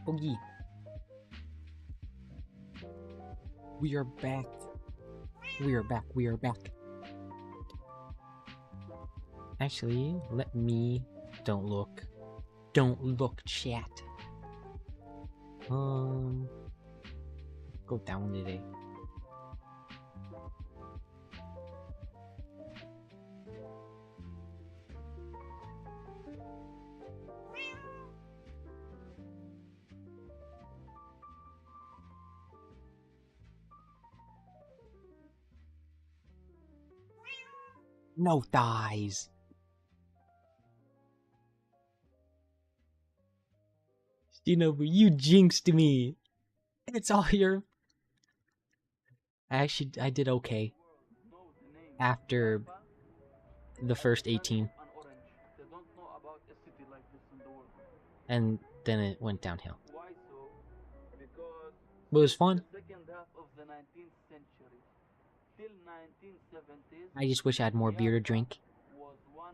Oogie. We are back. We are back. We are back. Actually, let me... Don't look. Don't look, chat. Go down today. No thighs. Shinobu, you jinxed me. It's all your... Actually, I did okay. After the first 18. And then it went downhill. But it was fun. I just wish I had more beer to drink.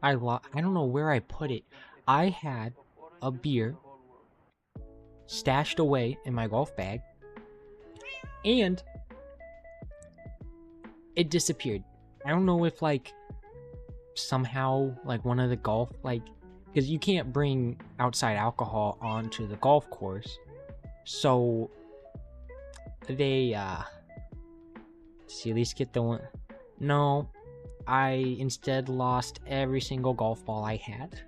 I don't know where I put it. I had a beer stashed away in my golf bag, and it disappeared. I don't know if, like, somehow, like, one of the golf, like, because you can't bring outside alcohol onto the golf course, so they, see, at least get the one. No, I instead lost every single golf ball I had.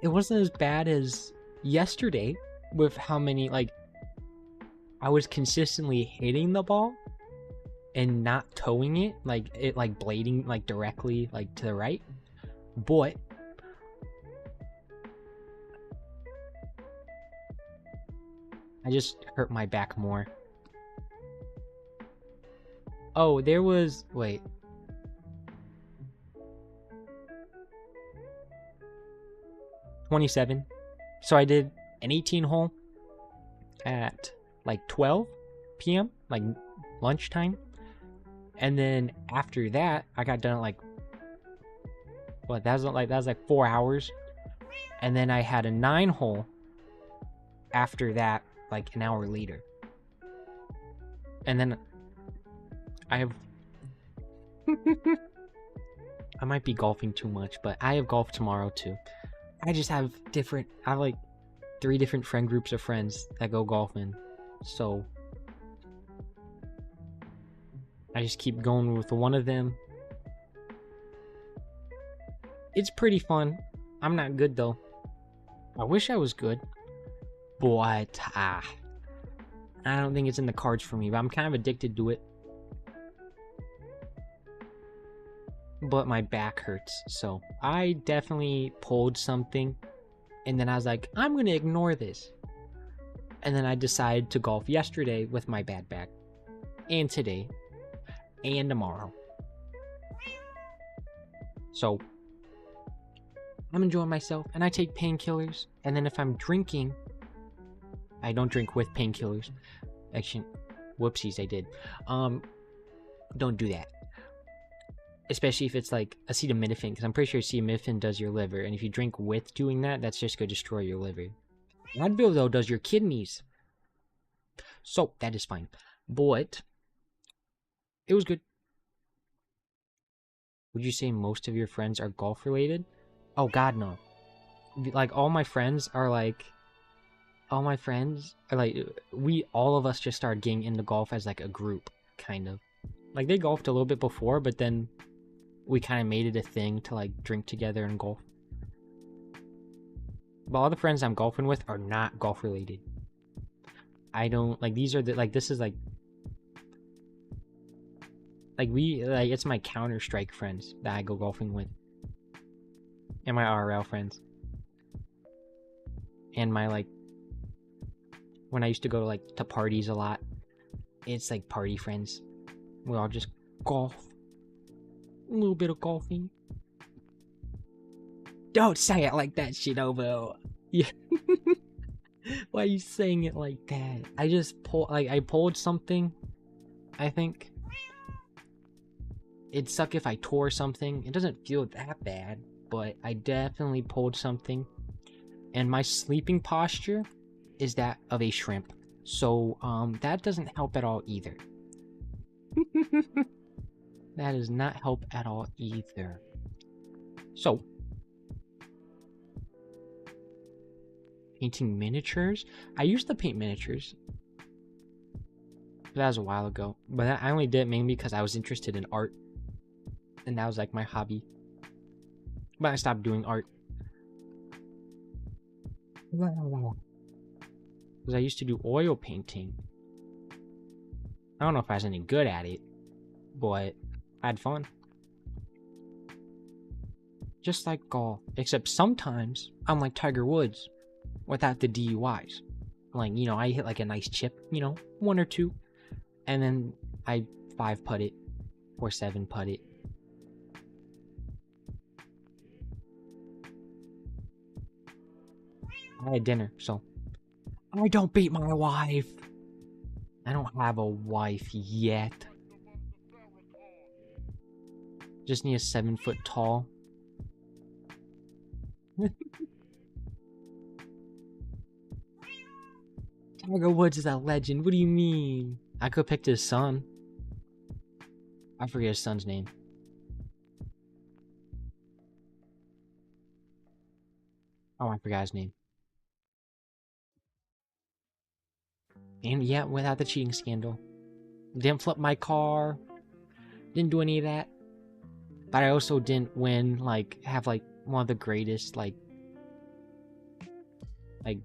It wasn't as bad as yesterday with how many, like, I was consistently hitting the ball and not towing it, like, it, like, blading, like, directly, like, to the right. But I just hurt my back more. Oh, there was... Wait. $27. So I did an 18 hole at like 12 p.m., like lunchtime. And then after that, I got done at like... What, that was like 4 hours. And then I had a 9 hole after that, like an hour later. And then I have... I might be golfing too much, but I have golf tomorrow too. I just have different... I have like 3 different friend groups of friends that go golfing. So I just keep going with one of them. It's pretty fun. I'm not good though. I wish I was good. But I don't think it's in the cards for me, but I'm kind of addicted to it. But my back hurts, so I definitely pulled something, and then I was like, I'm gonna ignore this. And then I decided to golf yesterday with my bad back, and today, and tomorrow. So I'm enjoying myself, and I take painkillers, and then if I'm drinking, I don't drink with painkillers. Actually, whoopsies, I did. Don't do that. Especially if it's like acetaminophen, because I'm pretty sure acetaminophen does your liver, and if you drink with doing that, that's just going to destroy your liver. Advil, though, does your kidneys. So, that is fine. But, it was good. Would you say most of your friends are golf-related? Oh, God, no. Like, all my friends are like... All of us just started getting into golf as like a group, kind of. Like, they golfed a little bit before, but then we kind of made it a thing to like drink together and golf. But all the friends I'm golfing with are not golf related. I don't like, these are the like, this is like it's my Counter-Strike friends that I go golfing with, and my RL friends, and my like, when I used to go to parties a lot, it's like party friends. We all just golf. A little bit of golfing. Don't say it like that, Shinobu. Yeah. Why are you saying it like that? I just I pulled something, I think. It'd suck if I tore something. It doesn't feel that bad, but I definitely pulled something. And my sleeping posture is that of a shrimp. So, that doesn't help at all either. That does not help at all either. So, painting miniatures? I used to paint miniatures. But that was a while ago. But I only did it mainly because I was interested in art. And that was like my hobby. But I stopped doing art. Because I used to do oil painting. I don't know if I was any good at it, but I had fun. Just like golf, except sometimes I'm like Tiger Woods without the DUIs. Like, you know, I hit like a nice chip, you know, 1 or 2, and then I 5-putt it or 7-putt it. I had dinner, so I don't beat my wife. I don't have a wife yet. Just need a 7 foot tall. Tiger Woods is a legend. What do you mean? I could have picked his son. I forget his son's name. Oh, I forgot his name. And yeah, without the cheating scandal. Didn't flip my car. Didn't do any of that. But I also didn't win, like, have, like, one of the greatest, like,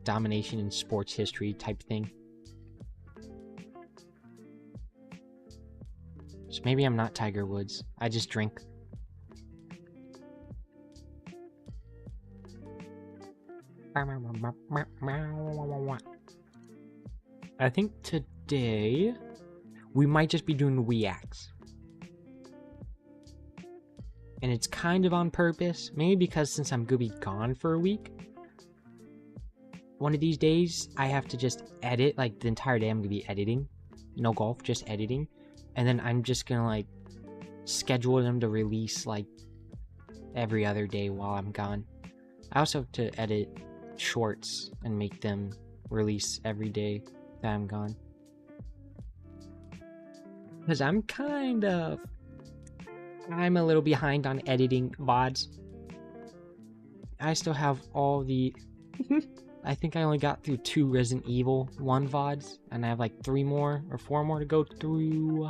domination in sports history type thing. So maybe I'm not Tiger Woods. I just drink. I think today we might just be doing reacts. And it's kind of on purpose. Maybe because since I'm gonna be gone for a week, one of these days I have to just edit, like the entire day I'm gonna be editing. No golf, just editing. And then I'm just gonna like schedule them to release like every other day while I'm gone. I also have to edit shorts and make them release every day that I'm gone. Because I'm a little behind on editing VODs. I still have all the... I think I only got through 2 Resident Evil 1 VODs, and I have like 3 more or 4 more to go through.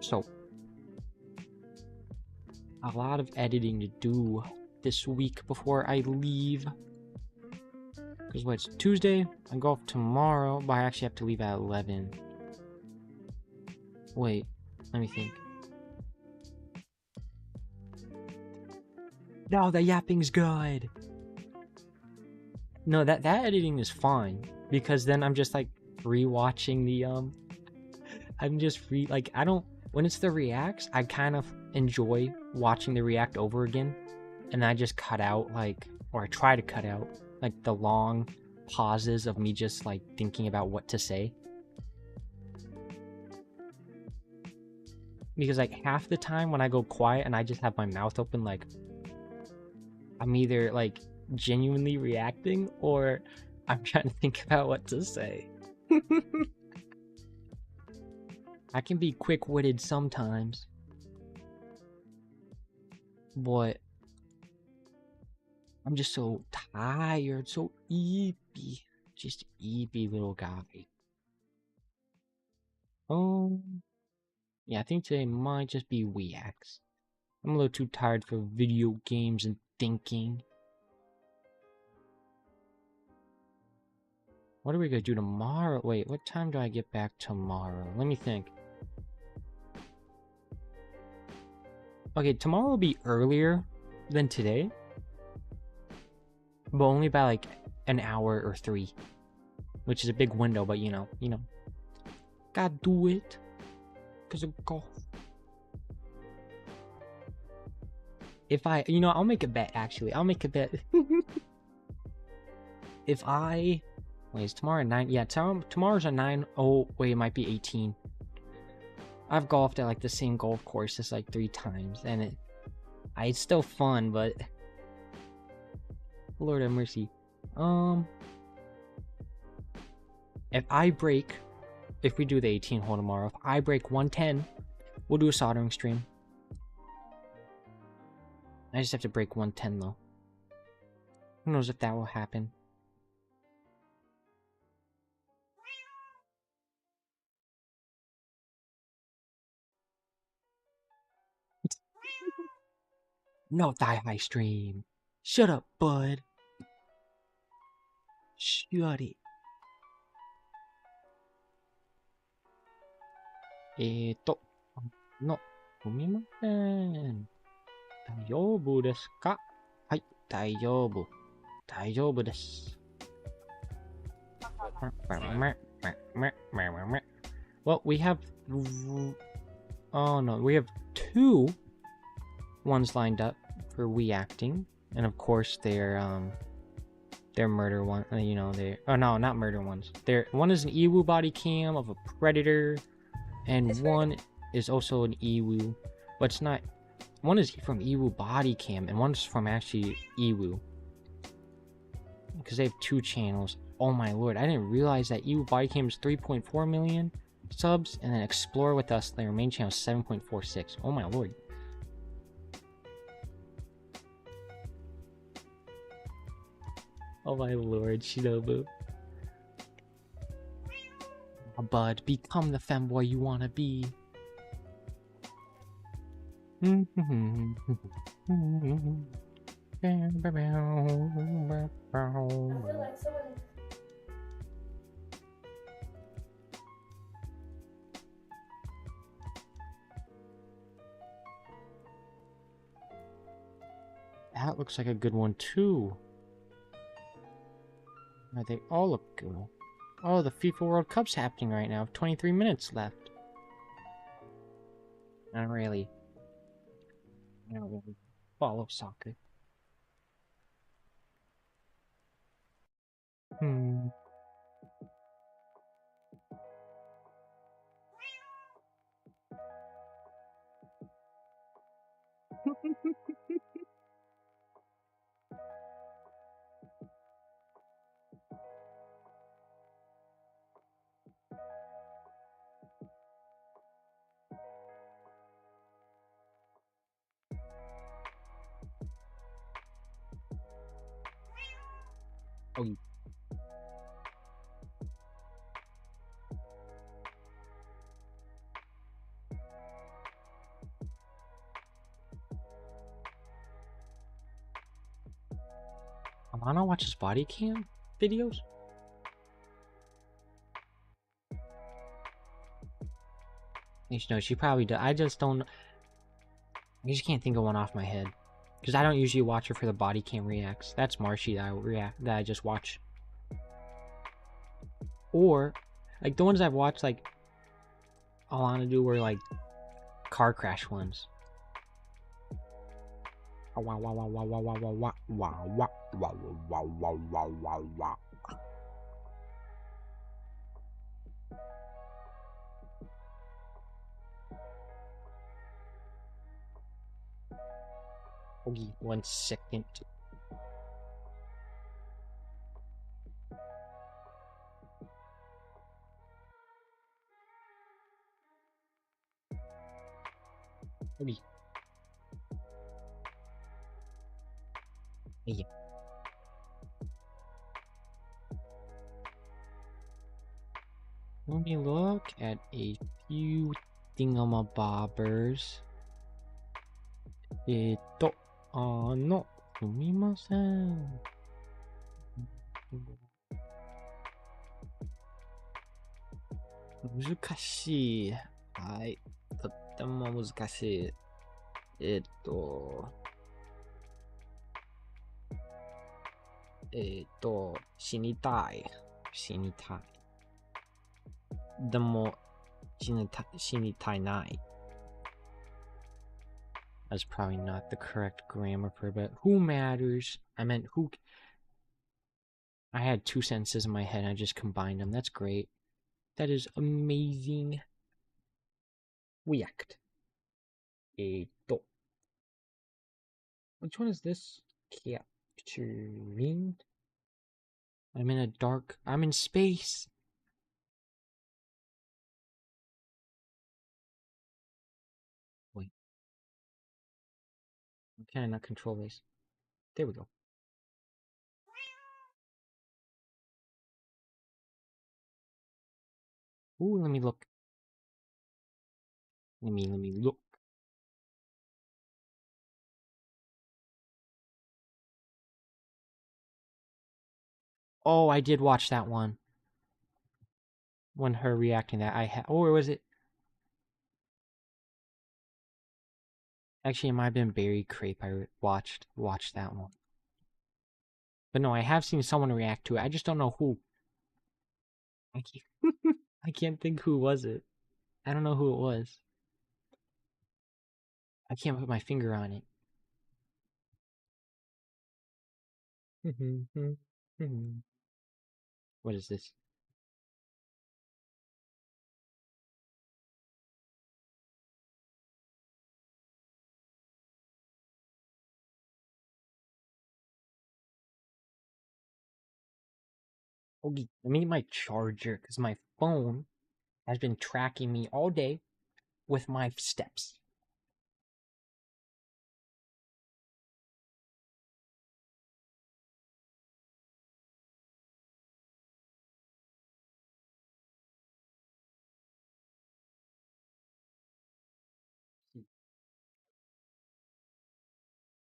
So, a lot of editing to do this week before I leave. Because it's Tuesday, I go off tomorrow, but I actually have to leave at 11. Wait, let me think. No, the yapping's good. No, that editing is fine, because then I'm just like rewatching the I'm just I don't, when it's the reacts, I kind of enjoy watching the react over again, and I just cut out or I try to cut out Like the long pauses of me just like thinking about what to say. Because like half the time when I go quiet and I just have my mouth open, like I'm either like genuinely reacting or I'm trying to think about what to say. I can be quick-witted sometimes, but I'm just so tired, so eepy. Just eepy little guy. Yeah, I think today might just be Weax. I'm a little too tired for video games and thinking. What are we gonna do tomorrow? Wait, what time do I get back tomorrow? Let me think. Okay, tomorrow will be earlier than today. But only by like an hour or 3. Which is a big window, but you know. Gotta do it. Cause of golf. If I, I'll make a bet actually. I'll make a bet. If I, wait, is tomorrow at 9? Yeah, tomorrow's at 9. Oh, wait, it might be 18. I've golfed at like the same golf course just like 3 times, and it's still fun, but Lord have mercy. If we do the 18 hole tomorrow, if I break 110, we'll do a soldering stream. I just have to break 110 though. Who knows if that will happen. No thigh high stream. Shut up, bud. Shut it. No, すみません。大丈夫ですか？はい、大丈夫。大丈夫です。Well, we have... Oh no, we have 2 ones lined up for reacting. And of course, they're murder one. Oh no, not murder ones. One is an Ewu body cam of a predator, and one is also an Ewu, but it's not. One is from Ewu body cam, and one's from actually Ewu, because they have 2 channels. Oh my lord, I didn't realize that Ewu body cam is 3.4 million subs, and then Explore with Us, their main channel, is 7.46. Oh my lord. Oh my lord, Shinobu. Oh, bud, become the femboy you wanna be. That looks like a good one too. They all look good. Oh, the FIFA World Cup's happening right now. 23 minutes left. I don't really follow soccer. Oh. Amano watches body cam videos? No, she probably does. I just can't think of one off my head. Because I don't usually watch her for the body cam reacts. That's Marshy that I just watch. Or, like, the ones I've watched, like, all I want to do were, like, car crash ones. Wow, wow, wow, wow, wow, wow, wow, wow, wow, wow, wow, wow, wow, wow, wow. Okay, 1 second. Okay. Yeah. Let me look at a few thingamabobbers. すみません。難しい。はい。とっても難しい。死にたい。死にたい。でも、死にたいない。That's probably not the correct grammar for it, but who matters? I meant who. I had two sentences in my head and I just combined them. That's great. That is amazing. React. Which one is this? Capturing. I'm in a dark. I'm in space. Wait. Can I not control this? There we go. Ooh, let me look. Let me look. Oh, I did watch that one. When her reacting that I had. Or was it? Actually, it might have been Barry Crepe. I watched that one. But no, I have seen someone react to it. I just don't know who. I can't, I can't think who was it. I don't know who it was. I can't put my finger on it. What is this? Okay, let me get my charger because my phone has been tracking me all day with my steps.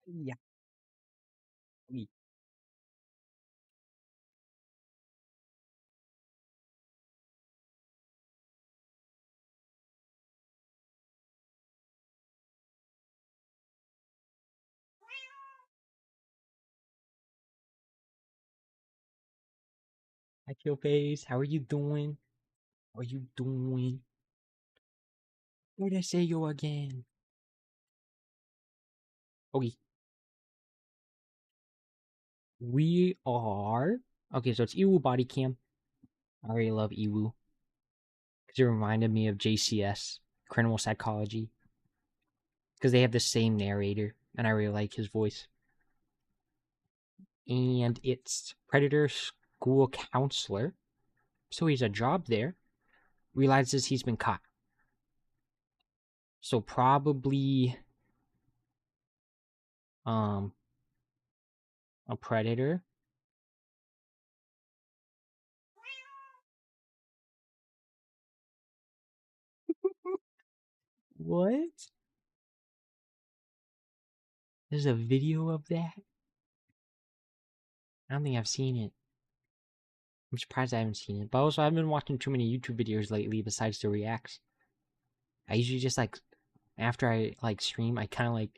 Yeah. Hi, Kill Face. How are you doing? How are you doing? Where'd I say you again? Okay. We are. Okay, so it's Iwu Body Cam. I already love Iwu because it reminded me of JCS, Criminal Psychology, because they have the same narrator, and I really like his voice. And it's Predator School Counselor, so he's a job there, realizes he's been caught. So probably a predator. What? There's a video of that? I don't think I've seen it. I'm surprised I haven't seen it. But also, I've been watching too many YouTube videos lately besides the reacts. I usually just like, after I like stream, I kind of like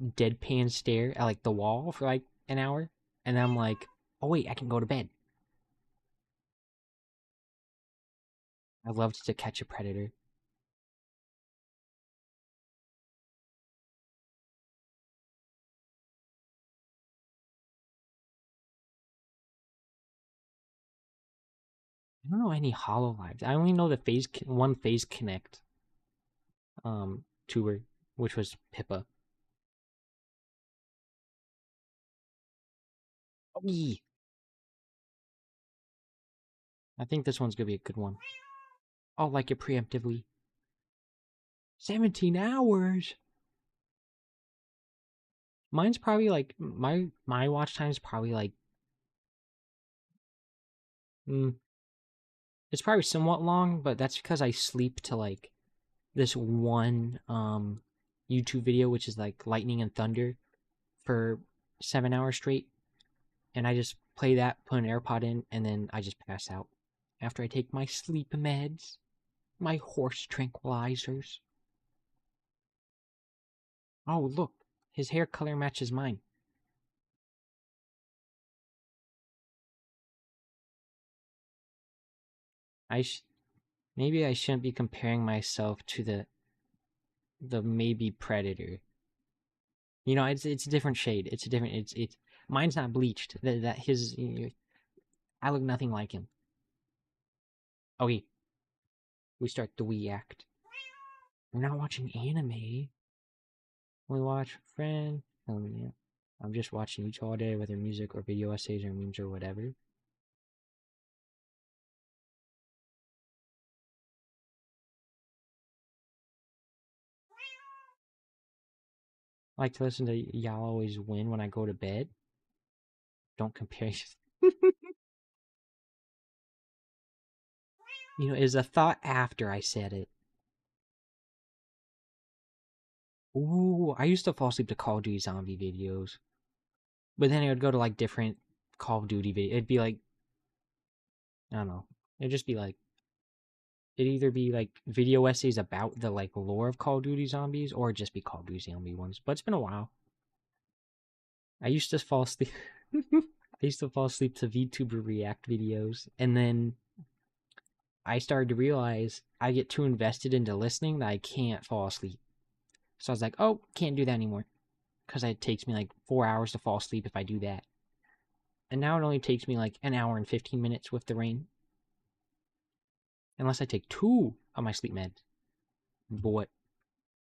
deadpan stare at like the wall for like an hour. And then I'm like, oh wait, I can go to bed. I love to catch a predator. I don't know any Hololives. I only know the one Phase Connect tour, which was Pippa. Eee. I think this one's gonna be a good one. I'll like it preemptively. 17 hours. Mine's probably like my watch time is probably like it's probably somewhat long, but that's because I sleep to like this one YouTube video which is like Lightning and Thunder for 7 hours straight, and I just play that, put an AirPod in, and then I just pass out after I take my sleep meds, my horse tranquilizers. Oh look, his hair color matches mine. Maybe I shouldn't be comparing myself to the maybe Predator. You know, it's a different shade. It's a different. It's mine's not bleached. That his. I look nothing like him. Okay, we start the we act. We're not watching anime. We watch Friend. Oh yeah, I'm just watching each all day, whether music or video essays or memes or whatever. I like to listen to Y'all Always Win when I go to bed. Don't compare. You know, it's a thought after I said it. Ooh, I used to fall asleep to Call of Duty zombie videos. But then it would go to like different Call of Duty video. It'd be like, I don't know. It'd just be like, it'd either be like video essays about the like lore of Call of Duty zombies or just be Call of Duty zombie ones. But it's been a while. I used to fall asleep. I used to fall asleep to VTuber React videos, and then I started to realize I get too invested into listening that I can't fall asleep. So I was like, oh, can't do that anymore. Because it takes me like 4 hours to fall asleep if I do that. And now it only takes me like an hour and 15 minutes with the rain. Unless I take 2 of my sleep meds. But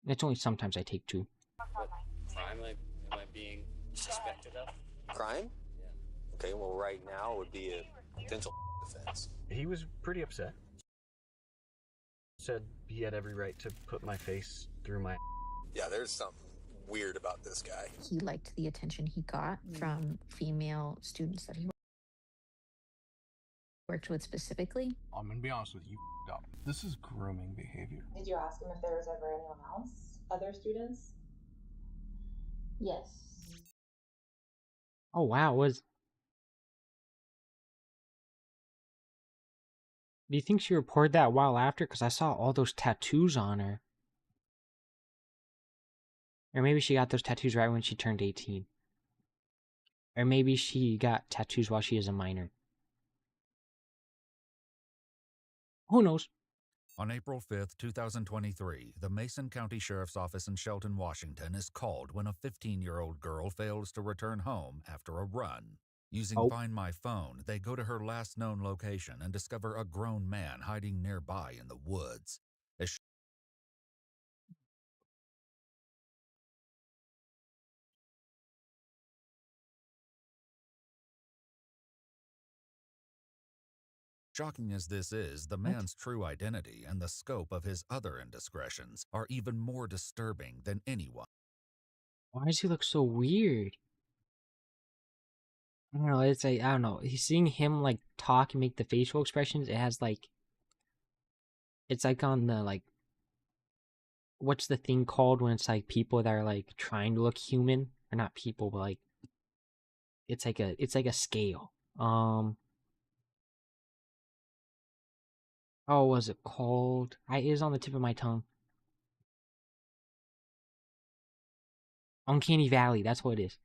it's only sometimes I take 2. What crime am I being suspected of? Crime? Yeah. Okay, well, right now would be a potential offense. He was pretty upset. Said he had every right to put my face through my. Yeah, there's something weird about this guy. He liked the attention he got from female students that he worked with specifically. I'm gonna be honest with you, up. This is grooming behavior. Did you ask him if there was ever anyone else? Other students? Yes. Oh wow, do you think she reported that a while after? Because I saw all those tattoos on her. Or maybe she got those tattoos right when she turned 18. Or maybe she got tattoos while she is a minor. Who knows? On April 5th, 2023, the Mason County Sheriff's Office in Shelton, Washington is called when a 15-year-old girl fails to return home after a run. Using Find My Phone, they go to her last known location and discover a grown man hiding nearby in the woods. As shocking as this is, the man's true identity and the scope of his other indiscretions are even more disturbing than anyone. Why does he look so weird? I don't know, it's like, I don't know. Seeing him like talk and make the facial expressions, it has like, it's like on the like, what's the thing called when it's like people that are like trying to look human? Or not people, but like, it's like a scale. Oh, was it called? It is on the tip of my tongue. Uncanny Valley, that's what it is.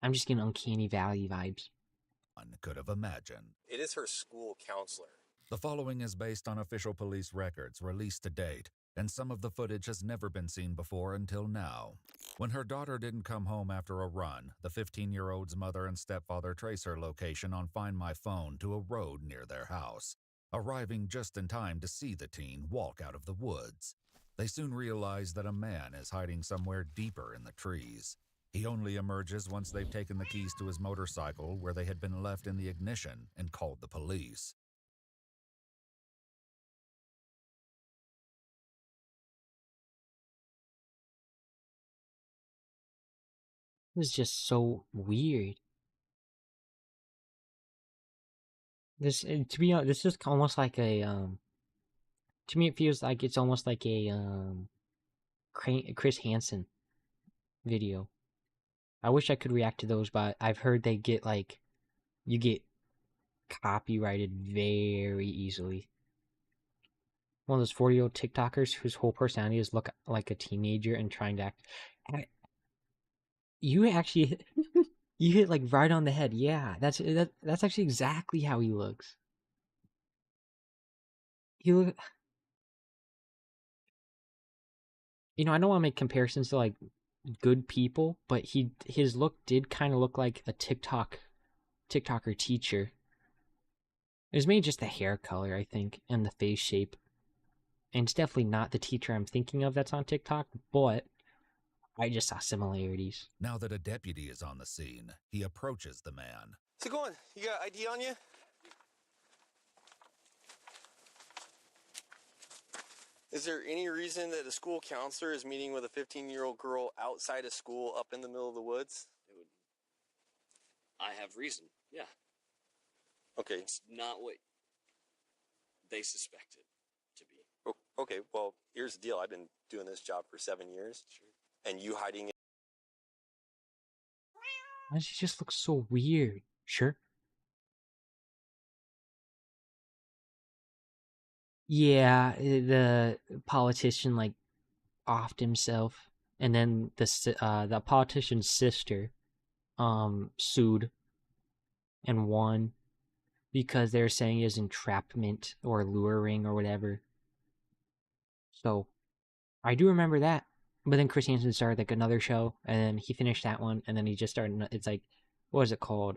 I'm just getting Uncanny Valley vibes. One could have imagined. It is her school counselor. The following is based on official police records released to date, and some of the footage has never been seen before until now. When her daughter didn't come home after a run, the 15-year-old's mother and stepfather trace her location on Find My Phone to a road near their house. arriving just in time to see the teen walk out of the woods. They soon realize that a man is hiding somewhere deeper in the trees. He only emerges once they've taken the keys to his motorcycle, where they had been left in the ignition, and called the police. This is just so weird. This, to be honest, this is almost like a to me it feels like it's almost like a Chris Hansen video. I wish I could react to those, but I've heard they get like, you get copyrighted very easily. One of those 40-year-old TikTokers whose whole personality is look like a teenager and trying to act. You actually, you hit like right on the head. Yeah, that's actually exactly how he looks. He look, you know, I don't want to make comparisons to like good people, but his look did kind of look like a TikToker teacher. It was maybe just the hair color, I think, and the face shape. And it's definitely not the teacher I'm thinking of that's on TikTok, but I just saw similarities. Now that a deputy is on the scene, he approaches the man. How's it going? You got ID on you? Is there any reason that a school counselor is meeting with a 15-year-old girl outside of school up in the middle of the woods? I have reason. Yeah. Okay. It's not what they suspected to be. Okay, well, here's the deal. I've been doing this job for 7 years. Sure. And you hiding it. Why does he just look so weird? Sure. Yeah, the politician like offed himself, and then the politician's sister sued and won because they're saying is entrapment or luring or whatever. So I do remember that. But then Chris Hansen started like another show, and then he finished that one, and then he just started. It's like, what is it called?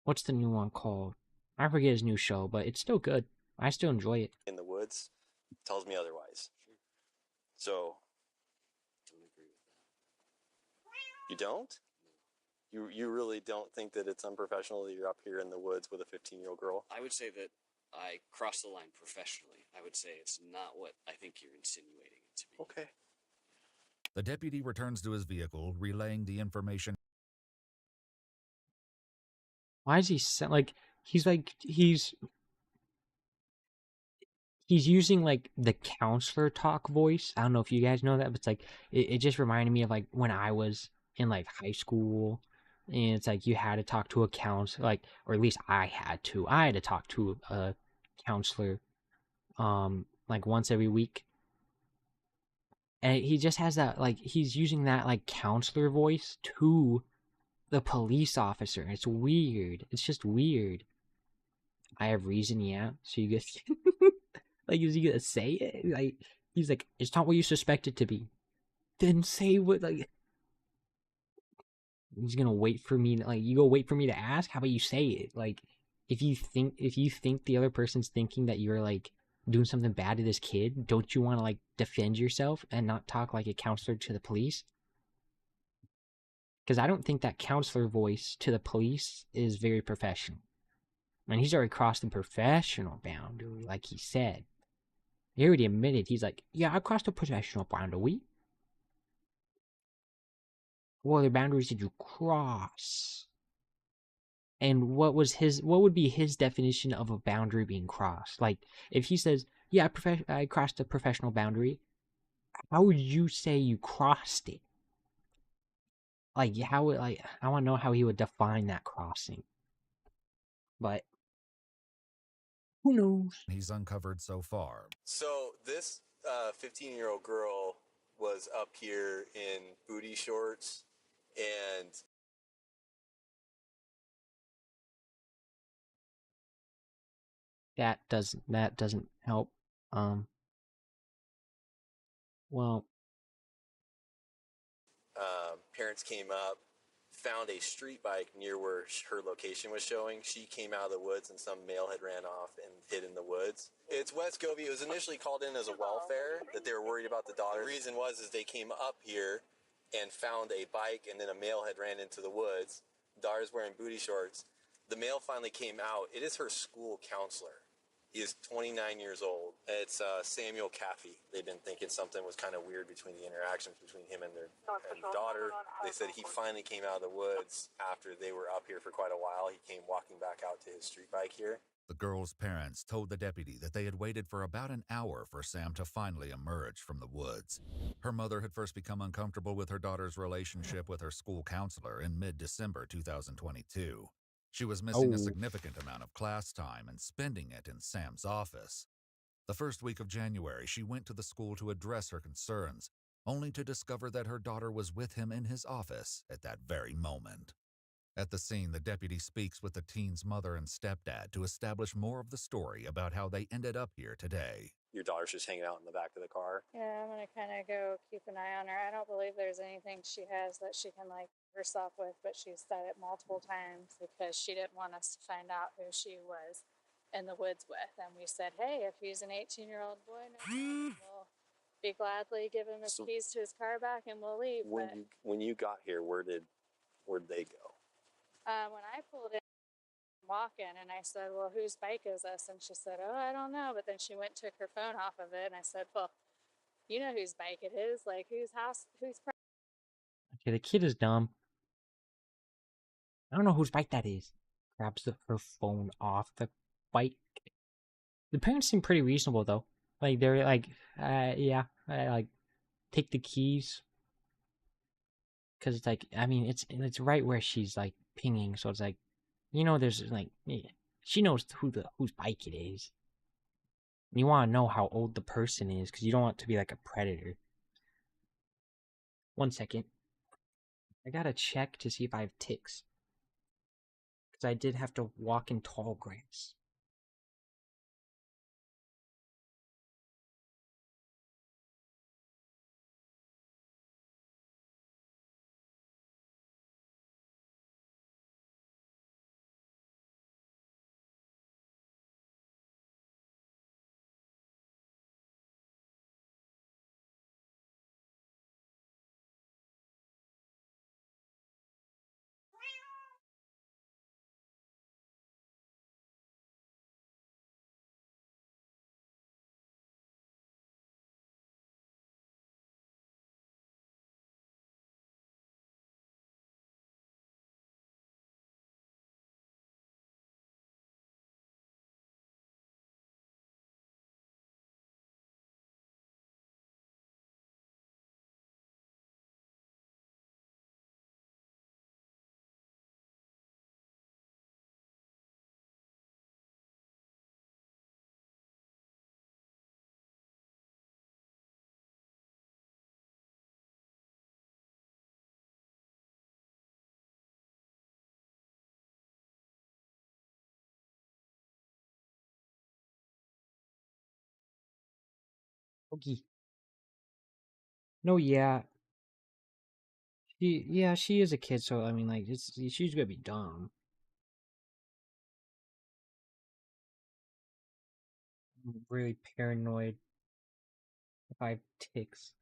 What's the new one called? I forget his new show, but it's still good. I still enjoy it. In the woods tells me otherwise. Sure. So Don't agree with that. you don't? You really don't think that it's unprofessional that you're up here in the woods with a 15-year-old girl? I would say that I crossed the line professionally. I would say it's not what I think you're insinuating it to be. Okay. The deputy returns to his vehicle, relaying the information. Why is he he's using like the counselor talk voice? I don't know if you guys know that, but it's like it just reminded me of like when I was in like high school, and it's like you had to talk to a counselor, like, or at least I had to talk to a counselor like once every week. And he just has that, like, he's using that like counselor voice to the police officer. It's weird. It's just weird. I have reason, yeah. So you guys like, is he gonna say it? Like, he's like, it's not what you suspect it to be. Then say what, like, he's gonna wait for me to, like, you go wait for me to ask? How about you say it? Like, if you think the other person's thinking that you're like doing something bad to this kid, don't you want to like defend yourself and not talk like a counselor to the police? Because I don't think that counselor voice to the police is very professional. And he's already crossed the professional boundary, like he said. He already admitted, he's like, yeah, I crossed the professional boundary. What other boundaries did you cross? And what would be his definition of a boundary being crossed? Like, if he says, yeah, I crossed a professional boundary, how would you say you crossed it? Like, I want to know how he would define that crossing. But who knows? He's uncovered so far. So this 15-year-old girl was up here in booty shorts and that doesn't help. Well, parents came up, found a street bike near where her location was showing. She came out of the woods and some male had ran off and hid in the woods. It's West Govey. It was initially called in as a welfare, that they were worried about the daughter. The reason was is they came up here and found a bike, and then a male had ran into the woods. Daughter's wearing booty shorts. The male finally came out. It is her school counselor. He is 29 years old. It's Samuel Caffey. They've been thinking something was kind of weird between the interactions between him and their daughter. They said he finally came out of the woods after they were up here for quite a while. He came walking back out to his street bike here. The girl's parents told the deputy that they had waited for about an hour for Sam to finally emerge from the woods. Her mother had first become uncomfortable with her daughter's relationship with her school counselor in mid-December 2022. She was missing a significant amount of class time and spending it in Sam's office. The first week of January, she went to the school to address her concerns, only to discover that her daughter was with him in his office at that very moment. At the scene, the deputy speaks with the teen's mother and stepdad to establish more of the story about how they ended up here today. Your daughter's just hanging out in the back of the car. Yeah, I'm gonna kind of go keep an eye on her. I don't believe there's anything she has that she can like herself with, but she's said it multiple times because she didn't want us to find out who she was in the woods with. And we said, hey, if he's an 18-year-old boy, we'll be gladly give him his keys to his car back and we'll leave. When you got here, where'd they go? When I pulled in walking and I said, well, whose bike is this? And she said, oh, I don't know. But then she went, took her phone off of it, and I said, well, you know whose bike it is, like whose house, whose Okay, the kid is dumb. I don't know whose bike that is. Grabs her phone off the bike. The parents seem pretty reasonable though. Like they're like, like take the keys. Cause it's like, I mean, it's right where she's like pinging, so it's like, you know, there's like, she knows whose bike it is. You want to know how old the person is, because you don't want it to be like a predator. 1 second. I gotta check to see if I have ticks. Because I did have to walk in tall grass. Okay. No, yeah. She is a kid, so I mean, like, she's gonna be dumb. I'm really paranoid if I have ticks.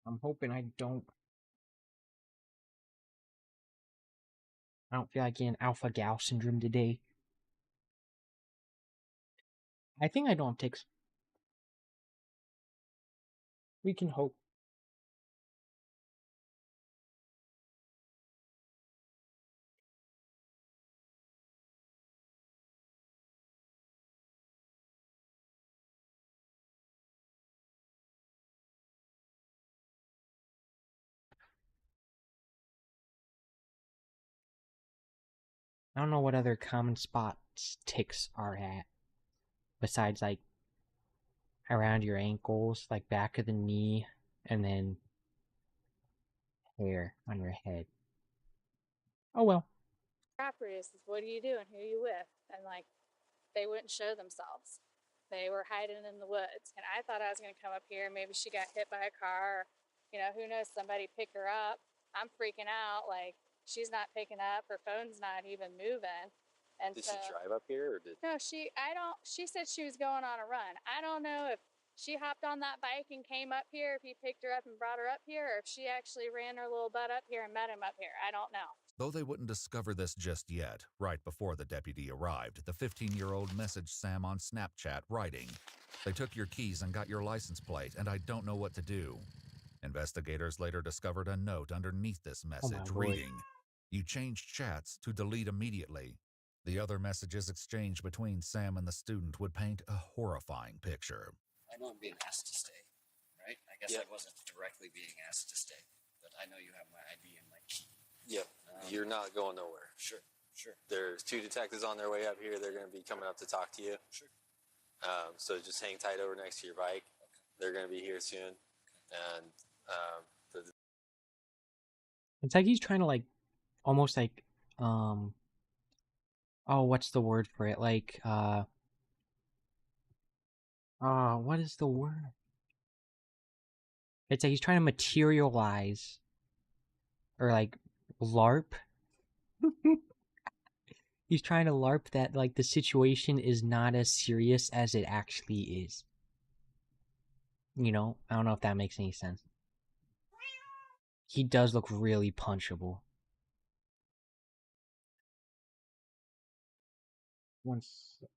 I'm hoping I don't. I don't feel like getting alpha gal syndrome today. I think I don't have ticks. We can hope. I don't know what other common spots ticks are at. Besides, like, around your ankles, like back of the knee, and then hair on your head. Oh well. properties is what do you do and who you with? And like, they wouldn't show themselves. They were hiding in the woods. And I thought I was going to come up here. Maybe she got hit by a car. Who knows? Somebody pick her up. I'm freaking out. Like, she's not picking up. Her phone's not even moving. And Did so, she drive up here or did? no, she said she was going on a run. I don't know if she hopped on that bike and came up here, if he picked her up and brought her up here, or if she actually ran her little butt up here and met him up here. I don't know. Though they wouldn't discover this just yet, right before the deputy arrived, the 15-year-old messaged Sam on Snapchat, writing, "They took your keys and got your license plate, and I don't know what to do." Investigators later discovered a note underneath this message reading, "You changed chats to delete immediately." The other messages exchanged between Sam and the student would paint a horrifying picture. I know I'm being asked to stay, right? I guess I wasn't directly being asked to stay, but I know you have my ID and my key. Yep. You're not going nowhere. Sure. There's 2 detectives on their way up here. They're going to be coming up to talk to you. Sure. So just hang tight over next to your bike. Okay. They're going to be here soon. And It's like he's trying to like, almost like, oh, what's the word for it? Like, what is the word? It's like he's trying to materialize, or like, LARP. He's trying to LARP that like the situation is not as serious as it actually is. I don't know if that makes any sense. He does look really punchable. One sec.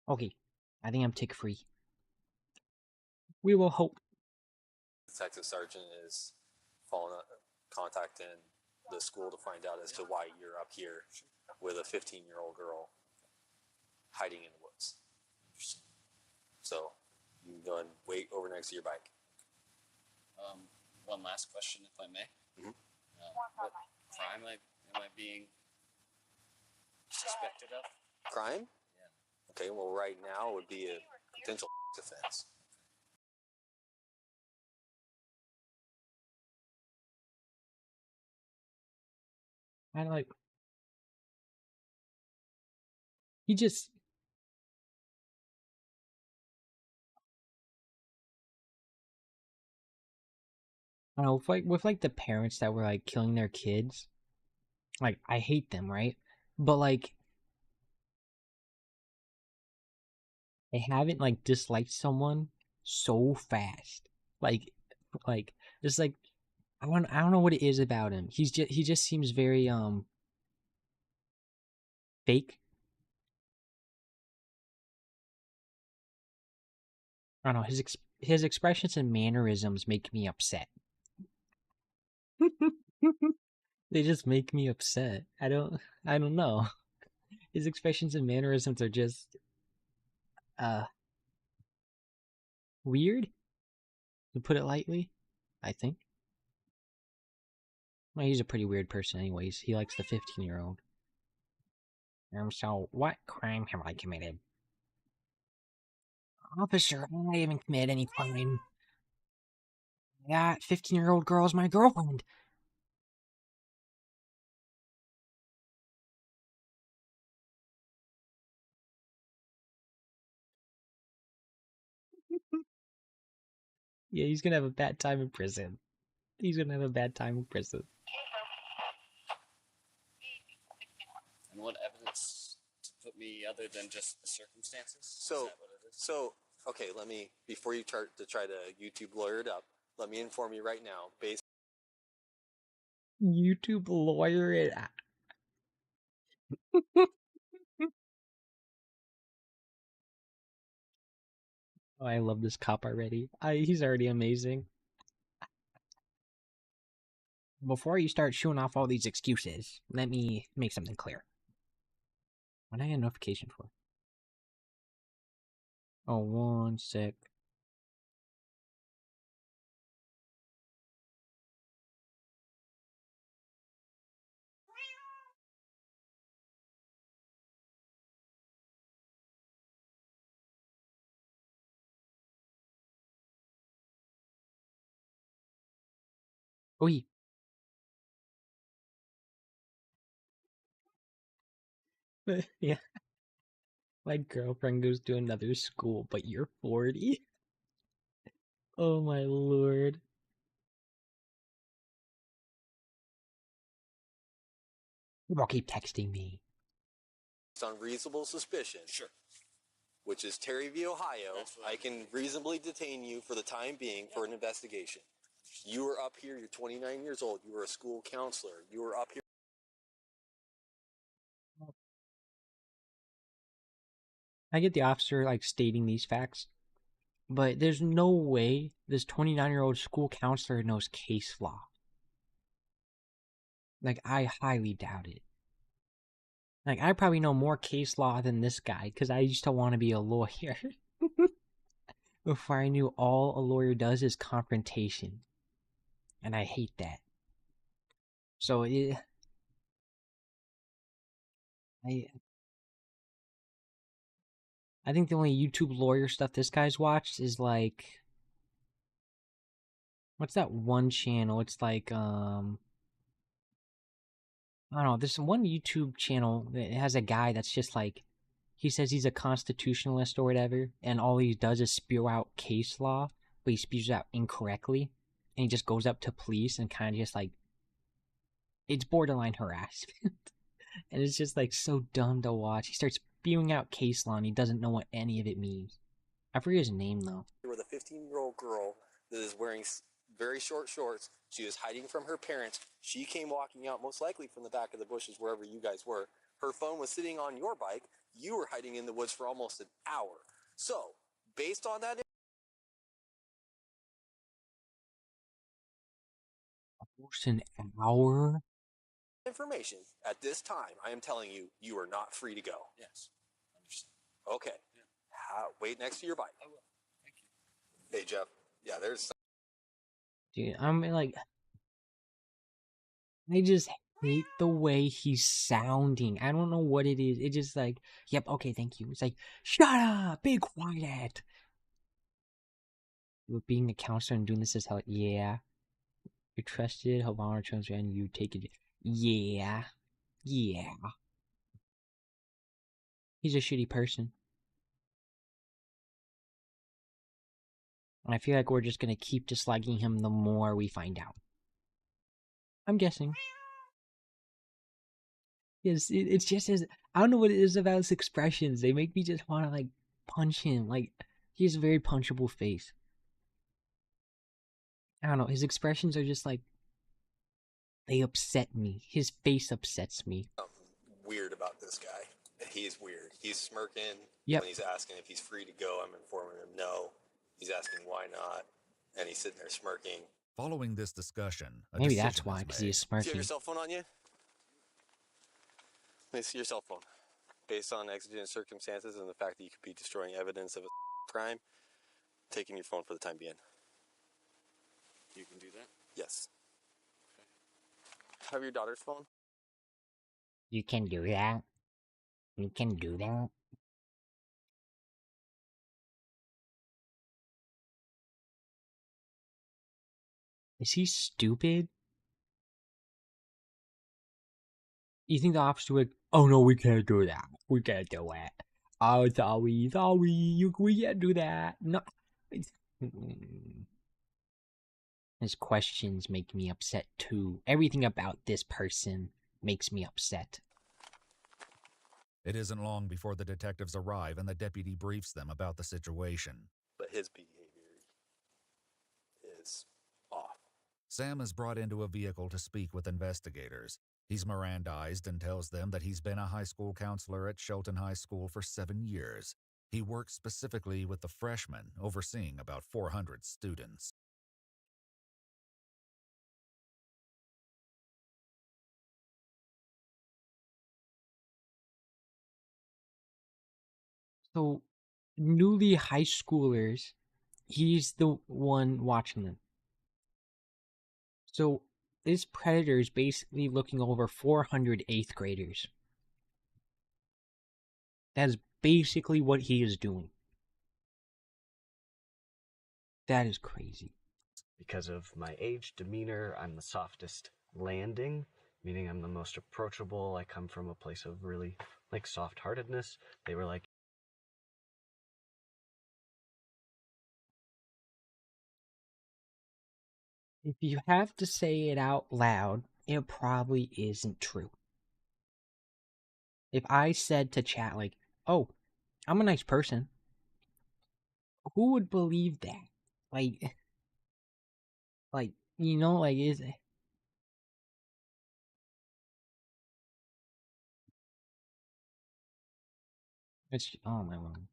Okay, I think I'm tick free. We will hope. Detective Sergeant is contacting the school to find out as to why you're up here with a 15-year-old girl hiding in the woods. So you can go and wait over next to your bike. One last question, if I may. Mhm. What crime am I being suspected of? Crime? Yeah. Okay, well, right now would be a potential offense. I like. He just. I don't know, with like the parents that were like killing their kids. Like, I hate them, right? But like, they haven't like disliked someone so fast. Like just like I don't know what it is about him. He just seems very fake. I don't know, his expressions and mannerisms make me upset. They just make me upset. I don't know. His expressions and mannerisms are just weird, to put it lightly, I think. Well, he's a pretty weird person anyways. He likes the 15-year-old. So what crime have I committed? Officer, I haven't committed any crime. That 15-year-old girl is my girlfriend. Yeah, he's gonna have a bad time in prison. He's gonna have a bad time in prison. And what evidence to put me other than just the circumstances? So, is that what it is? okay, let me, before you try to YouTube lawyer it up, let me inform you right now, based YouTube lawyer it. Oh, I love this cop already. He's already amazing. Before you start showing off all these excuses, let me make something clear. What did I get a notification for? Oh, 1 sec. Oi. Yeah. My girlfriend goes to another school, but you're 40? Oh my lord. People keep texting me. It's on reasonable suspicion. Sure. Which is Terry v. Ohio. I can reasonably detain you for the time being for an investigation. You were up here, you're 29 years old, you were a school counselor, you were up here. I get the officer like stating these facts, but there's no way this 29-year-old school counselor knows case law. Like, I highly doubt it. Like, I probably know more case law than this guy, because I used to want to be a lawyer. Before I knew all a lawyer does is confrontation. And I hate that. So, I think the only YouTube lawyer stuff this guy's watched is like... What's that one channel? It's like, I don't know, there's one YouTube channel that has a guy that's just like, he says he's a constitutionalist or whatever, and all he does is spew out case law, but he spews it out incorrectly, and he just goes up to police and kind of just like, it's borderline harassment. And it's just like so dumb to watch. He starts spewing out case law and he doesn't know what any of it means. I forget his name though. You were the 15-year-old girl that is wearing very short shorts. She was hiding from her parents. She came walking out, most likely from the back of the bushes, wherever you guys were. Her phone was sitting on your bike. You were hiding in the woods for almost an hour. So, based on that Almost an hour? information, at this time, I am telling you, you are not free to go. Yes. Understand. Okay. Yeah. Wait next to your bike. I will. Thank you. Hey, Jeff. Yeah, there's... Dude, I'm like... I just hate the way he's sounding. I don't know what it is. It's just like, yep, okay, thank you. It's like, shut up, be quiet. You're being a counselor and doing this as hell. Yeah. You're trusted, help honor transfer, and you take it. Yeah. Yeah. He's a shitty person. And I feel like we're just gonna keep disliking him the more we find out. I'm guessing. Yes, it's just his... I don't know what it is about his expressions. They make me just want to, like, punch him. Like, he has a very punchable face. I don't know. His expressions are just, like... They upset me. His face upsets me. Weird about this guy. He's weird. He's smirking Yep. when he's asking if he's free to go. I'm informing him no. He's asking why not. And he's sitting there smirking. Following this discussion, Maybe that's why, because he is Do you have smirking. your cell phone on you? Let me see your cell phone. Based on exigent circumstances and the fact that you could be destroying evidence of a crime, taking your phone for the time being. You can do that? Yes. Have your daughter's phone? You can do that? You can do that? Is he stupid? You think the officer would... Oh no, we can't do that. We can't do it. Oh, sorry, we can't do that. No. His questions make me upset too. Everything about this person makes me upset. It isn't long before the detectives arrive and the deputy briefs them about the situation. But his behavior is off. Sam is brought into a vehicle to speak with investigators. He's Mirandized and tells them that he's been a high school counselor at Shelton High School for 7 years. He works specifically with the freshmen, overseeing about 400 students. So, newly high schoolers, he's the one watching them. So, this predator is basically looking over 400 8th graders. That is basically what he is doing. That is crazy. Because of my age, demeanor, I'm the softest landing. meaning I'm the most approachable. I come from a place of really like soft-heartedness. They were like, If you have to say it out loud, it probably isn't true. If I said to chat, like, oh, I'm a nice person, who would believe that? Like, you know, like, is it? It's, oh my lord.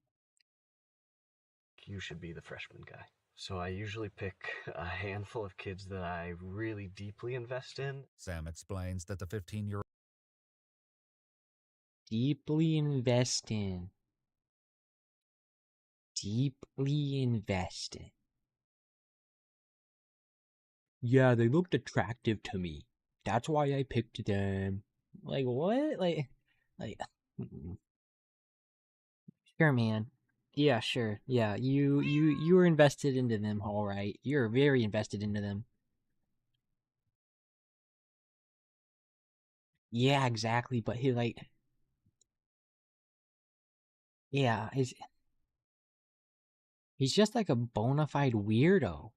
you should be the freshman guy. So I usually pick a handful of kids that I really deeply invest in. Sam explains that the 15-year-old Deeply invest in. Deeply invest in. Yeah, they looked attractive to me. That's why I picked them. Like, what? Like, mm-mm. Sure, man. Yeah, sure. Yeah, you were invested into them, all right. You're very invested into them. Yeah, exactly. But he like, yeah, he's just like a bona fide weirdo.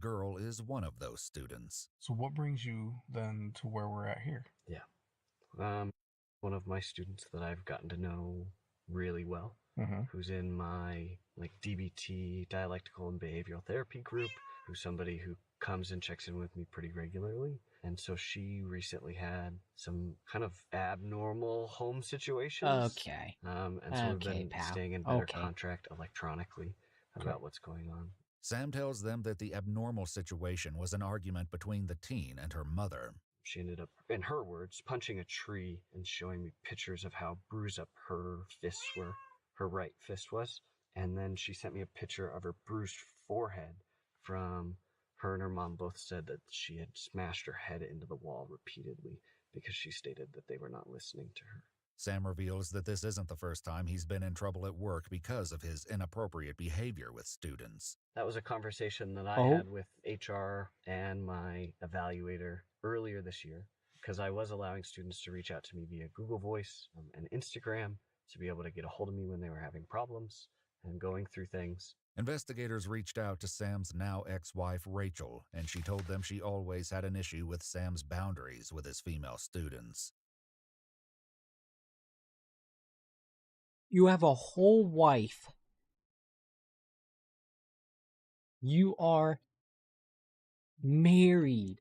girl is one of those students. So what brings you then to where we're at here? Yeah. One of my students that I've gotten to know really well, who's in my like DBT, dialectical and behavioral therapy group, who's somebody who comes and checks in with me pretty regularly. And so she recently had some kind of abnormal home situations. Okay. And so we've Okay, been pal. staying in better Okay. contract electronically about what's going on. Sam tells them that the abnormal situation was an argument between the teen and her mother. She ended up, in her words, punching a tree and showing me pictures of how bruised up her fists were, her right fist was. And then she sent me a picture of her bruised forehead from her and her mom both said that she had smashed her head into the wall repeatedly because she stated that they were not listening to her. Sam reveals that this isn't the first time he's been in trouble at work because of his inappropriate behavior with students. That was a conversation that I had with HR and my evaluator earlier this year because I was allowing students to reach out to me via Google Voice and Instagram to be able to get a hold of me when they were having problems and going through things. Investigators reached out to Sam's now ex-wife, Rachel, and she told them she always had an issue with Sam's boundaries with his female students. You have a whole wife. You are married.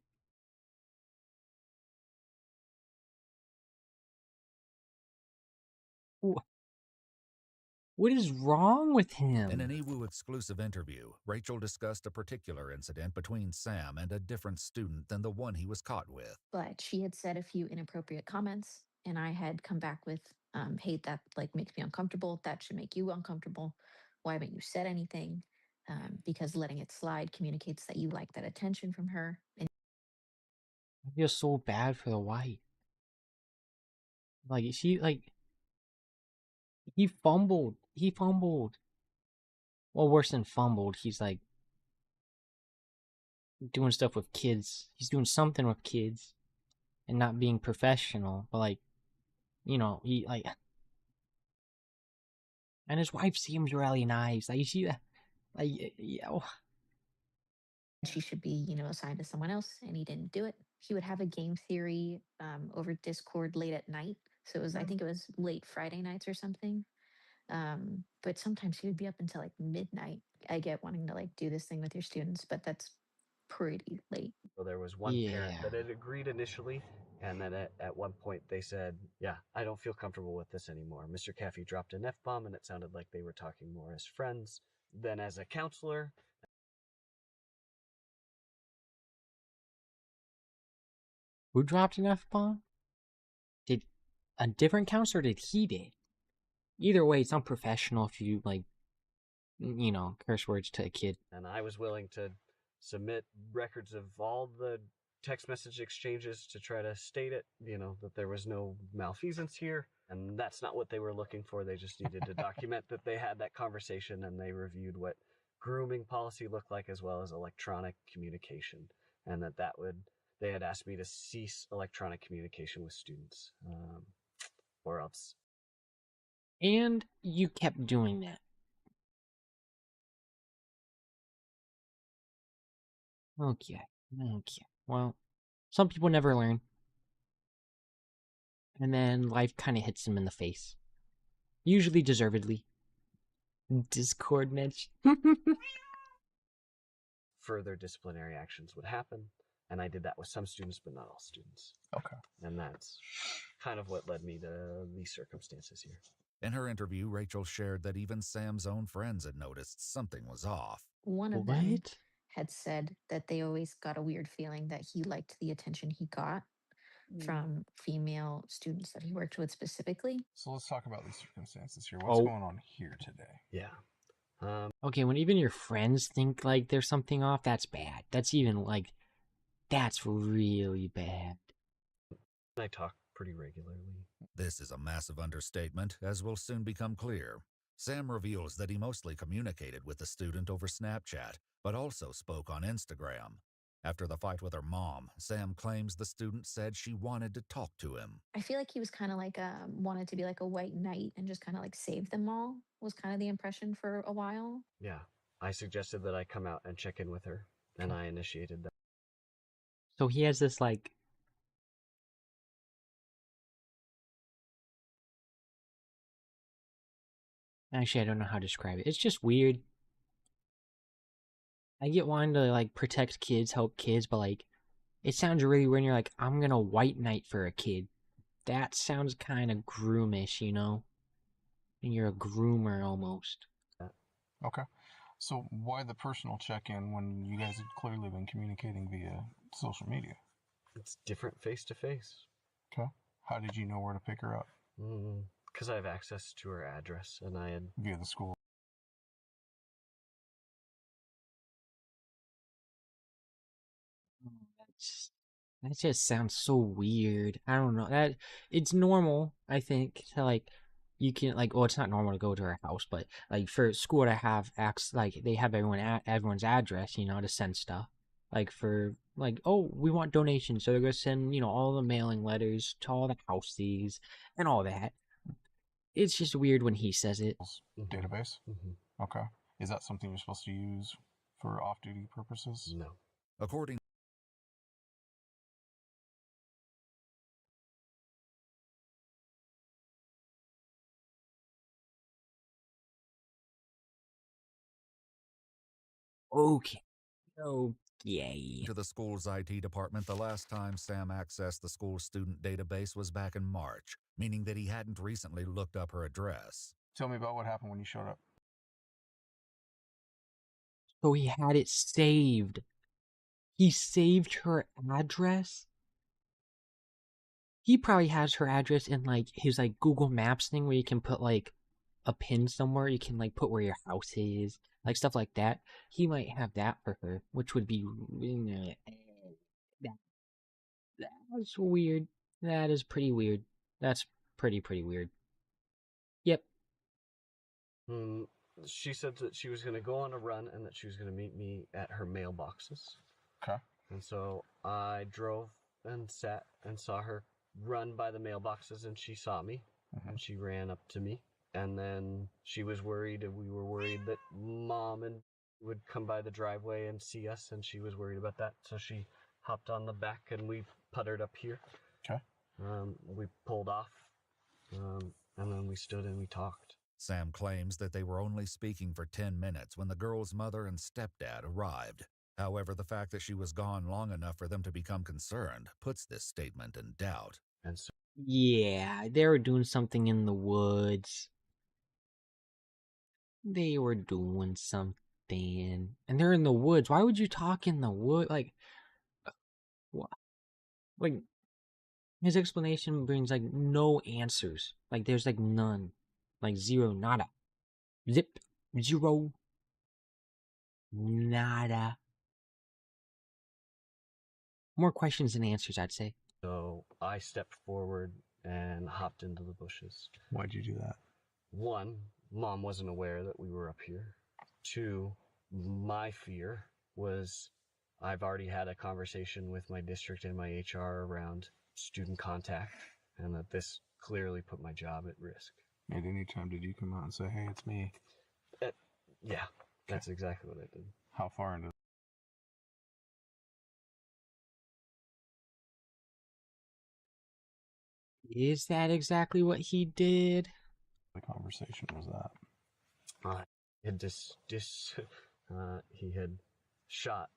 What is wrong with him? In an EWU exclusive interview, Rachel discussed a particular incident between Sam and a different student than the one he was caught with. But she had said a few inappropriate comments, and I had come back with, hey, that like makes me uncomfortable. That should make you uncomfortable. Why haven't you said anything? Because letting it slide communicates that you like that attention from her. And I feel so bad for the wife. Like, she, like, he fumbled. He fumbled. Well, worse than fumbled. He's, like, doing stuff with kids. He's doing something with kids and not being professional. But, like, you know, he, like... And his wife seems really nice. Like, you see that? Like, yeah. she should be, assigned to someone else, and he didn't do it. He would have a game theory over Discord late at night. So it was, I think it was late Friday nights or something. But sometimes he would be up until like midnight. I get wanting to like do this thing with your students, but that's pretty late. So there was one parent that had agreed initially, and then at one point they said, yeah, I don't feel comfortable with this anymore. Mr. Caffey dropped an F-bomb, and it sounded like they were talking more as friends than as a counselor. Who dropped an F-bomb? Did a different counselor, or did he did? Either way, it's unprofessional if you, like, curse words to a kid. And I was willing to submit records of all the text message exchanges to try to state it, that there was no malfeasance here. And that's not what they were looking for. They just needed to document that they had that conversation, and they reviewed what grooming policy looked like as well as electronic communication. and they had asked me to cease electronic communication with students, or else. And you kept doing that. Okay. Well, some people never learn. And then life kind of hits them in the face. Usually deservedly. Discord Mitch. Further disciplinary actions would happen, and I did that with some students, but not all students. Okay. And that's kind of what led me to these circumstances here. In her interview, Rachel shared that even Sam's own friends had noticed something was off. One of them had said that they always got a weird feeling that he liked the attention he got from female students that he worked with specifically. So let's talk about these circumstances here. What's going on here today? Yeah. Okay, when even your friends think like there's something off, that's bad. That's even like, that's really bad. I talk pretty regularly. This is a massive understatement, as will soon become clear. Sam reveals that he mostly communicated with the student over Snapchat, but also spoke on Instagram. After the fight with her mom, Sam claims the student said she wanted to talk to him. I feel like he was kind of like wanted to be like a white knight and just kind of like save them all, was kind of the impression for a while. Yeah. I suggested that I come out and check in with her, and I initiated that. So he has this like, actually I don't know how to describe it. It's just weird. I get wanting to like protect kids, help kids, but like it sounds really weird when you're like, I'm gonna white knight for a kid. That sounds kind of groomish, you know? And you're a groomer almost. Okay. So why the personal check-in when you guys had clearly been communicating via social media? It's different face-to-face. Okay. How did you know where to pick her up? Because I have access to her address, and I had... Via the school. That just sounds so weird. I don't know. That it's normal, I think, to like you can like well it's not normal to go to her house, but like for school to have like they have everyone's address, you know, to send stuff. Like for like, oh, we want donations, so they're gonna send, you know, all the mailing letters to all the houses and all that. It's just weird when he says it. Database? Okay. Is that something you're supposed to use for off-duty purposes? No. According Okay. to the school's IT department, the last time Sam accessed the school's student database was back in March, meaning that he hadn't recently looked up her address. Tell me about what happened when you showed up. So he had it saved. He saved her address? He probably has her address in like his like Google Maps thing where you can put like a pin somewhere. You can like put where your house is, like stuff like that. He might have that for her, which would be that's weird. That is pretty weird. That's pretty weird. Yep. She said that she was going to go on a run and that she was going to meet me at her mailboxes. Okay. And so I drove and sat and saw her run by the mailboxes, and she saw me, and she ran up to me. And then she was worried, and we were worried that Mom and would come by the driveway and see us, and she was worried about that. So she hopped on the back, and we puttered up here. Okay. We pulled off, and then we stood and we talked. Sam claims that they were only speaking for 10 minutes when the girl's mother and stepdad arrived. However, the fact that she was gone long enough for them to become concerned puts this statement in doubt. And so, yeah, they were doing something in the woods. They were doing something. And they're in the woods. Why would you talk in the wood? Like, what? Like, his explanation brings, like, no answers. Like, there's, like, none. Like, zero, nada. Zip. Zero. Nada. More questions than answers, I'd say. So I stepped forward and hopped into the bushes. Why'd you do that? 1, Mom wasn't aware that we were up here. 2, my fear was I've already had a conversation with my district and my HR around student contact, and that this clearly put my job at risk. At any time did you come out and say, hey, it's me? Yeah, that's exactly what I did. How far into Is that exactly what he did? the conversation was that? He had shot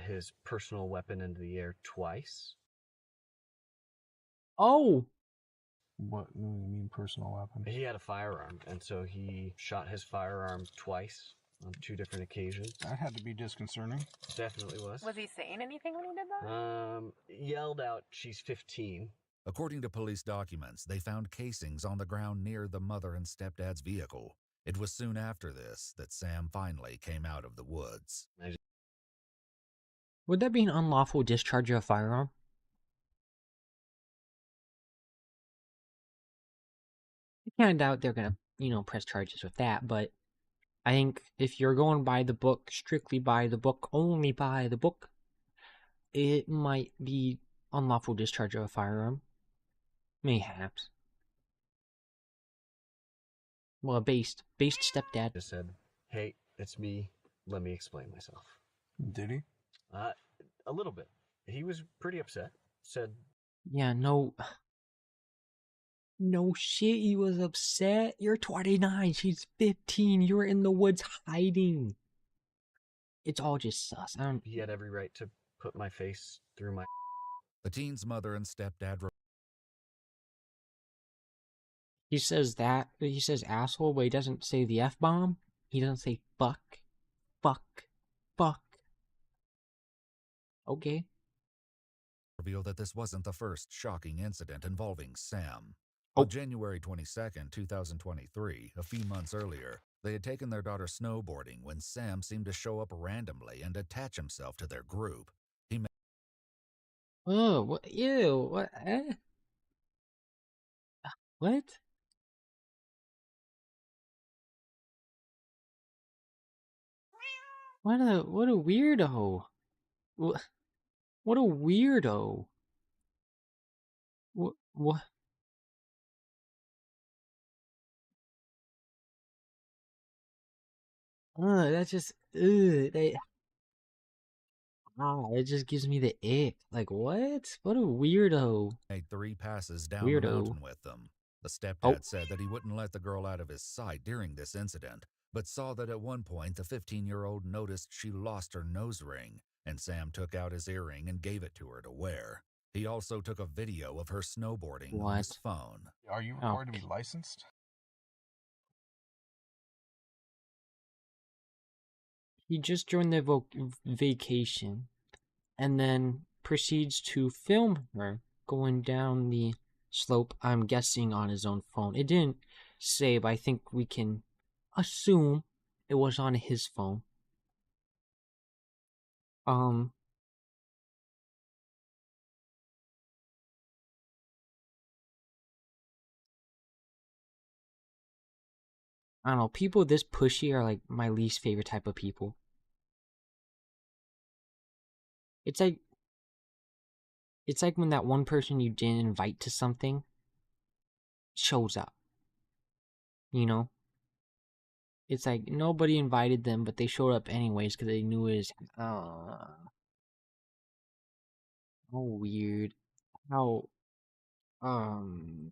his personal weapon into the air twice. Oh! What do you mean personal weapon? He had a firearm, and so he shot his firearm twice on 2 different occasions. That had to be disconcerting. Definitely was. Was he saying anything when he did that? Yelled out, "She's 15." According to police documents, they found casings on the ground near the mother and stepdad's vehicle. It was soon after this that Sam finally came out of the woods. Would that be an unlawful discharge of a firearm? I kind of doubt they're gonna, press charges with that, but I think if you're going by the book, strictly by the book, only by the book, it might be unlawful discharge of a firearm. Mayhaps. Well, a based stepdad. Just said, "Hey, it's me. Let me explain myself." Did he? A little bit. He was pretty upset. Said, Yeah, no shit, he was upset. You're 29, she's 15, you were in the woods hiding. It's all just sus. he had every right to put my face through my... The teen's mother and stepdad... He says asshole, but he doesn't say the F-bomb. He doesn't say fuck. Okay. Revealed that this wasn't the first shocking incident involving Sam. On January 22nd, 2023, a few months earlier, they had taken their daughter snowboarding when Sam seemed to show up randomly and attach himself to their group. He met... Oh, what? Ew, what? What? What a weirdo. What a weirdo. What? That's just, it just gives me the ick. Like, what? What a weirdo. Made 3 passes down the mountain with them. The stepdad said that he wouldn't let the girl out of his sight during this incident, but saw that at one point the 15-year-old noticed she lost her nose ring, and Sam took out his earring and gave it to her to wear. He also took a video of her snowboarding on his phone. Are you required to be licensed? He just joined the vacation and then proceeds to film her going down the slope, I'm guessing on his own phone. It didn't say, but I think we can assume it was on his phone. I don't know, people this pushy are like my least favorite type of people. It's like when that one person you didn't invite to something shows up. You know? It's like nobody invited them, but they showed up anyways because they knew it was... How weird. How... To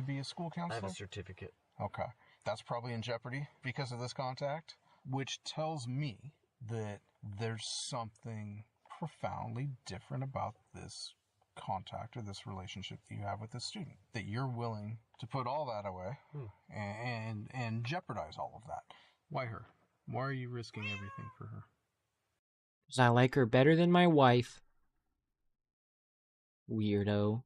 be a school counselor? I have a certificate. Okay. That's probably in jeopardy because of this contact, which tells me that there's something profoundly different about this contact or this relationship that you have with this student, that you're willing to put all that away and jeopardize all of that. Why her? Why are you risking everything for her? Because I like her better than my wife. Weirdo.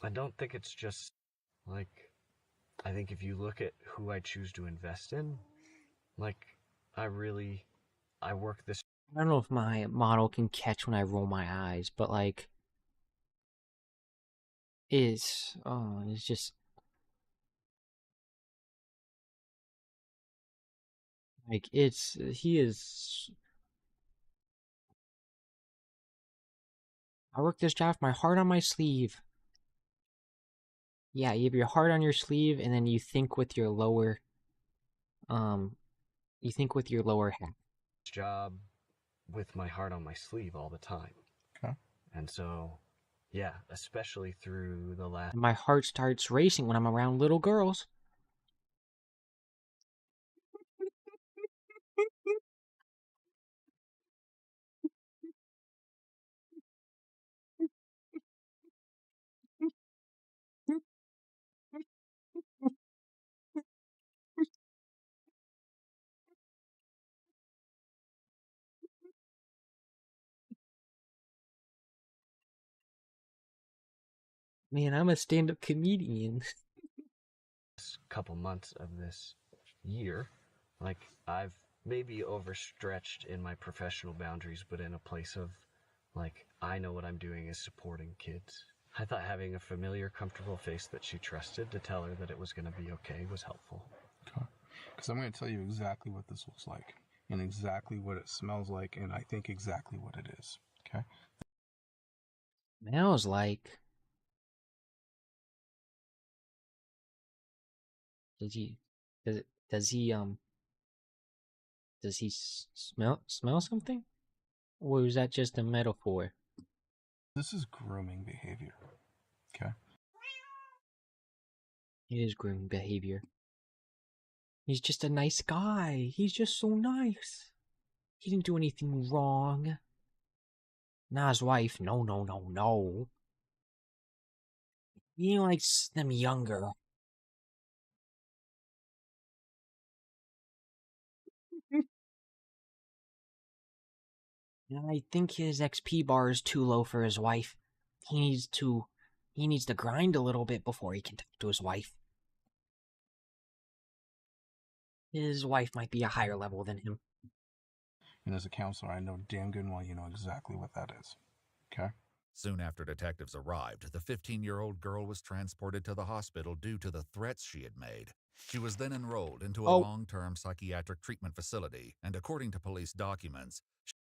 I don't think it's just, like, I think if you look at who I choose to invest in, like, I work this... I don't know if my model can catch when I roll my eyes, but, like, it's just... Like, he is. I work this job with my heart on my sleeve. Yeah, you have your heart on your sleeve, and then you think with your lower, half. Job with my heart on my sleeve all the time. Okay. And so, yeah, especially through the last. My heart starts racing when I'm around little girls. Man, I'm a stand-up comedian. Couple months of this year, like, I've maybe overstretched in my professional boundaries, but in a place of, like, I know what I'm doing is supporting kids. I thought having a familiar, comfortable face that she trusted to tell her that it was going to be okay was helpful. Okay. Because I'm going to tell you exactly what this looks like, and exactly what it smells like, and I think exactly what it is. Okay? Smells like. Does he smell something? Or is that just a metaphor? This is grooming behavior. Okay? It is grooming behavior. He's just a nice guy. He's just so nice. He didn't do anything wrong. Not his wife. No. He likes them younger. And I think his XP bar is too low for his wife. He needs to grind a little bit before he can talk to his wife. His wife might be a higher level than him. And as a counselor, I know damn good and well you know exactly what that is. Okay? Soon after detectives arrived, the 15-year-old girl was transported to the hospital due to the threats she had made. She was then enrolled into a long-term psychiatric treatment facility, and according to police documents...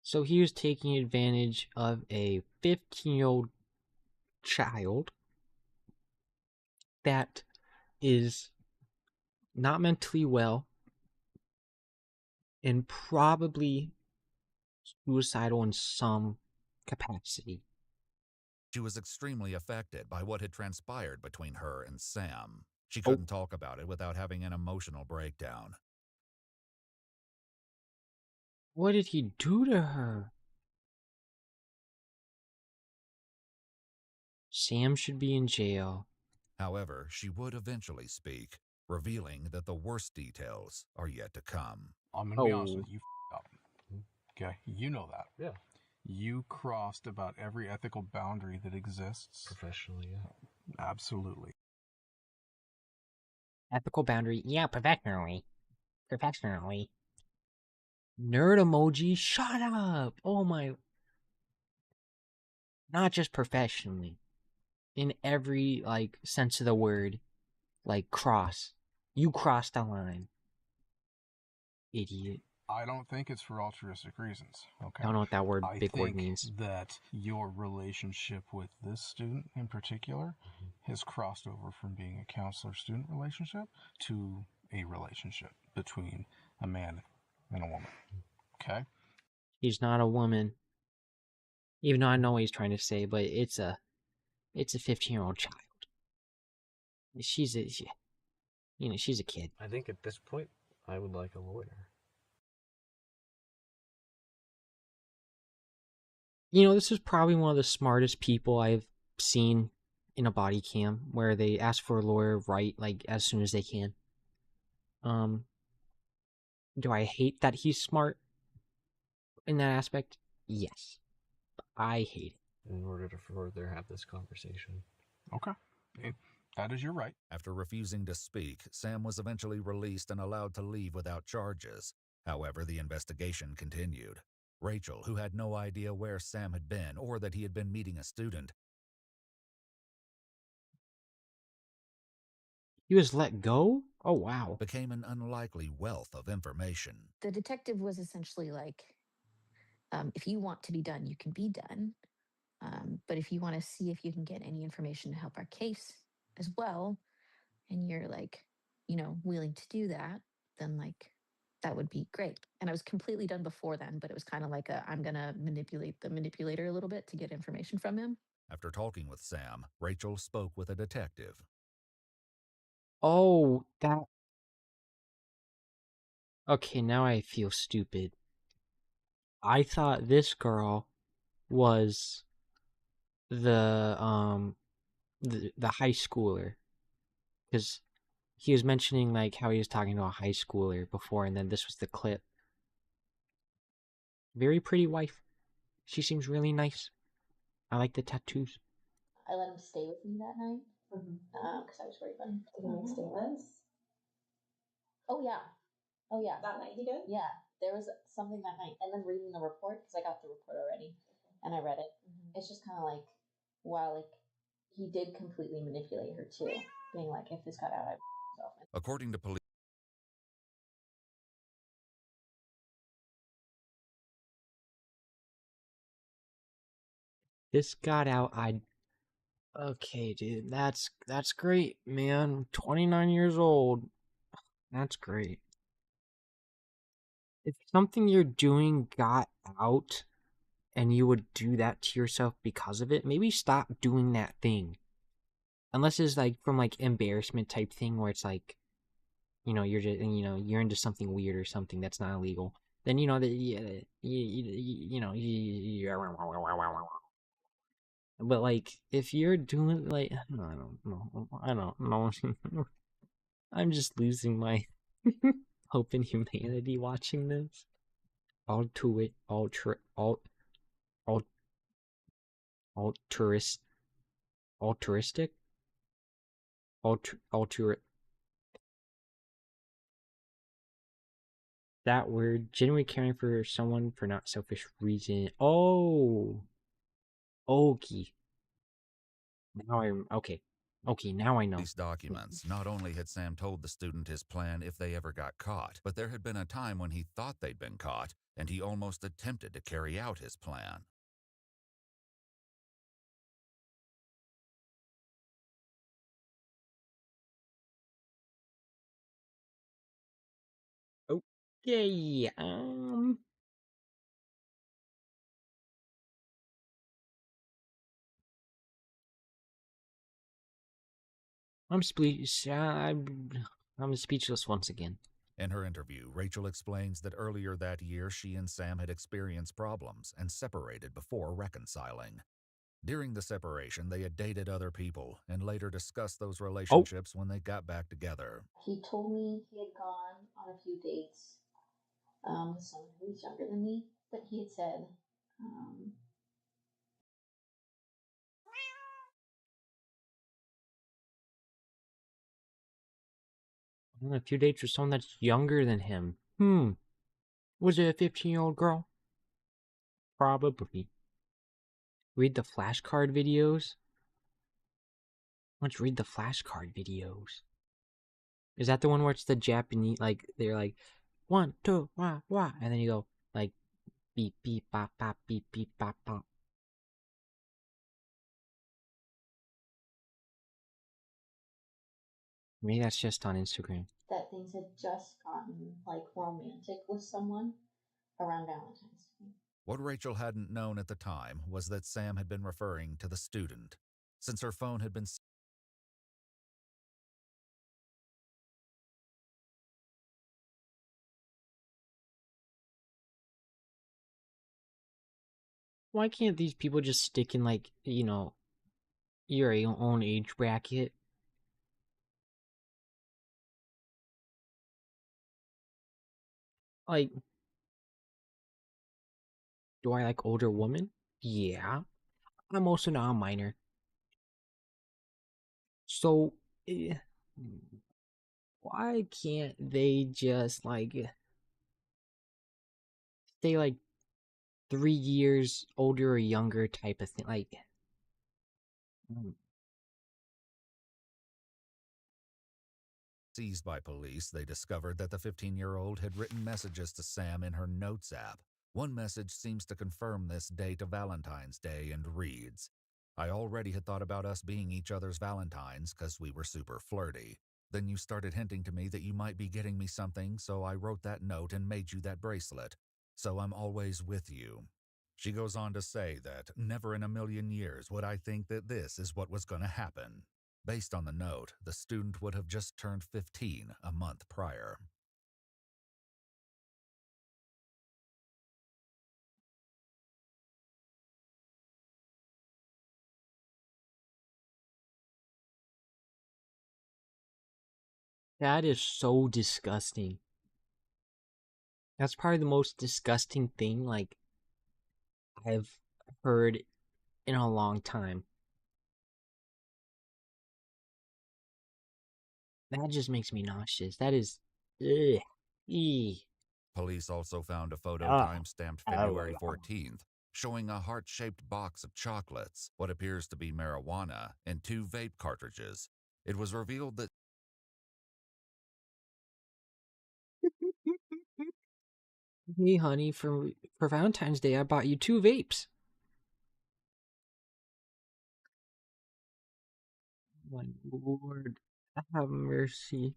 So he was taking advantage of a 15-year-old child that is not mentally well and probably suicidal in some capacity. She was extremely affected by what had transpired between her and Sam. She couldn't talk about it without having an emotional breakdown. What did he do to her? Sam should be in jail. However, she would eventually speak, revealing that the worst details are yet to come. I'm going to be honest with you, up. Okay? You know that. Yeah. You crossed about every ethical boundary that exists. Professionally, yeah. Absolutely. Ethical boundary? Yeah, professionally. Nerd emoji? Shut up! Oh my... Not just professionally. In every, like, sense of the word. Like, cross. You crossed the line. Idiot. I don't think it's for altruistic reasons. Okay. I don't know what that word, big word means. I think that your relationship with this student in particular has crossed over from being a counselor-student relationship to a relationship between a man and a woman. Okay? He's not a woman. Even though I know what he's trying to say, but it's a 15-year-old child. She's a kid. I think at this point, I would like a lawyer. You know, this is probably one of the smartest people I've seen in a body cam, where they ask for a lawyer right, like, as soon as they can. Do I hate that he's smart in that aspect? Yes. I hate it. In order to further have this conversation. Okay. That is your right. After refusing to speak, Sam was eventually released and allowed to leave without charges. However, the investigation continued. Rachel, who had no idea where Sam had been or that he had been meeting a student. He was let go? Oh, wow. became an unlikely wealth of information. The detective was essentially like, if you want to be done, you can be done. But if you want to see if you can get any information to help our case as well, and you're like, willing to do that, then like that would be great. And I was completely done before then, but it was kind of like I'm gonna manipulate the manipulator a little bit to get information from him. After talking with Sam, Rachel spoke with a detective. Oh, that. Okay, now I feel stupid. I thought this girl was the high schooler, because he was mentioning like how he was talking to a high schooler before, and then this was the clip. Very pretty wife. She seems really nice. I like the tattoos. I let him stay with me that night because I was raping. Did he make statements? Oh yeah. That night he did? Yeah, there was something that night, and then reading the report because I got the report already, and I read it. It's just kind of like, wow, like he did completely manipulate her too, being like, if this got out, I'd myself. According to police, This got out, Okay, dude, that's great, man. 29 years old. That's great. If something you're doing got out and you would do that to yourself because of it, maybe stop doing that thing. Unless it's like from like embarrassment type thing where it's like, you're just, you're into something weird or something that's not illegal. Then that but like if you're doing like I don't know. I'm just losing my hope in humanity watching this. Altruistic, altur. That word, genuinely caring for someone for not selfish reason. Oh, okay. Now I know. These documents, not only had Sam told the student his plan if they ever got caught, but there had been a time when he thought they'd been caught, and he almost attempted to carry out his plan. Okay, I'm speechless once again. In her interview, Rachel explains that earlier that year she and Sam had experienced problems and separated before reconciling. During the separation, they had dated other people and later discussed those relationships when they got back together. He told me he had gone on a few dates with someone who was younger than me, but he had said, A few dates with someone that's younger than him. Was it a 15-year-old girl? Probably. Read the flashcard videos? Let's read the flashcard videos. Is that the one where it's the Japanese, like, they're like, 1, 2, wah, wah, and then you go, like, beep, beep, bop, bop, beep, beep, bop, bop. Maybe that's just on Instagram. that things had just gotten like romantic with someone around Valentine's Day. What Rachel hadn't known at the time was that Sam had been referring to the student. Since her phone had been Why can't these people just stick in, like, your own age bracket? Like, do I like older women? Yeah. I'm also not a minor. So, why can't they just, like, stay, like, 3 years older or younger type of thing? Like, seized by police, they discovered that the 15-year-old had written messages to Sam in her Notes app. One message seems to confirm this date of Valentine's Day and reads, "I already had thought about us being each other's Valentines because we were super flirty. Then you started hinting to me that you might be getting me something, so I wrote that note and made you that bracelet. So I'm always with you." She goes on to say that never in a million years would I think that this is what was going to happen. Based on the note, the student would have just turned 15 a month prior. That is so disgusting. That's probably the most disgusting thing, like, I've heard in a long time. That just makes me nauseous. That is... Ugh. Eee. Police also found a photo Ah. time-stamped February 14th, showing a heart-shaped box of chocolates, what appears to be marijuana, and 2 vape cartridges. It was revealed that Hey, honey, for Valentine's Day, I bought you 2 vapes. My Lord, have mercy.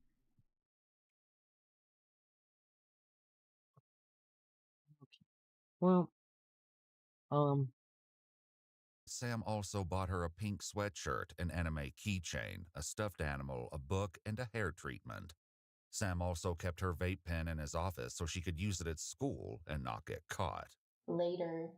Well, Sam also bought her a pink sweatshirt, an anime keychain, a stuffed animal, a book, and a hair treatment. Sam also kept her vape pen in his office so she could use it at school and not get caught. Later.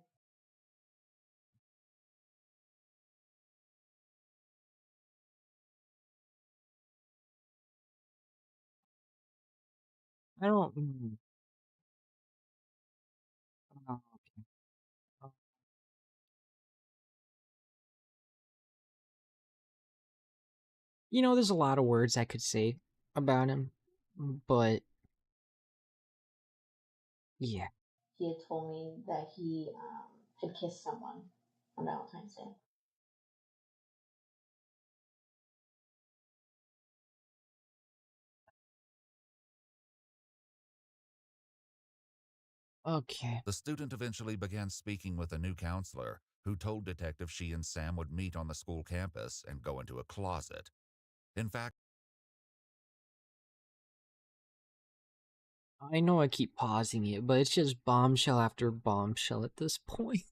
I don't... Oh, okay. Oh. You know, there's a lot of words I could say about him, but... Yeah. He had told me that he had kissed someone on Valentine's Day. Okay. The student eventually began speaking with a new counselor, who told detectives she and Sam would meet on the school campus and go into a closet. In fact, I know I keep pausing it, but it's just bombshell after bombshell at this point.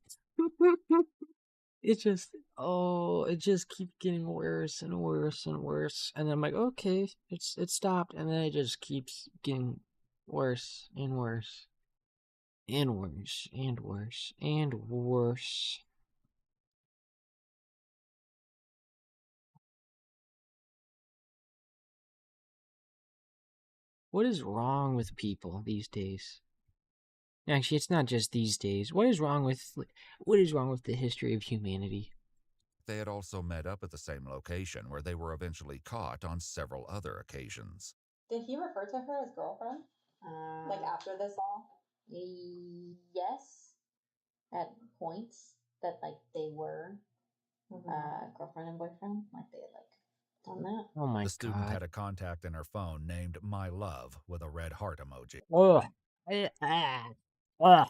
It just, it just keeps getting worse and worse and worse. And then I'm like, okay, it stopped, and then it just keeps getting worse and worse. And worse, and worse, and worse. What is wrong with people these days? Actually, it's not just these days. What is wrong with the history of humanity? they had also met up at the same location where they were eventually caught on several other occasions. Did he refer to her as girlfriend? Like after this all? Yes. At points that like they were girlfriend and boyfriend, like they had like done that. Oh my god. The student had a contact in her phone named My Love with a red heart emoji. Ugh. Ugh.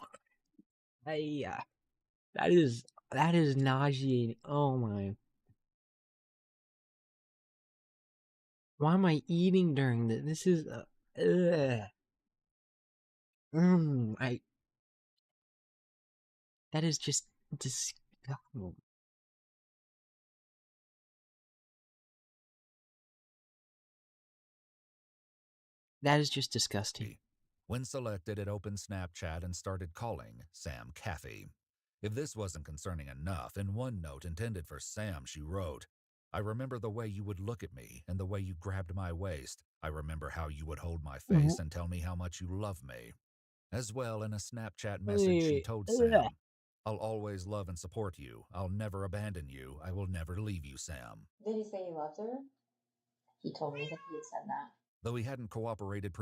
That is nauseating. Oh my. Why am I eating during this? This is that is just disgusting. That is just disgusting. When selected, it opened Snapchat and started calling Sam Caffey. If this wasn't concerning enough, in one note intended for Sam, she wrote, "I remember the way you would look at me and the way you grabbed my waist. I remember how you would hold my face and tell me how much you love me." As well, in a Snapchat message, she told Sam, "I'll always love and support you. I'll never abandon you. I will never leave you, Sam." Did he say he loved her? He told me that he had said that. Though he hadn't cooperated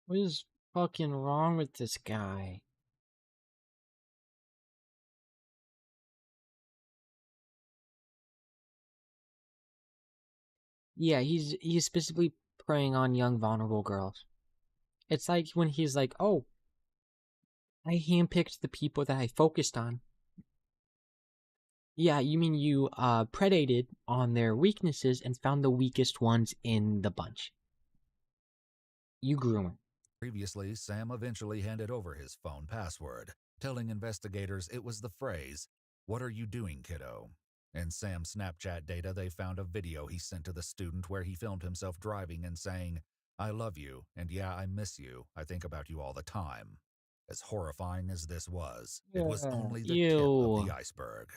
What is fucking wrong with this guy? Yeah, he's specifically preying on young, vulnerable girls. It's like when he's like, oh, I handpicked the people that I focused on. Yeah, you mean you predated on their weaknesses and found the weakest ones in the bunch. You groomer. Previously, Sam eventually handed over his phone password, telling investigators it was the phrase, "What are you doing, kiddo?" In Sam's Snapchat data, they found a video he sent to the student where he filmed himself driving and saying, "I love you, and yeah, I miss you. I think about you all the time." As horrifying as this was, it was only the tip of the iceberg.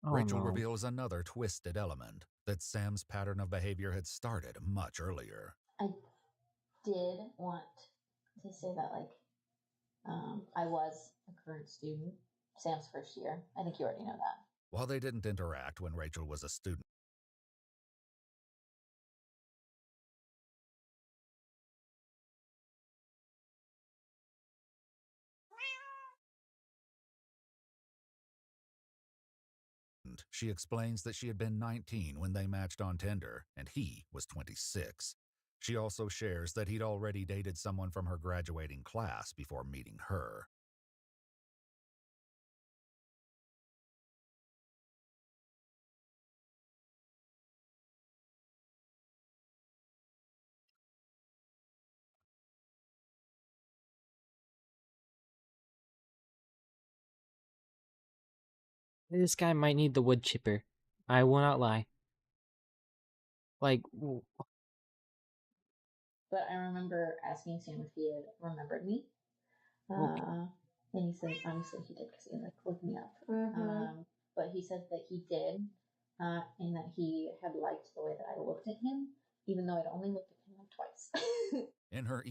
Oh, Rachel no. reveals another twisted element, that Sam's pattern of behavior had started much earlier. I did want to say that, like, I was a current student, Sam's first year. I think you already know that. While they didn't interact when Rachel was a student, she explains that she had been 19 when they matched on Tinder, and he was 26. She also shares that he'd already dated someone from her graduating class before meeting her. This guy might need the wood chipper. I will not lie. Like, But I remember asking Sam if he had remembered me. And he said, obviously he did because he like looked me up. But he said that he did, and that he had liked the way that I looked at him, even though I'd only looked at him like twice. In her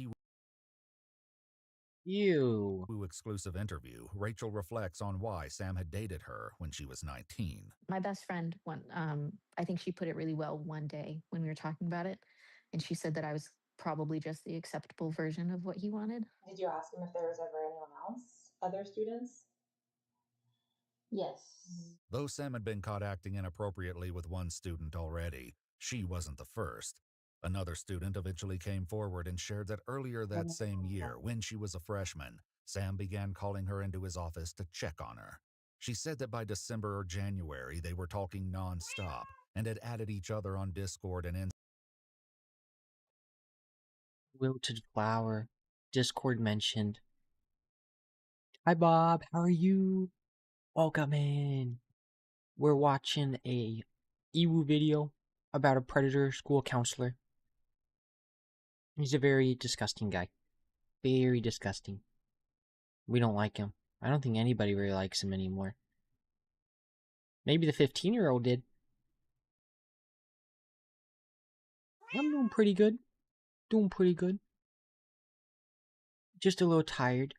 Ew. exclusive interview, Rachel reflects on why Sam had dated her when she was 19. My best friend, I think she put it really well one day when we were talking about it, and she said that I was probably just the acceptable version of what he wanted. Did you ask him if there was ever anyone else, other students? Yes. Though Sam had been caught acting inappropriately with one student already, she wasn't the first. Another student eventually came forward and shared that earlier that same year, when she was a freshman, Sam began calling her into his office to check on her. She said that by December or January, they were talking nonstop and had added each other on Discord and Wilted flower. Discord mentioned. Hi, Bob. How are you? Welcome in. We're watching a Ewu video about a predator school counselor. He's a very disgusting guy. Very disgusting. We don't like him. I don't think anybody really likes him anymore. Maybe the 15-year-old did. I'm doing pretty good. Doing pretty good. Just a little tired.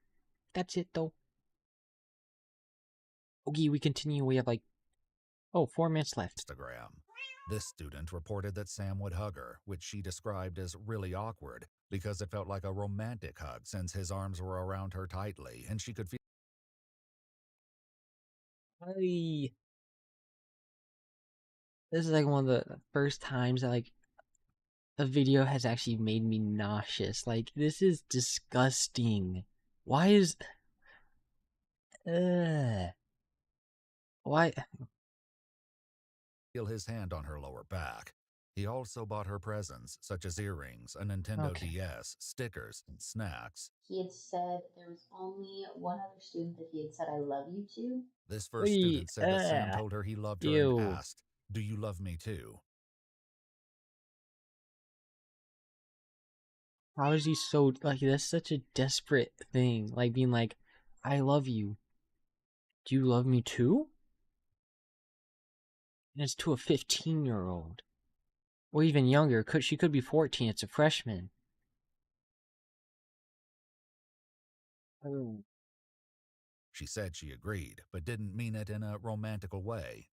That's it, though. Okay, we continue. We have 4 minutes left. Instagram. This student reported that Sam would hug her, which she described as really awkward because it felt like a romantic hug since his arms were around her tightly and she could feel. This is one of the first times that a video has actually made me nauseous. This is disgusting. Why is why Feel his hand on her lower back. He also bought her presents, such as earrings, a Nintendo DS, stickers, and snacks. He had said there was only one other student that he had said I love you to. This first student said that Sam told her he loved her and asked, "Do you love me too?" How is he so that's such a desperate thing. Being I love you. Do you love me too? And it's to a 15-year-old. Or even younger. She could be 14. It's a freshman. Oh. She said she agreed, but didn't mean it in a romantical way.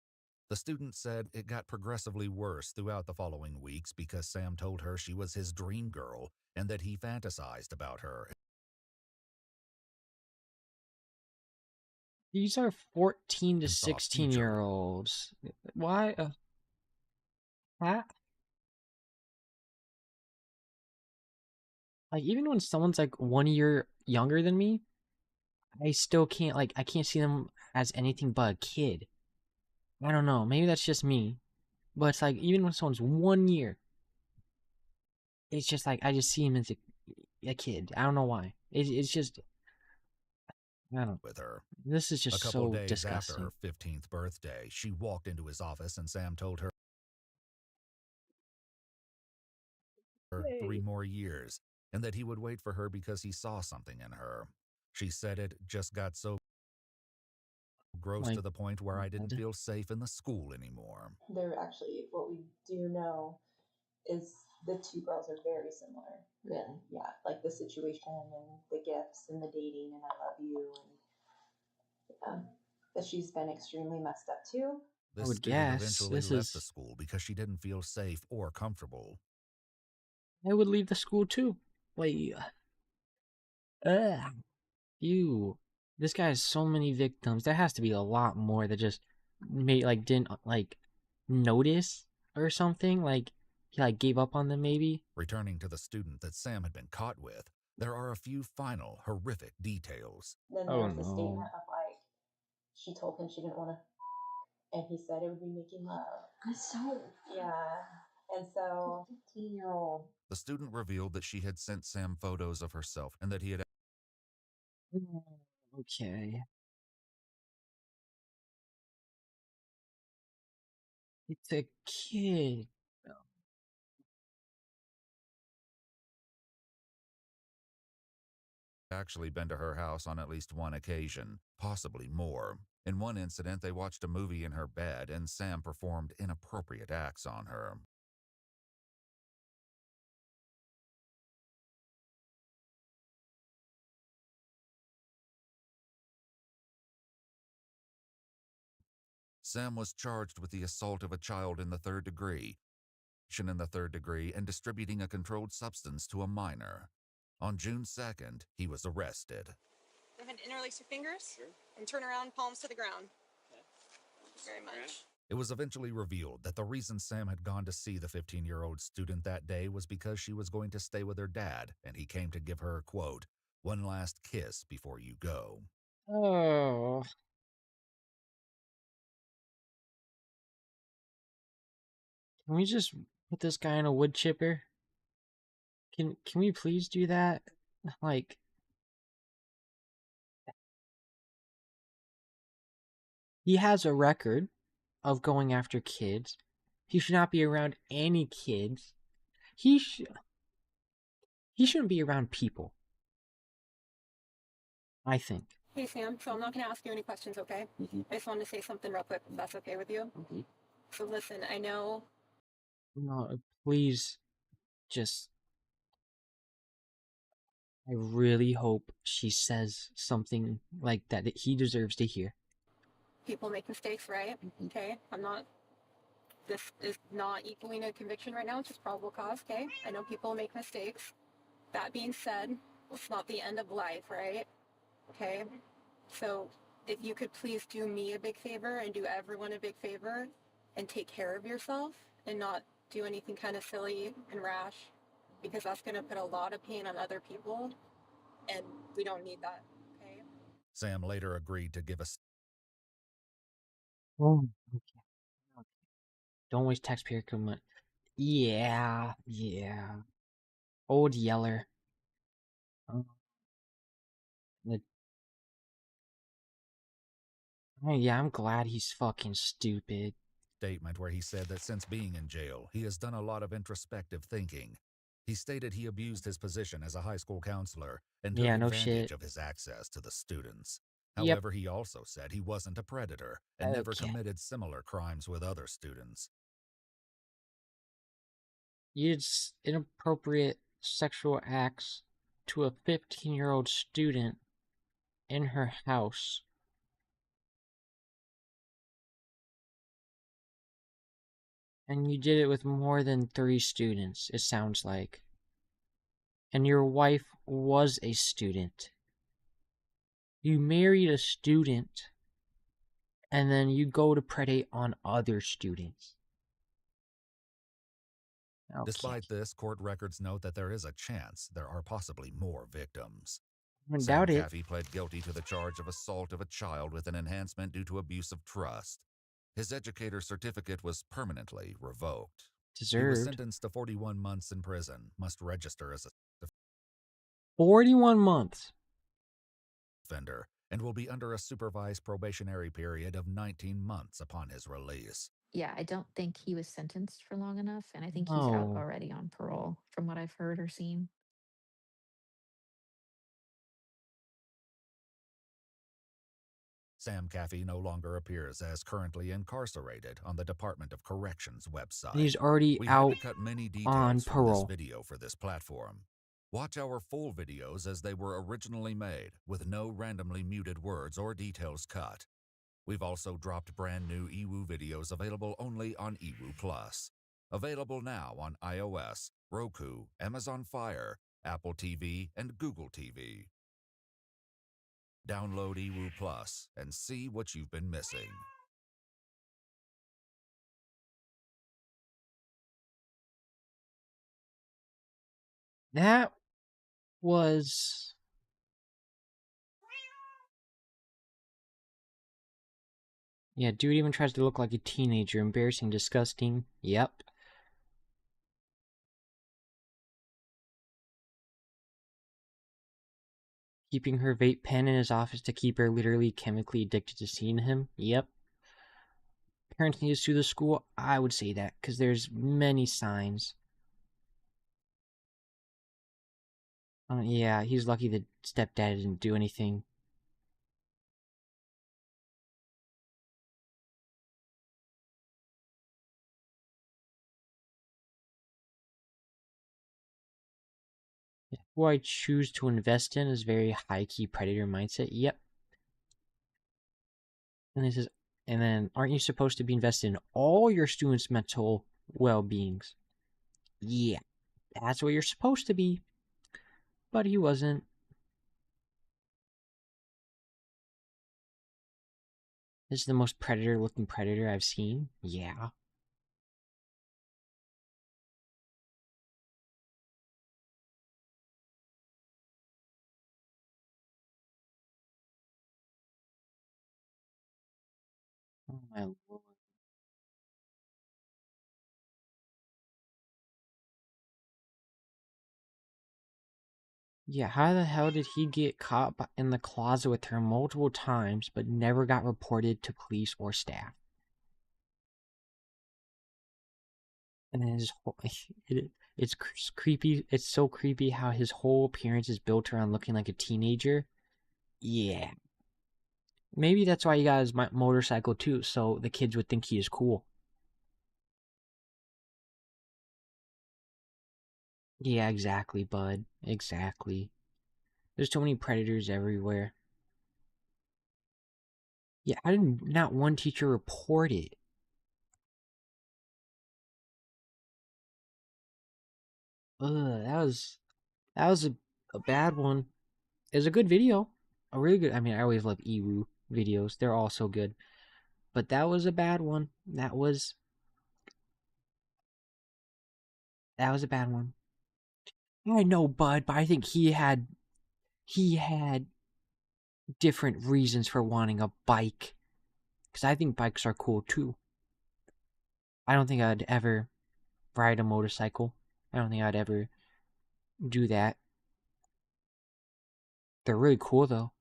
The student said it got progressively worse throughout the following weeks because Sam told her she was his dream girl and that he fantasized about her. These are 14 to 16-year-olds. Why? Like, even when someone's like 1 year younger than me, I still can't, like, I can't see them as anything but a kid. I don't know. Maybe that's just me. But it's like, even when someone's 1 year, it's just like, I just see him as a kid. I don't know why. It's just, I don't know. With her. This is A just couple so days disgusting. after her 15th birthday, she walked into his office and Sam told her 3 more years and that he would wait for her because he saw something in her. She said it just got so gross Like, to the point where I didn't feel safe in the school anymore. They're actually, what we do know is the two girls are very similar. Really? Yeah, like the situation and the gifts and the dating and I love you and that she's been extremely messed up too. I This would student guess eventually this left the is. school because she didn't feel safe or comfortable. I would leave the school too. Like, you. This guy has so many victims. There has to be a lot more that just didn't like notice or something. Like he like gave up on them maybe. Returning to the student that Sam had been caught with, there are a few final horrific details. Then there was the statement of like, she told him she didn't want to, and he said it would be making love. So yeah, and so 15-year-old. The student revealed that she had sent Sam photos of herself and that he had Okay. It's a kid. actually been to her house on at least one occasion, possibly more. In one incident, they watched a movie in her bed and Sam performed inappropriate acts on her. Sam was charged with the assault of a child in the third degree, and distributing a controlled substance to a minor. On June 2nd, he was arrested. Go ahead and interlace your fingers and turn around, palms to the ground. Very much. It was eventually revealed that the reason Sam had gone to see the 15-year-old student that day was because she was going to stay with her dad, and he came to give her, quote, one last kiss before you go. Oh. Can we just put this guy in a wood chipper? Can we please do that? Like, he has a record of going after kids. He should not be around any kids. He shouldn't be around people. I think. Hey, Sam, so I'm not going to ask you any questions, okay? I just wanted to say something real quick, if that's okay with you. So listen, I know... No, please, just... I really hope she says something like that he deserves to hear. People make mistakes, right? Okay, this is not equaling a conviction right now, it's just probable cause, okay? I know people make mistakes. That being said, it's not the end of life, right? Okay? So if you could please do me a big favor and do everyone a big favor and take care of yourself and not do anything kind of silly and rash, because that's going to put a lot of pain on other people, and we don't need that, okay? Sam later agreed to give a... Oh, okay. Don't waste taxpayer money. Yeah. Old Yeller. Oh, yeah, I'm glad he's fucking stupid. Statement where he said that since being in jail, he has done a lot of introspective thinking. He stated he abused his position as a high school counselor and took advantage of his access to the students. However, he also said he wasn't a predator and never committed similar crimes with other students. It's inappropriate sexual acts to a 15-year-old student in her house. And you did it with more than 3 students, it sounds like. And your wife was a student. You married a student, and then you go to predate on other students. Okay. Despite this, court records note that there is a chance there are possibly more victims. I Sam doubt it. Caffey pled guilty to the charge of assault of a child with an enhancement due to abuse of trust. His educator certificate was permanently revoked. He was Deserved. sentenced to 41 months in prison, must register as a 41 months. offender, and will be under a supervised probationary period of 19 months upon his release. Yeah, I don't think he was sentenced for long enough, and I think he's out No. already on parole, from what I've heard or seen. Sam Caffey no longer appears as currently incarcerated on the Department of Corrections website. He's already We out had to cut many on details from this parole. video for this platform. Watch our full videos as they were originally made, with no randomly muted words or details cut. We've also dropped brand new eWoo videos available only on eWoo Plus. Available now on iOS, Roku, Amazon Fire, Apple TV, and Google TV. Download eWoo Plus and see what you've been missing. That was... Yeah, dude even tries to look like a teenager. Embarrassing, disgusting. Yep. Keeping her vape pen in his office to keep her literally chemically addicted to seeing him. Yep. Parents need to sue the school. I would say that, because there's many signs. Yeah, he's lucky the stepdad didn't do anything. Who I choose to invest in is very high-key predator mindset. Yep. And this is, and then, aren't you supposed to be invested in all your students' mental well-beings? Yeah, that's what you're supposed to be. But he wasn't. This is the most predator-looking predator I've seen. Yeah. Oh my lord. Yeah, how the hell did he get caught in the closet with her multiple times, but never got reported to police or staff? And then his whole, it's creepy. It's so creepy how his whole appearance is built around looking like a teenager. Yeah. Maybe that's why he got his motorcycle too, so the kids would think he is cool. Yeah, exactly, bud. Exactly. There's too many predators everywhere. Yeah, I didn't. Not one teacher report it. Ugh, that was a bad one. It was a good video, a really good. I mean, I always love eWoo videos. They're all so good, but that was a bad one. That was a bad one. I know, bud, but I think he had different reasons for wanting a bike. Because I think bikes are cool too. I don't think I'd ever ride a motorcycle. I don't think I'd ever do that. They're really cool though.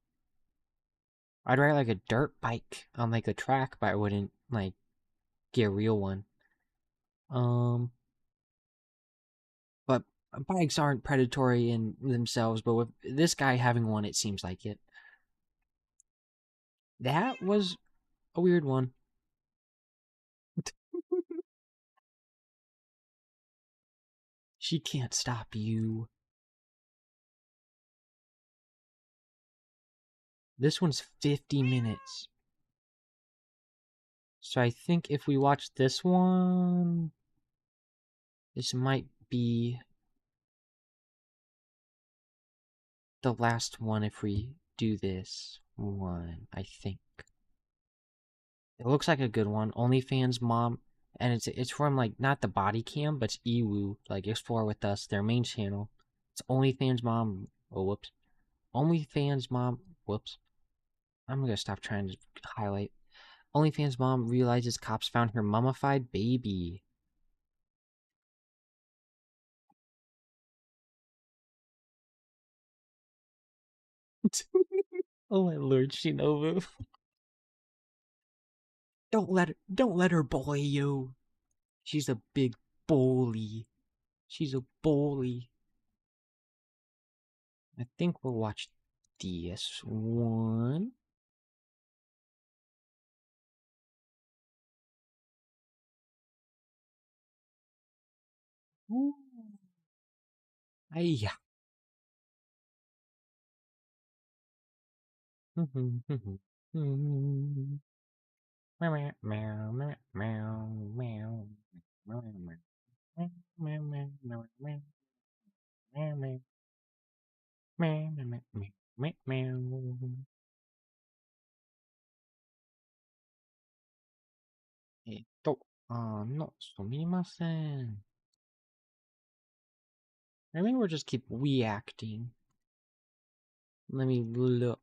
I'd ride like a dirt bike on like a track, but I wouldn't like get a real one. But bikes aren't predatory in themselves, but with this guy having one, it seems like it. That was a weird one. She can't stop you. This one's 50 minutes. So I think if we watch this one, this might be the last one if we do this one, I think. It looks like a good one. OnlyFans mom and it's from like not the body cam, but it's Ewu, like Explore With Us, their main channel. It's OnlyFans Mom. Oh whoops, OnlyFans Mom. Whoops. I'm gonna stop trying to highlight. OnlyFans Mom realizes cops found her mummified baby. Oh my lord, Shinobu. Don't let her bully you. She's a big bully. She's a bully. I think we'll watch this one. Ooh. Ay. Meow meow meow meow meow meow meow meow meow meow meow meow meow. すみません. I think we'll just keep reacting. Let me look.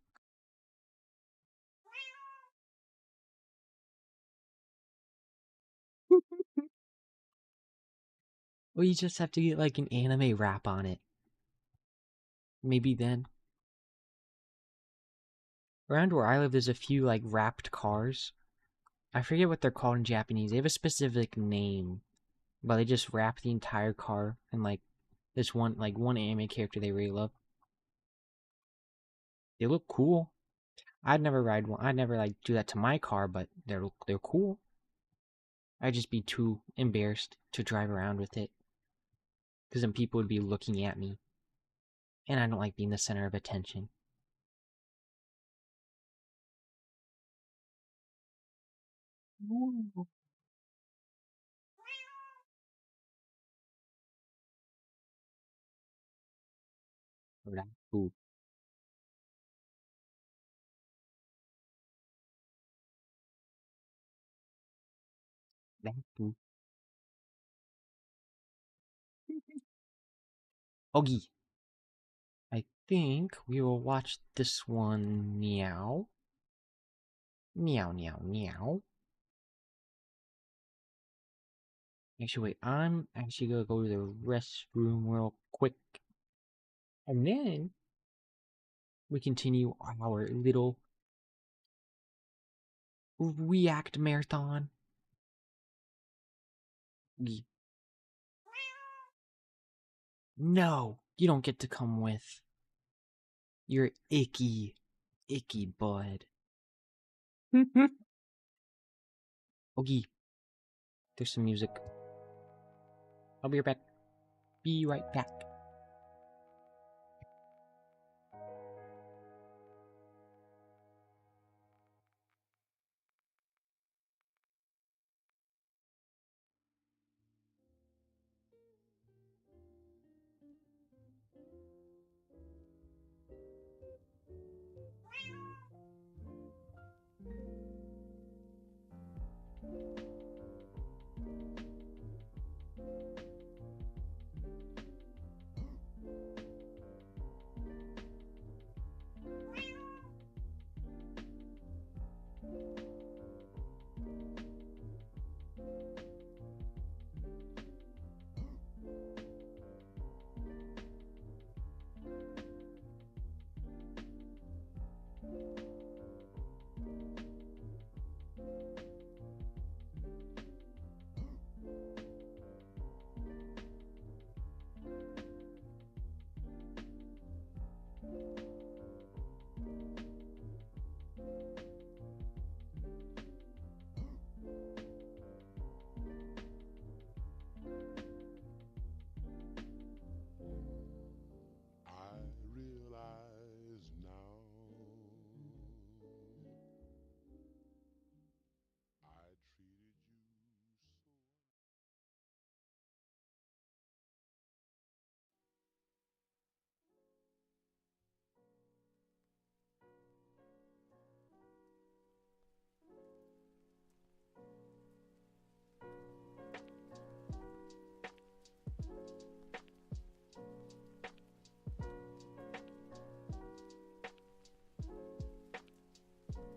Or you just have to get like an anime wrap on it. Maybe then. Around where I live, there's a few like wrapped cars. I forget what they're called in Japanese. They have a specific name, but they just wrap the entire car in like this one anime character they really love. They look cool. I'd never ride one. I'd never like do that to my car, but they're cool. I'd just be too embarrassed to drive around with it, because then people would be looking at me, and I don't like being the center of attention. Ooh. Ooh. Ooh. Ogie. I think we will watch this one. Meow. Meow, meow, meow. Actually, wait. I'm actually gonna go to the restroom real quick. And then we continue our little react marathon. No, you don't get to come with. You're icky, icky bud. Ogie, there's some music. I'll be right back. Be right back.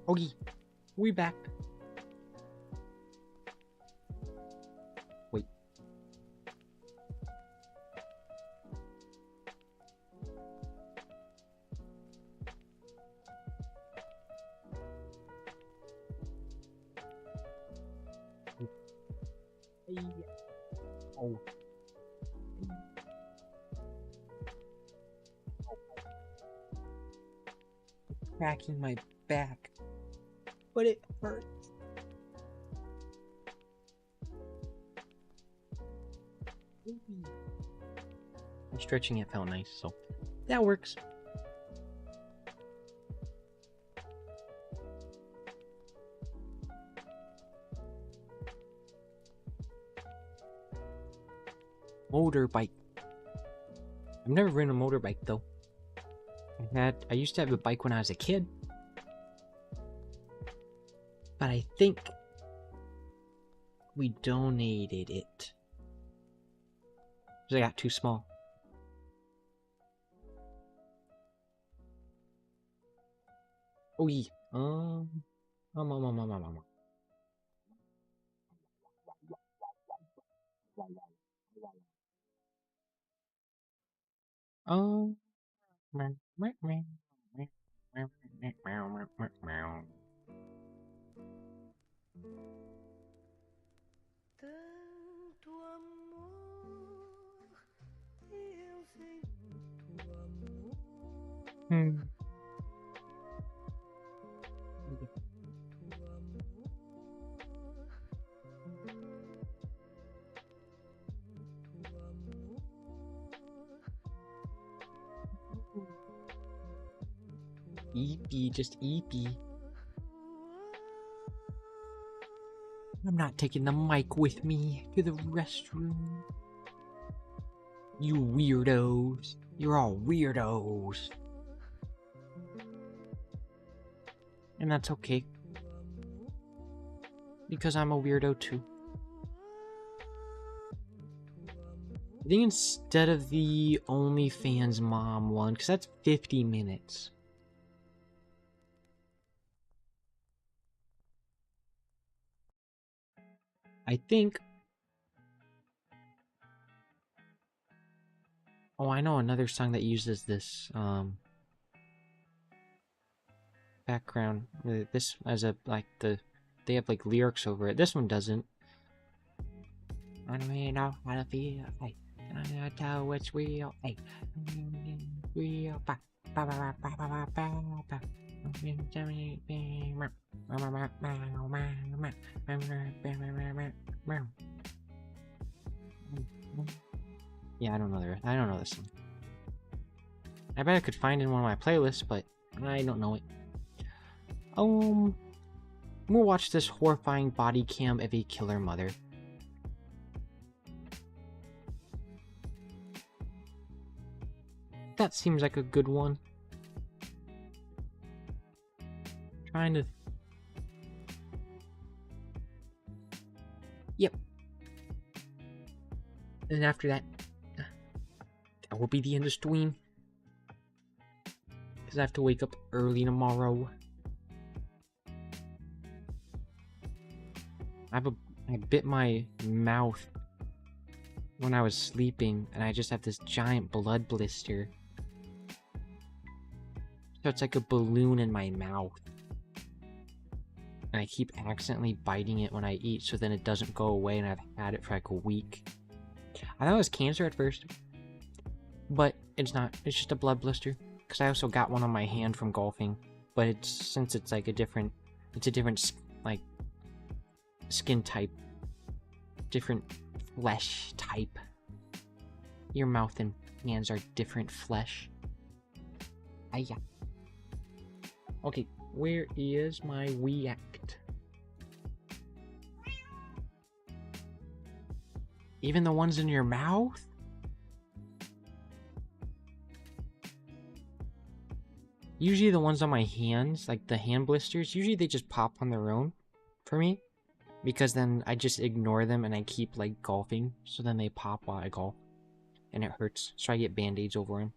Okay, we back. Wait. Oh. Cracking my back, but it hurts. Stretching it felt nice, so that works. Motorbike. I've never ridden a motorbike though. I used to have a bike when I was a kid, but I think we donated it because I got too small. Oh yeah. Tanto amor, eu sei muito amor. Eepy, just eepy. I'm not taking the mic with me to the restroom. You weirdos. You're all weirdos. And that's okay. Because I'm a weirdo too. I think instead of the OnlyFans mom one, because that's 50 minutes. I think... Oh, I know another song that uses this, background. This as a, like, they have, like, lyrics over it. This one doesn't. I don't know how to feel, hey. I don't know what's real, hey. Real, ba, ba, ba, ba, ba, ba, ba, ba. Yeah, I don't know this one. I bet I could find it in one of my playlists, but I don't know it. We'll watch this horrifying body cam of a killer mother. That seems like a good one. Trying to... Yep. And after that, that will be the end of stream. Because I have to wake up early tomorrow. I bit my mouth when I was sleeping, and I just have this giant blood blister. So it's like a balloon in my mouth. And I keep accidentally biting it when I eat, so then it doesn't go away, and I've had it for like a week. I thought it was cancer at first, but it's not. It's just a blood blister. Because I also got one on my hand from golfing, but since it's like a different like skin type, different flesh type. Your mouth and hands are different flesh. Yeah. Okay, where is my react? Even the ones in your mouth? Usually the ones on my hands, like the hand blisters, usually they just pop on their own for me. Because then I just ignore them and I keep like golfing. So then they pop while I golf. And it hurts. So I get band-aids over them.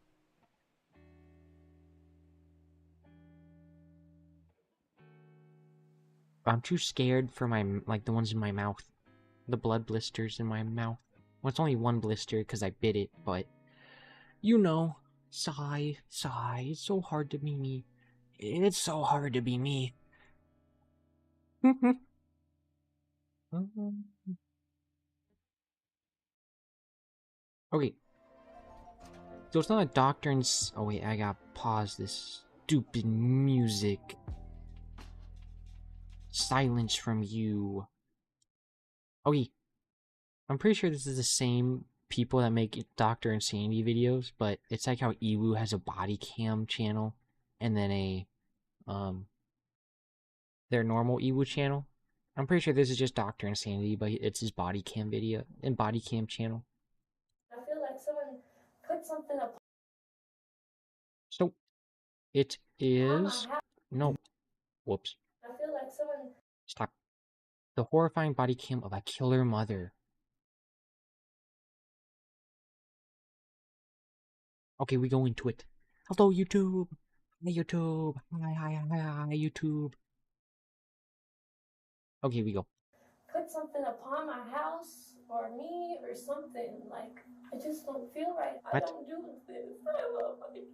I'm too scared for my, like, the ones in my mouth. The blood blisters in my mouth. Well, it's only one blister because I bit it, but... You know. Sigh. It's so hard to be me. It's so hard to be me. Okay. So it's not a doctor and... Oh wait, I gotta pause this stupid music. Silence from you. Okay. I'm pretty sure this is the same people that make Dr. Insanity videos, but it's like how Ewu has a body cam channel and then a their normal Ewu channel. I'm pretty sure this is just Dr. Insanity, but it's his body cam video and body cam channel. I feel like someone put something up. So it is no. Whoops. I feel like someone. Stop. The horrifying body cam of a killer mother. Okay, we go into it. Hello, YouTube. Hi, YouTube. Hi, YouTube. Okay, we go. Put something upon my house or me or something. Like, I just don't feel right. What? I don't do this. I love my kids.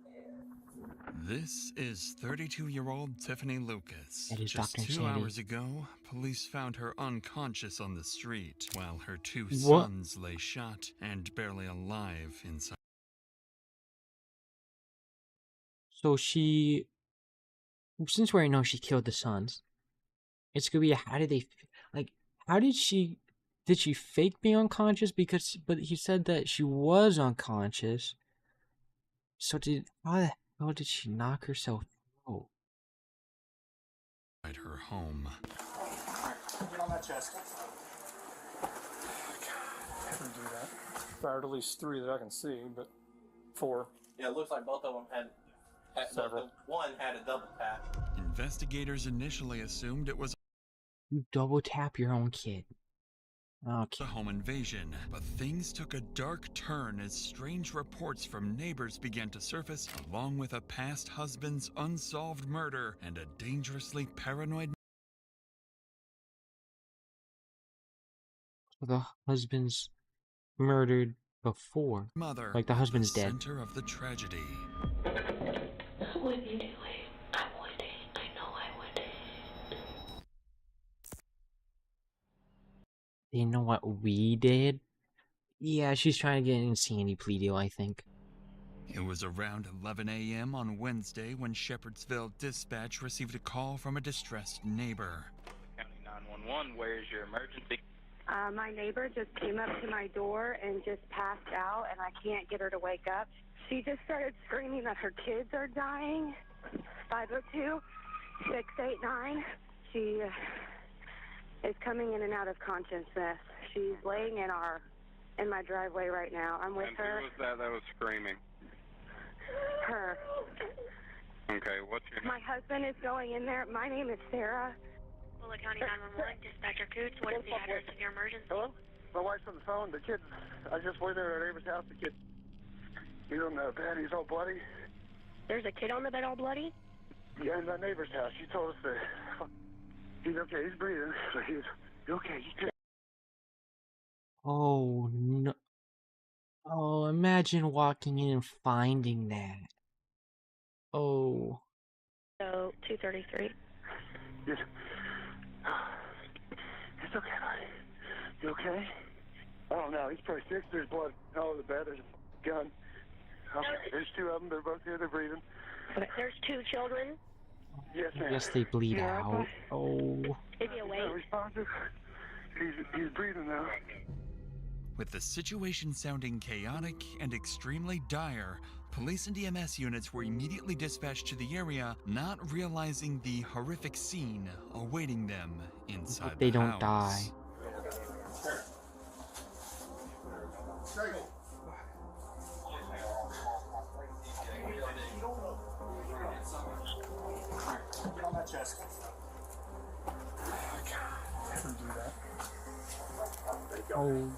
This is 32-year-old Tiffany Lucas. That is Just Dr. 2 Insanity. hours ago, police found her unconscious on the street, while her 2 What? sons lay shot and barely alive inside. So she, since we already know she killed the sons, it's gonna be how did they, like, how did she fake being unconscious? But he said that she was unconscious. So how did she knock herself out? At her home. Get on that chest. Never do that. Fired at least 3 that I can see, but 4. Yeah, it looks like both of them had Several. one had a double tap. Investigators initially assumed it was You double tap your own kid. Okay. a home invasion, but things took a dark turn as strange reports from neighbors began to surface, along with a past husband's unsolved murder and a dangerously paranoid The husband's murdered before. mother. Like the husband's the dead. Center of the tragedy. What are you doing? I wouldn't. I know I wouldn't. You know what we did? Yeah, she's trying to get an insanity plea deal, I think. It was around 11 a.m. on Wednesday when Shepherdsville Dispatch received a call from a distressed neighbor. County 911, where is your emergency? My neighbor just came up to my door and just passed out, and I can't get her to wake up. She just started screaming that her kids are dying. 502-689. She is coming in and out of consciousness. She's laying in my driveway right now. I'm with her. Who was that was screaming? Her. Okay, what's your name? My husband is going in there. My name is Sarah. Bullock County 911, Dispatcher Coots, what is the address of your emergency? Hello? My wife's on the phone. The kid, I just went there at our neighbor's house. The kid, he's on the bed. He's all bloody. There's a kid on the bed all bloody? Yeah, in that neighbor's house. She told us that he's okay. He's breathing. So he's okay. He's good. Oh, no. Oh, imagine walking in and finding that. Oh. So, 233. Yes. It's okay, buddy. You okay? I don't know. He's probably sick. There's blood all over the bed. There's a gun. Okay. There's 2 of them. They're both here. They're breathing. There's 2 children. Yes, I ma'am. guess they bleed out. Oh. Is he awake? Responsive. He's breathing now. With the situation sounding chaotic and extremely dire, police and EMS units were immediately dispatched to the area, not realizing the horrific scene awaiting them inside Hope they the don't house. die. Get on that chest. Never do that. Oh.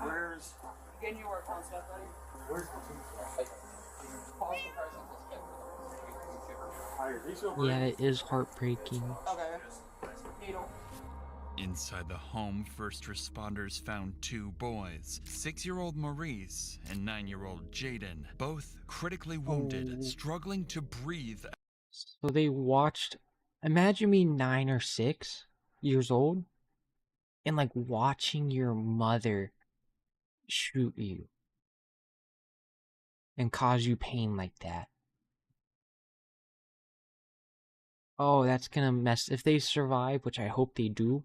Where's... Getting your work on stuff, buddy. Where's the Yeah, it is heartbreaking. Okay. needle. Inside the home, first responders found 2 boys, 6-year-old Maurice and 9-year-old Jaden, both critically wounded, struggling to breathe. So they watched. Imagine me 9 or 6 years old, and like watching your mother shoot you and cause you pain like that. Oh, that's gonna mess. If they survive, which I hope they do,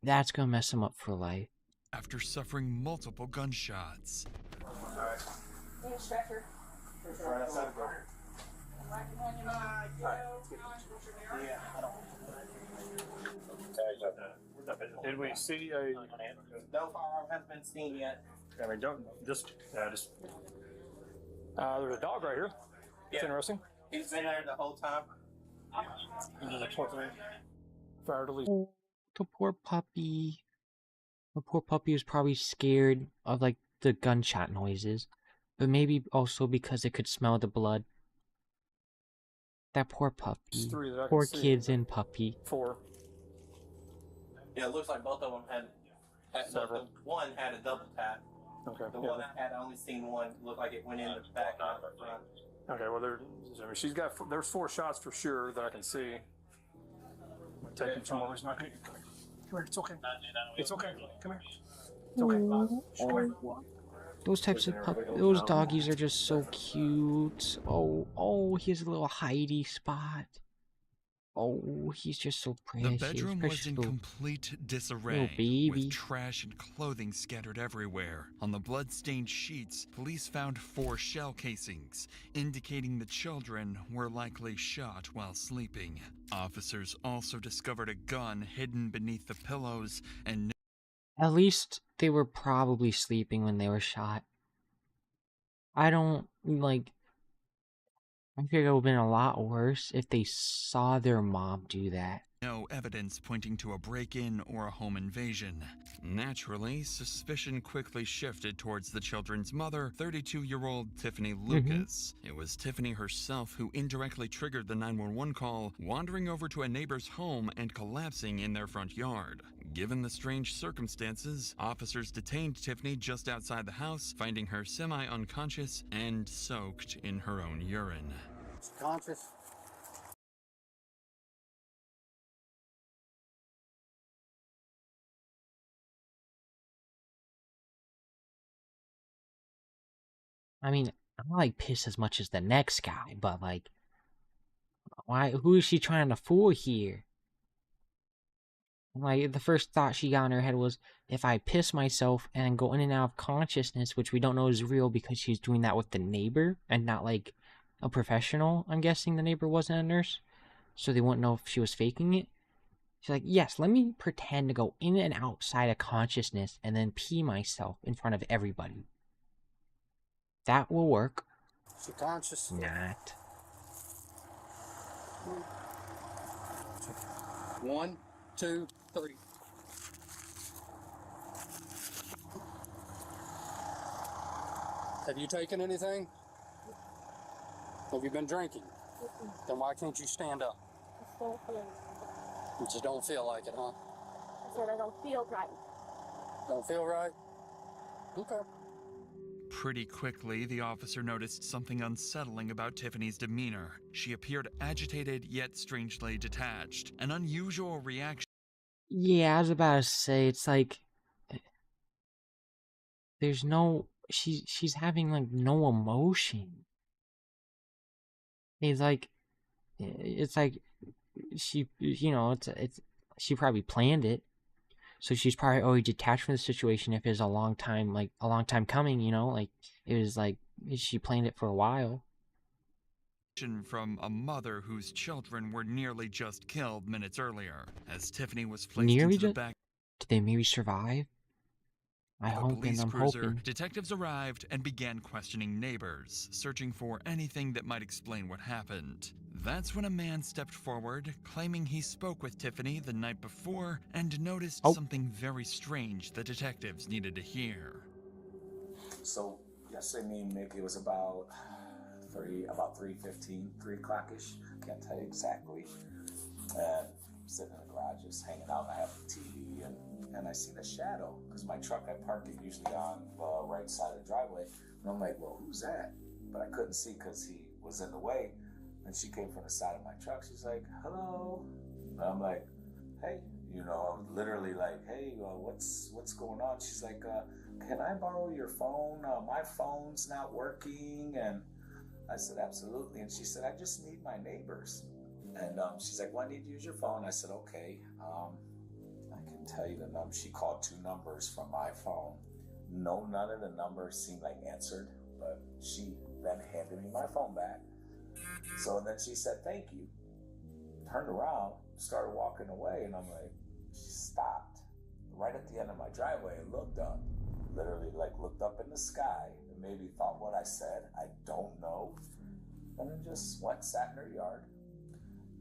that's gonna mess them up for life. After suffering multiple gunshots. Stretcher. Right outside the door. Did we see a? No firearm has been seen yet. I mean, don't just. There's a dog right here. It's interesting. He's been there the whole time. The poor puppy. The poor puppy was probably scared of like the gunshot noises, but maybe also because it could smell the blood. That poor puppy. Poor kids and puppy. 4. Yeah, it looks like both of them had Several. the one had a double tap. Okay. The one I had only seen one looked like it went in the back and out the front. Okay. Well, she's got. There's 4 shots for sure that I can see. Take him somewhere. He's not going. Come here. It's okay. It's okay. Come here. It's okay. Those types of those doggies are just so cute. Oh, he has a little hidey spot. Oh, he's just so precious. The bedroom was in little, complete little disarray, baby. with trash and clothing scattered everywhere. On the blood-stained sheets, police found 4 shell casings, indicating the children were likely shot while sleeping. Officers also discovered a gun hidden beneath the pillows and... At least they were probably sleeping when they were shot. I don't, like... I think it would have been a lot worse if they saw their mom do that. No evidence pointing to a break-in or a home invasion. Naturally, suspicion quickly shifted towards the children's mother, 32-year-old Tiffany Lucas. It was Tiffany herself who indirectly triggered the 911 call, wandering over to a neighbor's home and collapsing in their front yard. Given the strange circumstances, officers detained Tiffany just outside the house, finding her semi-unconscious and soaked in her own urine. She's conscious. I mean, I'm not like pissed as much as the next guy, but like, why? Who is she trying to fool here? Like, the first thought she got in her head was, if I piss myself and go in and out of consciousness, which we don't know is real because she's doing that with the neighbor and not like a professional. I'm guessing the neighbor wasn't a nurse, so they wouldn't know if she was faking it. She's like, yes, let me pretend to go in and outside of consciousness and then pee myself in front of everybody. That will work. She conscious? Not. 1, 2, 3. Have you taken anything? Have you been drinking? Then why can't you stand up? You just don't feel like it, huh? I said I don't feel right. Don't feel right? Okay. Pretty quickly, the officer noticed something unsettling about Tiffany's demeanor. She appeared agitated yet strangely detached, an unusual reaction. Yeah, I was about to say, it's like, there's no, she's having like no emotion. It's like she, you know, she probably planned it, so she's probably already detached from the situation. If it's a long time coming, you know, like it was like she planned it for a while. From a mother whose children were nearly just killed minutes earlier, as Tiffany was placed into the back. Did they maybe survive? I'm hoping. Detectives arrived and began questioning neighbors, searching for anything that might explain what happened. That's when a man stepped forward, claiming he spoke with Tiffany the night before and noticed something very strange the detectives needed to hear. So yesterday, me and Mick, it was about 3:15, 3 o'clock-ish. Can't tell you exactly. Sitting in the garage. just hanging out. I have the TV, and I seen a shadow because my truck, I park it usually on the right side of the driveway. And I'm like, well, who's that? But I couldn't see because he was in the way. And she came from the side of my truck. She's like, hello. And I'm like, hey, you know, I'm literally like, hey, what's going on? She's like, can I borrow your phone? My phone's not working. And I said, absolutely. And she said, I just need my neighbors. And she's like, well, I need to use your phone. I said, okay. I can tell you the number. She called 2 numbers from my phone. None of the numbers seemed like answered, but she then handed me my phone back. So then she said, thank you. Turned around, started walking away, and I'm like, she stopped right at the end of my driveway and looked up. Literally, like, looked up in the sky and maybe thought what I said. I don't know. And then just went, sat in her yard.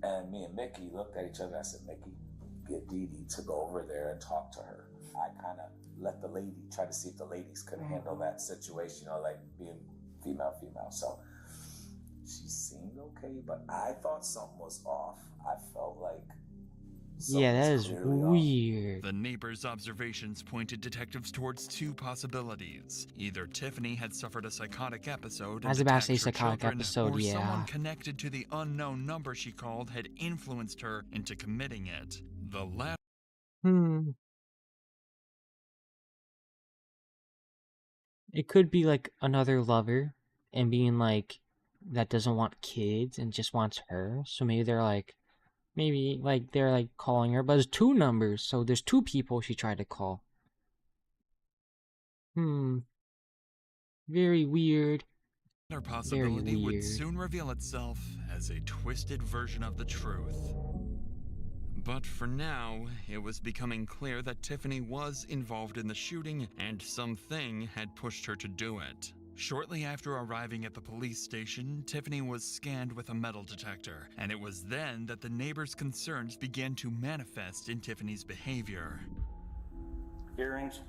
And me and Mickey looked at each other. I said, Mickey, get Dee Dee to go over there and talk to her. I kind of let the lady, try to see if the ladies could handle that situation, or like being female. So she seemed okay, but I thought something was off. I felt like yeah, that is weird. The neighbor's observations pointed detectives towards 2 possibilities. Either Tiffany had suffered a psychotic episode, I was about to say attacked her psychotic children, episode, or yeah. someone connected to the unknown number she called had influenced her into committing it. The latter. It could be like another lover and being like, that doesn't want kids and just wants her. So maybe they're like, calling her, but it's 2 numbers, so there's 2 people she tried to call. Very weird. Another possibility would soon reveal itself as a twisted version of the truth. But for now, it was becoming clear that Tiffany was involved in the shooting, and something had pushed her to do it. Shortly after arriving at the police station, Tiffany was scanned with a metal detector, and it was then that the neighbors' concerns began to manifest in Tiffany's behavior. Earrings?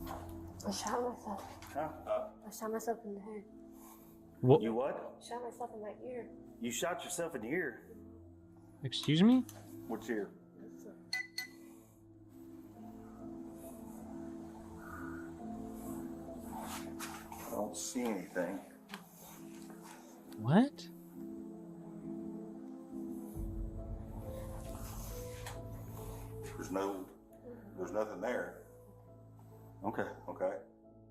I shot myself. Huh? I shot myself in the head. What? You what? I shot myself in my ear. You shot yourself in the ear? Excuse me? Which ear? I don't see anything. What? There's nothing there. Okay.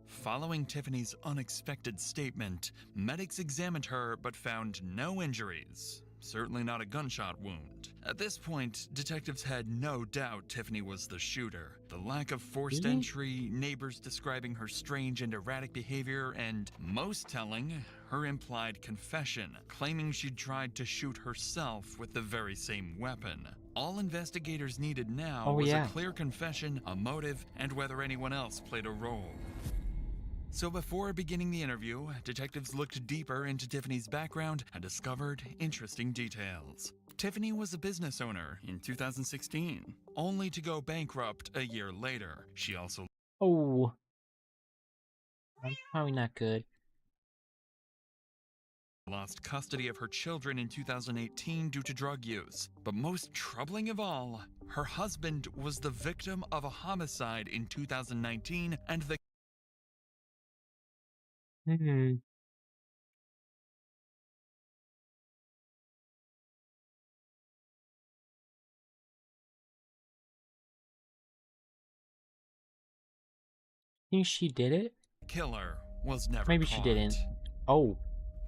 Following Tiffany's unexpected statement, medics examined her but found no injuries. Certainly not a gunshot wound. At this point, detectives had no doubt Tiffany was the shooter. The lack of forced entry, neighbors describing her strange and erratic behavior, and, most telling, her implied confession, claiming she'd tried to shoot herself with the very same weapon. All investigators needed now was a clear confession, a motive, and whether anyone else played a role. So before beginning the interview, detectives looked deeper into Tiffany's background and discovered interesting details. Tiffany was a business owner in 2016, only to go bankrupt a year later. She also probably not good. Lost custody of her children in 2018 due to drug use. But most troubling of all, her husband was the victim of a homicide in 2019, and the Think she did it? killer was never Maybe caught. she didn't. Oh.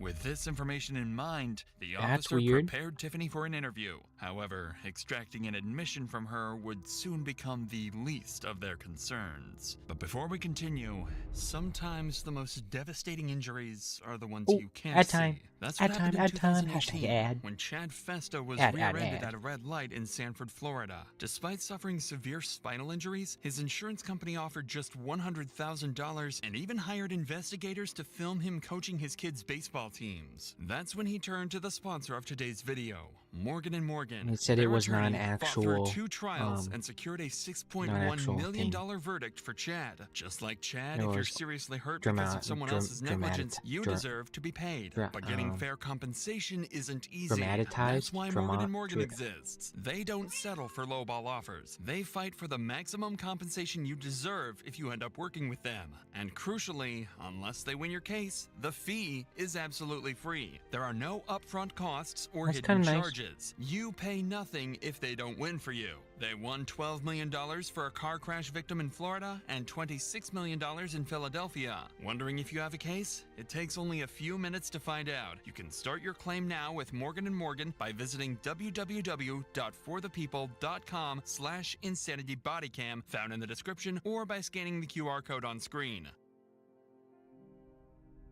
With this information in mind, the That's officer weird. prepared Tiffany for an interview. However, extracting an admission from her would soon become the least of their concerns. But before we continue, sometimes the most devastating injuries are the ones you can't ad see. time. That's what Ad happened time, in ad time. 2018 Hashtag ad. when Chad Festa was Ad. rear-ended at a red light in Sanford, Florida. Despite suffering severe spinal injuries, his insurance company offered just $100,000 and even hired investigators to film him coaching his kids' baseball teams. That's when he turned to the sponsor of today's video, Morgan & Morgan. It said it their was not an attorney fought through actual, 2 trials and secured a $6.1 million verdict for Chad. Just like Chad, if you're seriously hurt because of someone else's negligence, you deserve to be paid. But getting fair compensation isn't easy. That's why Morgan & Morgan exists. They don't settle for lowball offers. They fight for the maximum compensation you deserve if you end up working with them. And crucially, unless they win your case, the fee is absolutely free. There are no upfront costs or hidden charges. You pay nothing if they don't win for you. They won $12 million for a car crash victim in Florida and $26 million in Philadelphia. Wondering if you have a case? It takes only a few minutes to find out. You can start your claim now with Morgan & Morgan by visiting www.forthepeople.com/insanitybodycam found in the description or by scanning the QR code on screen.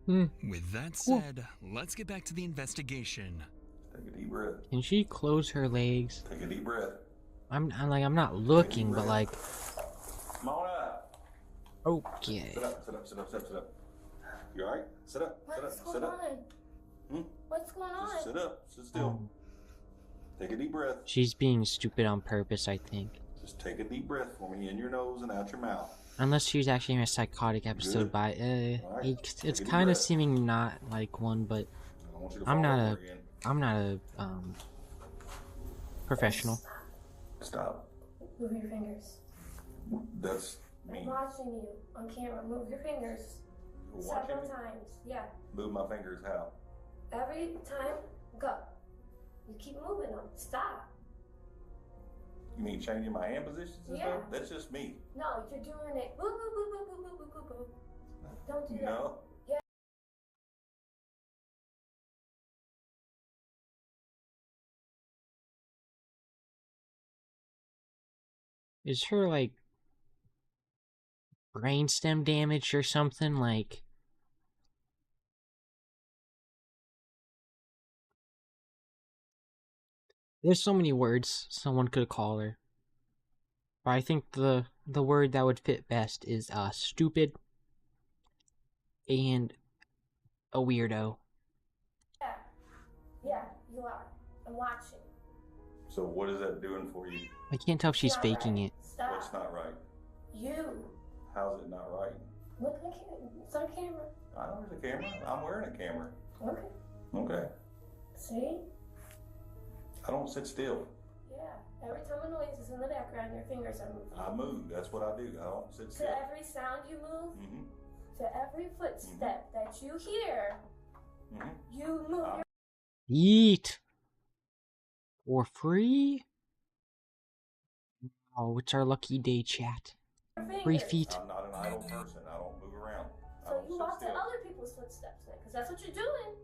With that said, let's get back to the investigation. Take a deep breath. Can she close her legs? Take a deep breath. I'm not looking, but like. Come on up. Okay. Sit up. You alright? Sit up. What's Sit going up. on? What's going on? Just sit up. Sit still. Take a deep breath. She's being stupid on purpose, I think. Just take a deep breath for me in your nose and out your mouth. Unless she was actually in a psychotic episode, but it's kind of seeming not like one. But I'm not a professional. Stop. Move your fingers. That's me. I'm watching you on camera. Move your fingers. You're watching Several me? times. Yeah. Move my fingers how? Every time, go. You keep moving them. Stop. You mean changing my hand positions and Yeah. stuff? That's just me. No, you're doing it. Boo, boo, boo, boo, boo, boo, boo, boo. Don't do that. No. Yeah. Is her like brainstem damaged or something? Like, there's so many words someone could call her, but I think the word that would fit best is stupid and a weirdo. Yeah, you are. I'm watching. So what is that doing for you? I can't tell if she's Not faking right. it. Stop. What's not right? You. How's it not right? Look at the camera. It's on camera. I know there's a camera. I'm wearing a camera. Okay. Okay. See? I don't sit still. Yeah. Every time a noise is in the background, your fingers are moving. I move. That's what I do. I don't sit still. To every sound you move, Mm-hmm. to every footstep that you hear, Mm-hmm. you move your Eat for free? Oh, it's our lucky day, chat. Free fingers. feet. I'm not an idle person. I don't move around. I So don't you sit walk to still. other people's footsteps then, because that's what you're doing.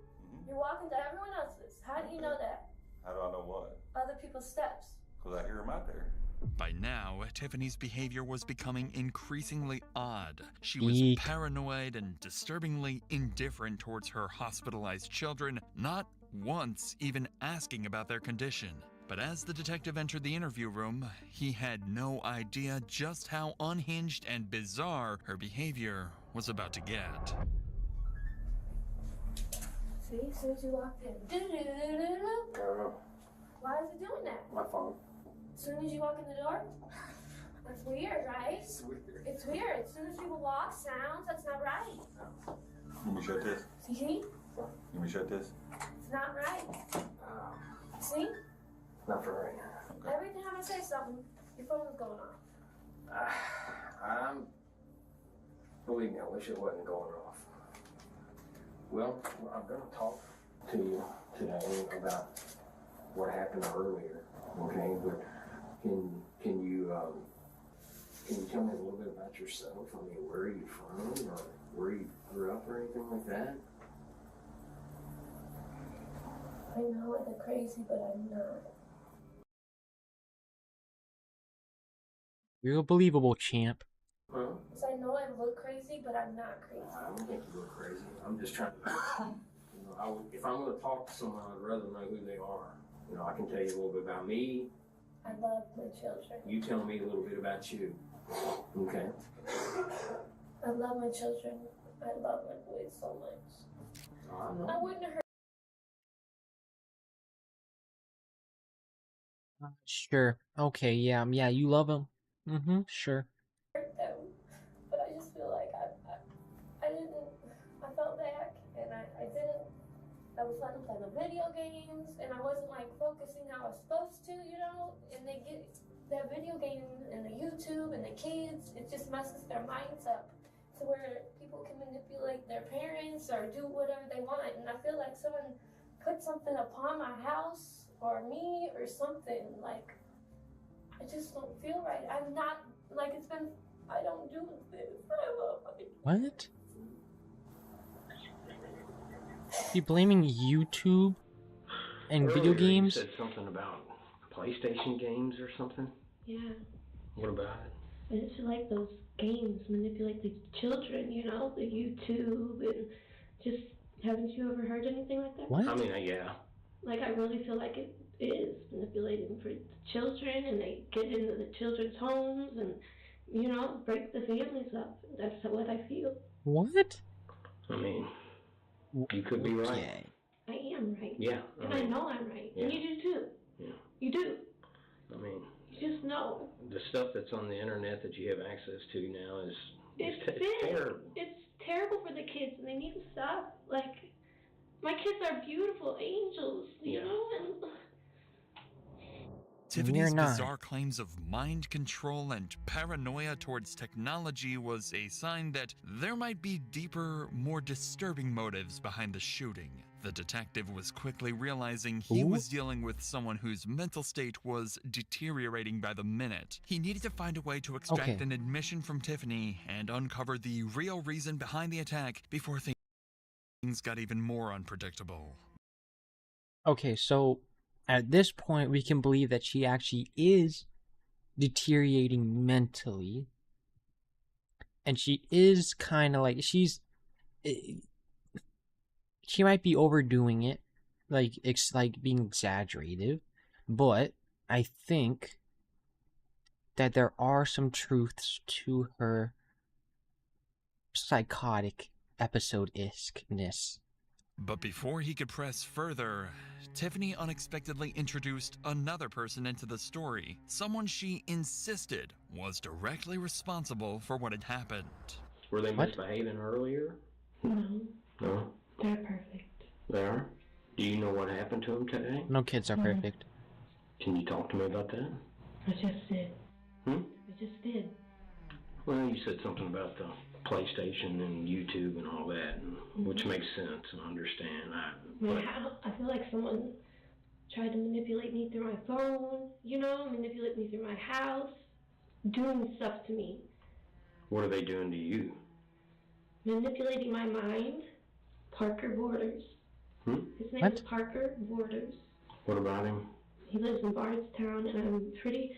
You're walking to everyone else's. How do you know that? How do I know what? Other people's steps. Because I hear them out there. By now, Tiffany's behavior was becoming increasingly odd. She was Eek. paranoid and disturbingly indifferent towards her hospitalized children, not once even asking about their condition. But as the detective entered the interview room, he had no idea just how unhinged and bizarre her behavior was about to get. See, as soon as you walked in. Do-do-do-do-do. Why is it doing that? My phone. As soon as you walk in the door? That's weird, right? It's weird. It's weird. As soon as people walk, sounds, that's not right. Let me shut this. See? Let me shut this. It's not right. See? Not for right now. Every time I say something, your phone's going off. Believe me, I wish it wasn't going off. Well, I'm going to talk to you today about what happened earlier. Okay, but can you tell me a little bit about yourself? I mean, where are you from, or where you grew up, or anything like that? I know I look crazy, but I'm not. You're a believable champ. Huh? Because I know I look crazy, but I'm not crazy. I don't think you look crazy. I'm just trying to. If I'm going to talk to someone, I'd rather know who they are. I can tell you a little bit about me. I love my children. You tell me a little bit about you. Okay. I love my children. I love my boys so much. I wouldn't hurt. Sure. Okay, yeah, yeah, you love him. Mm-hmm, sure. them. But I just feel like I didn't, I felt back and I didn't, I was letting them play the video games and I wasn't like focusing how I was supposed to, you know, and they get that video game and the YouTube and the kids, it just messes their minds up to where people can manipulate their parents or do whatever they want. And I feel like someone put something upon my house or me or something, like, I just don't feel right. I'm not, like, it's been, I don't do this. I love it. What? You blaming YouTube and video Earlier games? You said something about PlayStation games or something. Yeah. What about it? It's like those games manipulate the children, you know, the YouTube and just, haven't you ever heard anything like that? What? I mean, yeah. Like, I really feel like it is manipulating for the children, and they get into the children's homes and, you know, break the families up. That's what I feel. What? I mean, you could be right. I am right. Yeah. And I know I'm right. Yeah. And you do too. Yeah. You do. I mean, You just know. the stuff that's on the internet that you have access to now is It's terrible. It's terrible for the kids, and they need to stop. Like, my kids are beautiful angels, you know? And Tiffany's not. bizarre claims of mind control and paranoia towards technology was a sign that there might be deeper, more disturbing motives behind the shooting. The detective was quickly realizing he was dealing with someone whose mental state was deteriorating by the minute. He needed to find a way to extract an admission from Tiffany and uncover the real reason behind the attack before things got even more unpredictable. Okay, so at this point, we can believe that she actually is deteriorating mentally. And she is kind of like, she might be overdoing it, like it's like being exaggerated, but I think that there are some truths to her psychotic episode-iskness. But before he could press further, Tiffany unexpectedly introduced another person into the story, someone she insisted was directly responsible for what had happened. Were they misbehaving earlier? no, No? they're perfect. They are? Do you know what happened to them today? No kids are perfect. Can you talk to me about that? I just did. Hmm? I just did. Well, you said something about the PlayStation and YouTube and all that, which makes sense and I understand. I feel like someone tried to manipulate me through my phone, you know, manipulate me through my house, doing stuff to me. What are they doing to you? Manipulating my mind. Parker Borders. His name is Parker Borders. What about him? He lives in Bardstown, and I'm pretty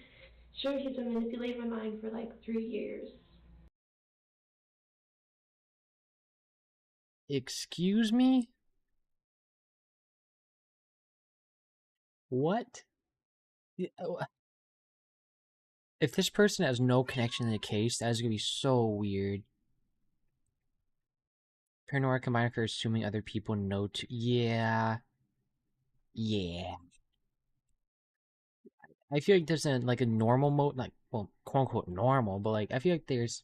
sure he's been manipulating my mind for like 3 years. Excuse me? What? If this person has no connection to the case, that is going to be so weird. Paranoia combined for assuming other people know to... Yeah. Yeah. I feel like there's a normal mode, like, well, quote-unquote normal, but like, I feel like there's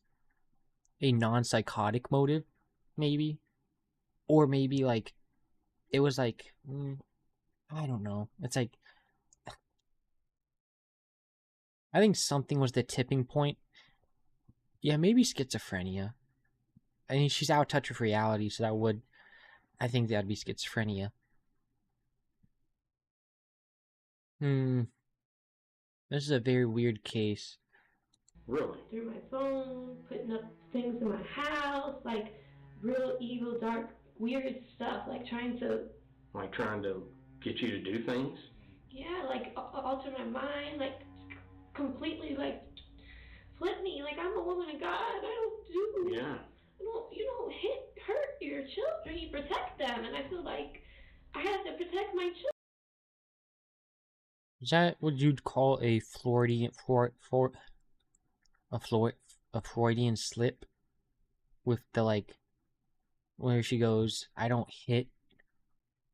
a non-psychotic motive, maybe. Or maybe, like, it was like, I don't know. It's like, I think something was the tipping point. Yeah, maybe schizophrenia. I mean, she's out of touch with reality, so I think that'd be schizophrenia. This is a very weird case. Really? Through my phone, putting up things in my house, like real evil, dark, weird stuff, like trying to get you to do things? Yeah, like alter my mind, like completely like flip me, like I'm a woman of God. I don't do. Yeah. You don't hurt your children. You protect them, and I feel like I have to protect my children. Is that what you'd call a Freudian slip? With the like, where she goes, I don't hit,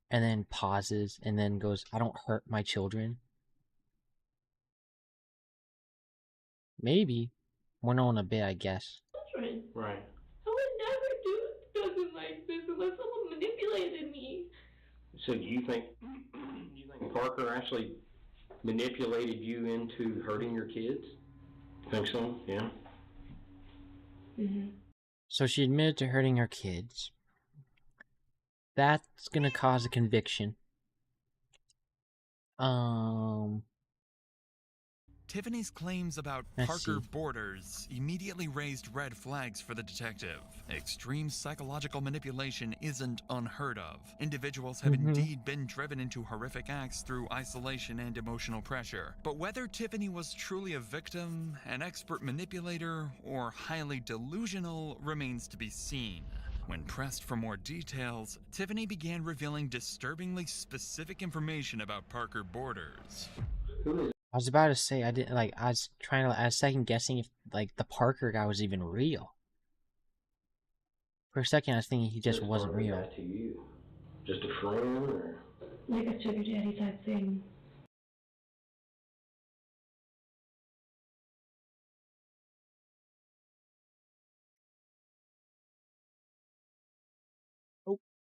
and then pauses, and then goes, I don't hurt my children. Maybe. More known a bit, I guess. Children. Right. I would never do something like this unless someone manipulated me. So do you think Parker actually manipulated you into hurting your kids? Think so? Yeah. Mm-hmm. So she admitted to hurting her kids. That's gonna cause a conviction. Tiffany's claims about Let's Parker see. Borders immediately raised red flags for the detective. Extreme psychological manipulation isn't unheard of. Individuals have indeed been driven into horrific acts through isolation and emotional pressure. But whether Tiffany was truly a victim, an expert manipulator, or highly delusional remains to be seen. When pressed for more details, Tiffany began revealing disturbingly specific information about Parker Borders. I was about to say I didn't like. I was second guessing if like the Parker guy was even real. For a second, I was thinking he just wasn't real. That to you? Just a friend, or Like a sugar daddy type thing.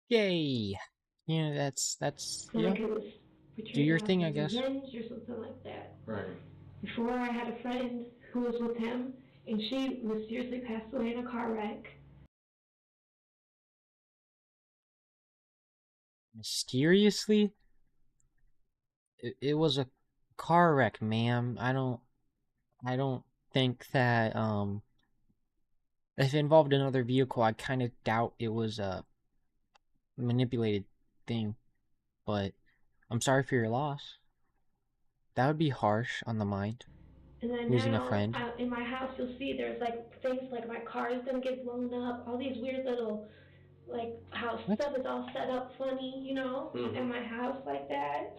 Yay! Yeah, that's yeah. Like it was Do your portrayed thing, as I guess. revenge or something like that. right? Before I had a friend who was with him, and she mysteriously passed away in a car wreck. Mysteriously, it was a car wreck, ma'am. I don't think that if it involved another vehicle, I kind of doubt it was a manipulated thing. But I'm sorry for your loss. That would be harsh on the mind. And then Losing now, a friend. in my house, you'll see there's like things like my car is gonna get blown up. All these weird little, like how stuff is all set up funny, you know, in my house like that.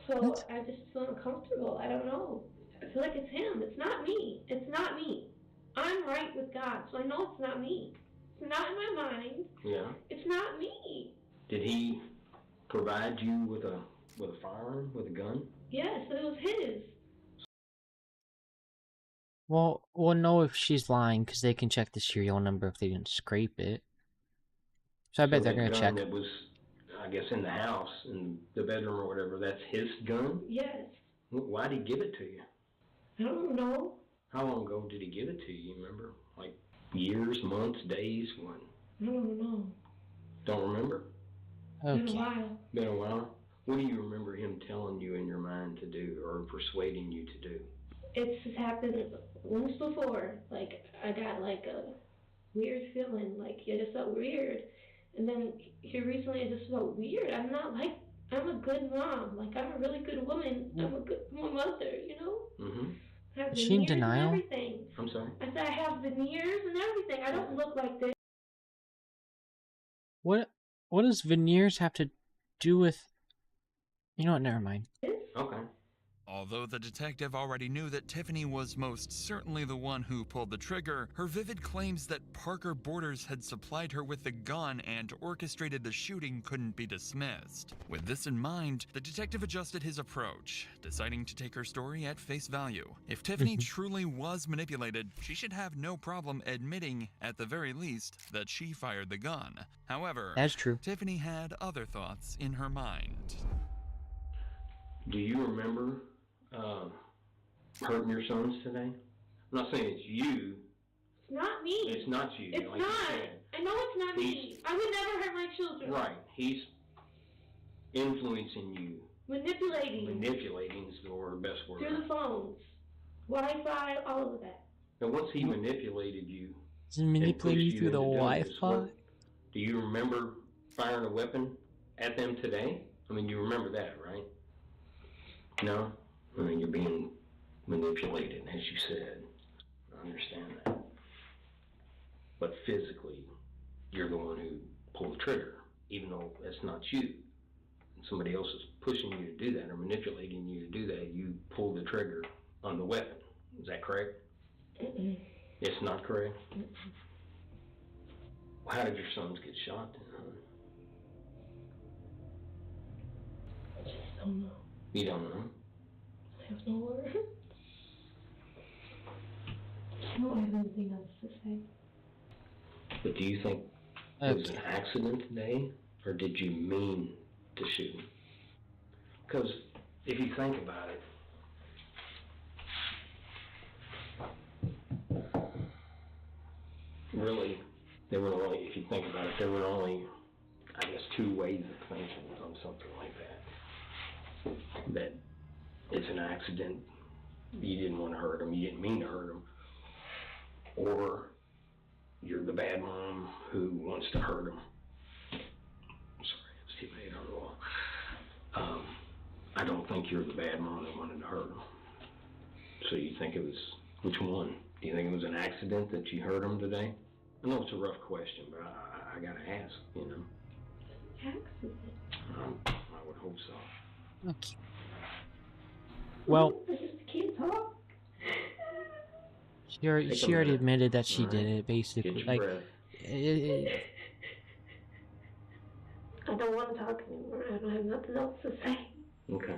So I just feel uncomfortable. I don't know. I feel like it's him. It's not me. It's not me. I'm right with God, so I know it's not me. It's not in my mind. Yeah. It's not me. Did he provide you with a firearm, with a gun? Yes, it was his. Well, we'll know if she's lying because they can check the serial number if they didn't scrape it. So I bet they're gonna check. That was, I guess, in the house, in the bedroom or whatever. That's his gun. Yes. Why did he give it to you? I don't know. How long ago did he give it to you? You remember? Like years, months, days? What? I don't know. Don't remember? Been a while. Been a while. What do you remember him telling you in your mind to do, or persuading you to do? It's happened once before. Like, I got like a weird feeling. Like, I just felt weird. And then here recently, I just felt weird. I'm a good mom. Like, I'm a really good woman. I'm a good mother, you know? Mm-hmm. I have Is she in veneers and denial? everything. I'm sorry? I said I have veneers and everything. I don't look like this. What does veneers have to do with? You know what? Never mind. Okay. Although the detective already knew that Tiffany was most certainly the one who pulled the trigger, her vivid claims that Parker Borders had supplied her with the gun and orchestrated the shooting couldn't be dismissed. With this in mind, the detective adjusted his approach, deciding to take her story at face value. If Tiffany truly was manipulated, she should have no problem admitting, at the very least, that she fired the gun. However, that's true. Tiffany had other thoughts in her mind. Do you remember hurting your sons today? I'm not saying it's you. It's not me. It's not you. It's like not. You said. I know it's not me. I would never hurt my children. Right. He's influencing you. Manipulating. Manipulating is the best word. Through the phones, Wi-Fi, all of that. And once he manipulated you, Does he manipulate you through the Wi-Fi? Do you remember firing a weapon at them today? I mean, you remember that, right? No? I mean, you're being manipulated, as you said. I understand that. But physically, you're the one who pulled the trigger, even though that's not you. And somebody else is pushing you to do that or manipulating you to do that. You pull the trigger on the weapon. Is that correct? It's not correct? Well, how did your sons get shot then, huh? I just don't know. You don't know? I have no word. I don't have anything else to say. But do you think it was an accident today, or did you mean to shoot him? Because if you think about it, really, there were only, if you think about it, there were only, I guess, two ways of thinking on something like that. That it's an accident, you didn't want to hurt him, you didn't mean to hurt him, or you're the bad mom who wants to hurt him. Sorry, it's too late on the wall. I don't think you're the bad mom that wanted to hurt him. So you think it was, which one? Do you think it was an accident that you hurt him today? I know it's a rough question, but I gotta ask, you know. Accident? I would hope so. Okay. Well, I just can't talk. she already admitted that she did it, basically. Like, I don't want to talk anymore. I don't have nothing else to say. Okay.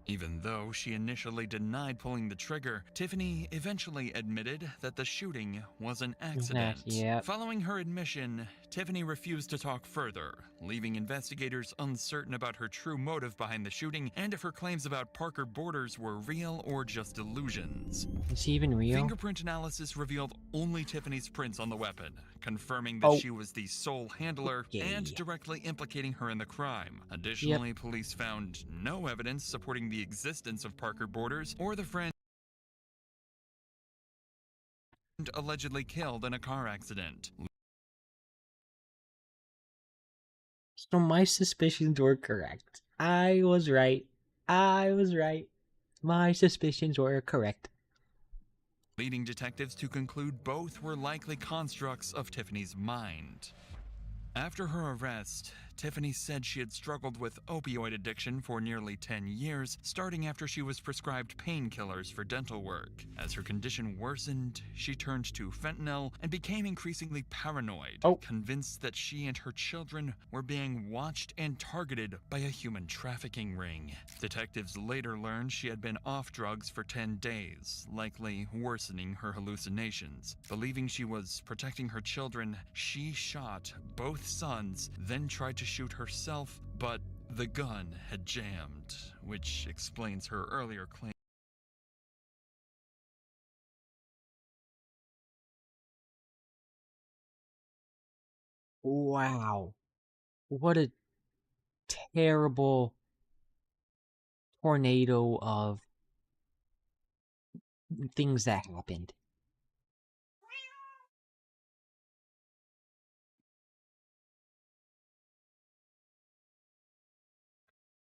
Even though she initially denied pulling the trigger, Tiffany eventually admitted that the shooting was an accident. Yep. Following her admission, Tiffany refused to talk further, leaving investigators uncertain about her true motive behind the shooting and if her claims about Parker Borders were real or just illusions. Is he even real? Fingerprint analysis revealed only Tiffany's prints on the weapon, confirming that she was the sole handler and directly implicating her in the crime. Additionally, police found no evidence supporting the existence of Parker Borders or the friend allegedly killed in a car accident. So my suspicions were correct. I was right. My suspicions were correct. Leading detectives to conclude both were likely constructs of Tiffany's mind. After her arrest, Tiffany said she had struggled with opioid addiction for nearly 10 years, starting after she was prescribed painkillers for dental work. As her condition worsened, she turned to fentanyl and became increasingly paranoid, convinced that she and her children were being watched and targeted by a human trafficking ring. Detectives later learned she had been off drugs for 10 days, likely worsening her hallucinations. Believing she was protecting her children, she shot both sons, then tried to shoot herself, but the gun had jammed, which explains her earlier claim. Wow. What a terrible tornado of things that happened.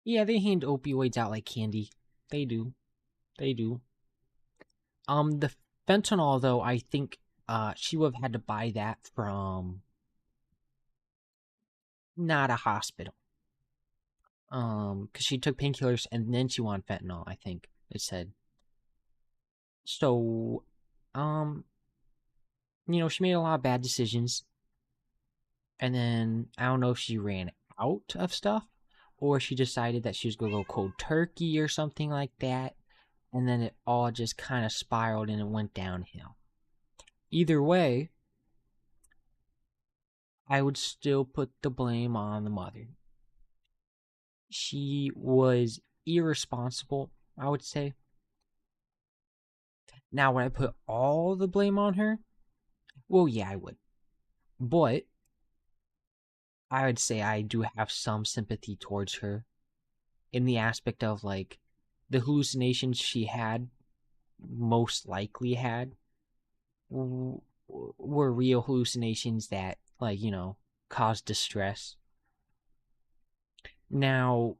Yeah, they hand opioids out like candy. They do. The fentanyl, though, I think she would have had to buy that from not a hospital. Because she took painkillers and then she wanted fentanyl, I think it said. So, she made a lot of bad decisions. And then, I don't know if she ran out of stuff, or she decided that she was going to go cold turkey or something like that. And then it all just kind of spiraled and it went downhill. Either way, I would still put the blame on the mother. She was irresponsible, I would say. Now, would I put all the blame on her? Well, yeah, I would. But I would say I do have some sympathy towards her in the aspect of, like, the hallucinations she had, most likely had, were real hallucinations that, like, caused distress. Now,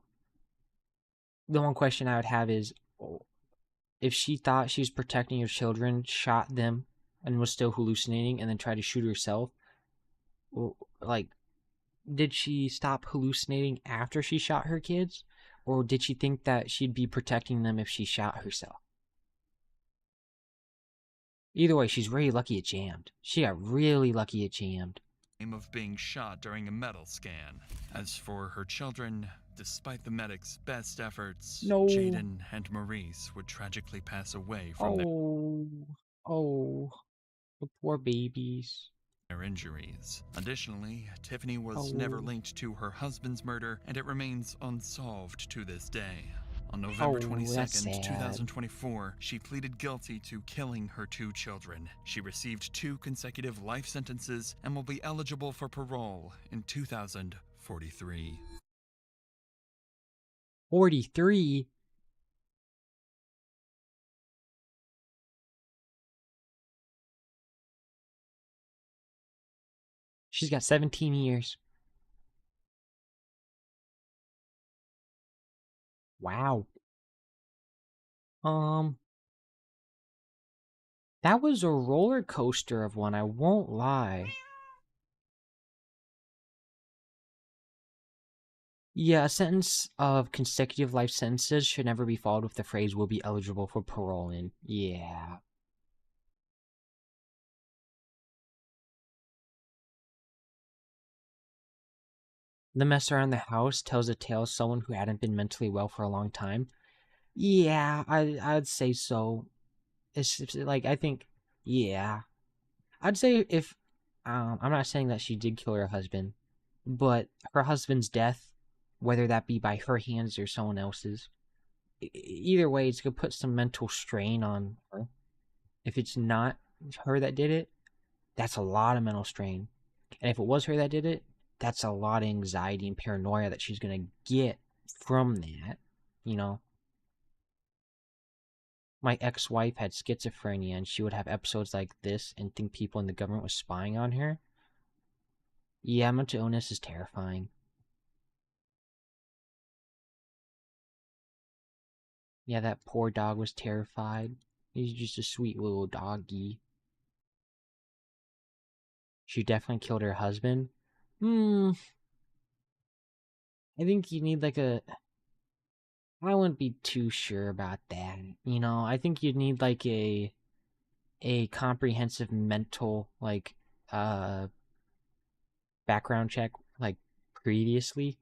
the one question I would have is, if she thought she was protecting her children, shot them, and was still hallucinating, and then tried to shoot herself, like, did she stop hallucinating after she shot her kids? Or did she think that she'd be protecting them if she shot herself? Either way, she's really lucky it jammed. She got really lucky it jammed. Of being shot during a metal scan. As for her children, despite the medics' best efforts, Jaden and Maurice would tragically pass away from Oh, the poor babies. Their injuries. Additionally, Tiffany was never linked to her husband's murder, and it remains unsolved to this day. On November that's 22nd, sad. 2024, she pleaded guilty to killing her 2 children. She received 2 consecutive life sentences and will be eligible for parole in 2043. 43? She's got 17 years. Wow. That was a roller coaster of one, I won't lie. Yeah, a sentence of consecutive life sentences should never be followed with the phrase will be eligible for parole in. Yeah. The mess around the house tells a tale of someone who hadn't been mentally well for a long time. Yeah, I'd say so. It's like, I think, yeah. I'd say if, I'm not saying that she did kill her husband, but her husband's death, whether that be by her hands or someone else's, either way, it's going to put some mental strain on her. If it's not her that did it, that's a lot of mental strain. And if it was her that did it, that's a lot of anxiety and paranoia that she's going to get from that, you know? My ex-wife had schizophrenia, and she would have episodes like this and think people in the government was spying on her. Yeah, mental illness is terrifying. Yeah, that poor dog was terrified. He's just a sweet little doggy. She definitely killed her husband. I think you need like a... I wouldn't be too sure about that. You know, I think you'd need like a comprehensive mental like background check like previously,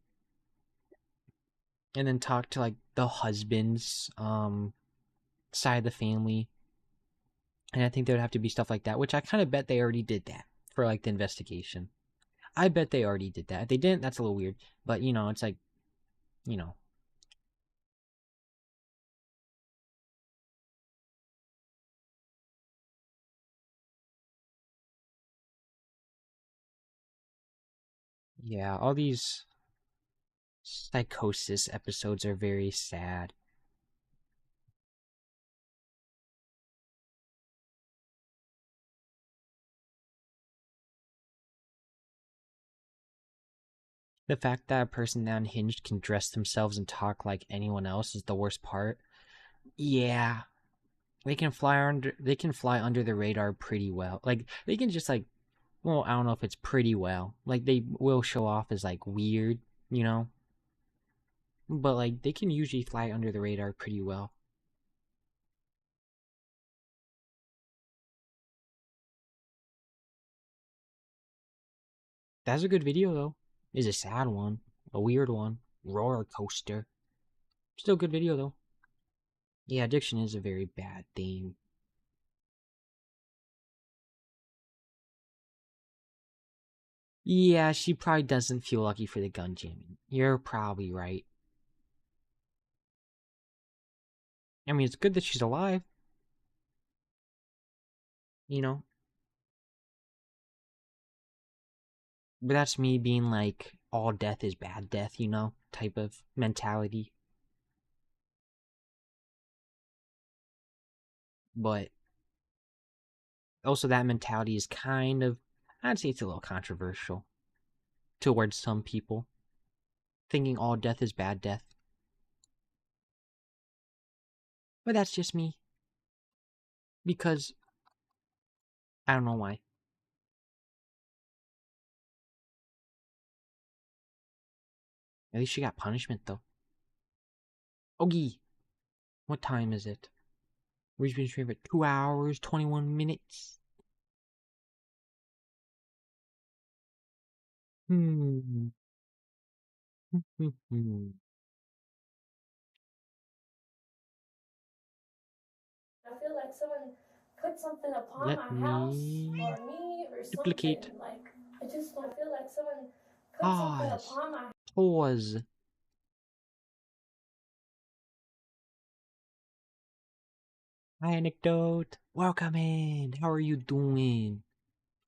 and then talk to like the husband's side of the family. And I think there would have to be stuff like that, which I kind of bet they already did that for like the investigation. I bet they already did that. If they didn't, that's a little weird. But you know, it's like, you know. Yeah, all these psychosis episodes are very sad. The fact that a person that Unhinged can dress themselves and talk like anyone else is the worst part. Yeah. They can fly under the radar pretty well. Like they can just like, well, I don't know if it's pretty well. Like they will show off as like weird, you know? But like they can usually fly under the radar pretty well. That's a good video though. It's a sad one, a weird one, roller coaster. Still a good video though. Yeah, addiction is a very bad thing. Yeah, she probably doesn't feel lucky for the gun jamming. You're probably right. I mean, it's good that she's alive. You know? But that's me being like, all death is bad death, you know? Type of mentality. But also that mentality is kind of, I'd say it's a little controversial towards some people. Thinking all death is bad death. But that's just me. Because I don't know why. At least she got punishment though. Ogie, what time is it? We've been streaming for 2 hours, 21 minutes. I feel like someone put something upon Let my house me or me or duplicate. something. Like, I feel like someone put something Pause. upon my Pause. Hi, Anecdote. Welcome in. How are you doing?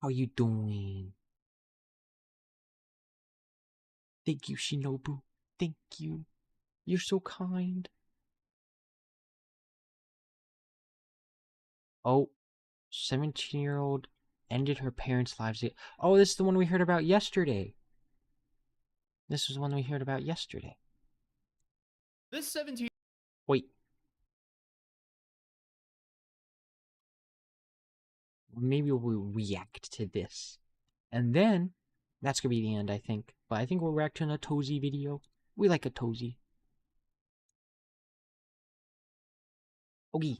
How you doing? Thank you, Shinobu. Thank you. You're so kind. Oh, 17-year-old ended her parents' lives. Oh, this is the one we heard about yesterday. This was the one we heard about yesterday. This 17. Wait. Maybe we'll react to this. And then, that's gonna be the end, I think. But I think we'll react to a Tozy video. We like a Tozy. Okay.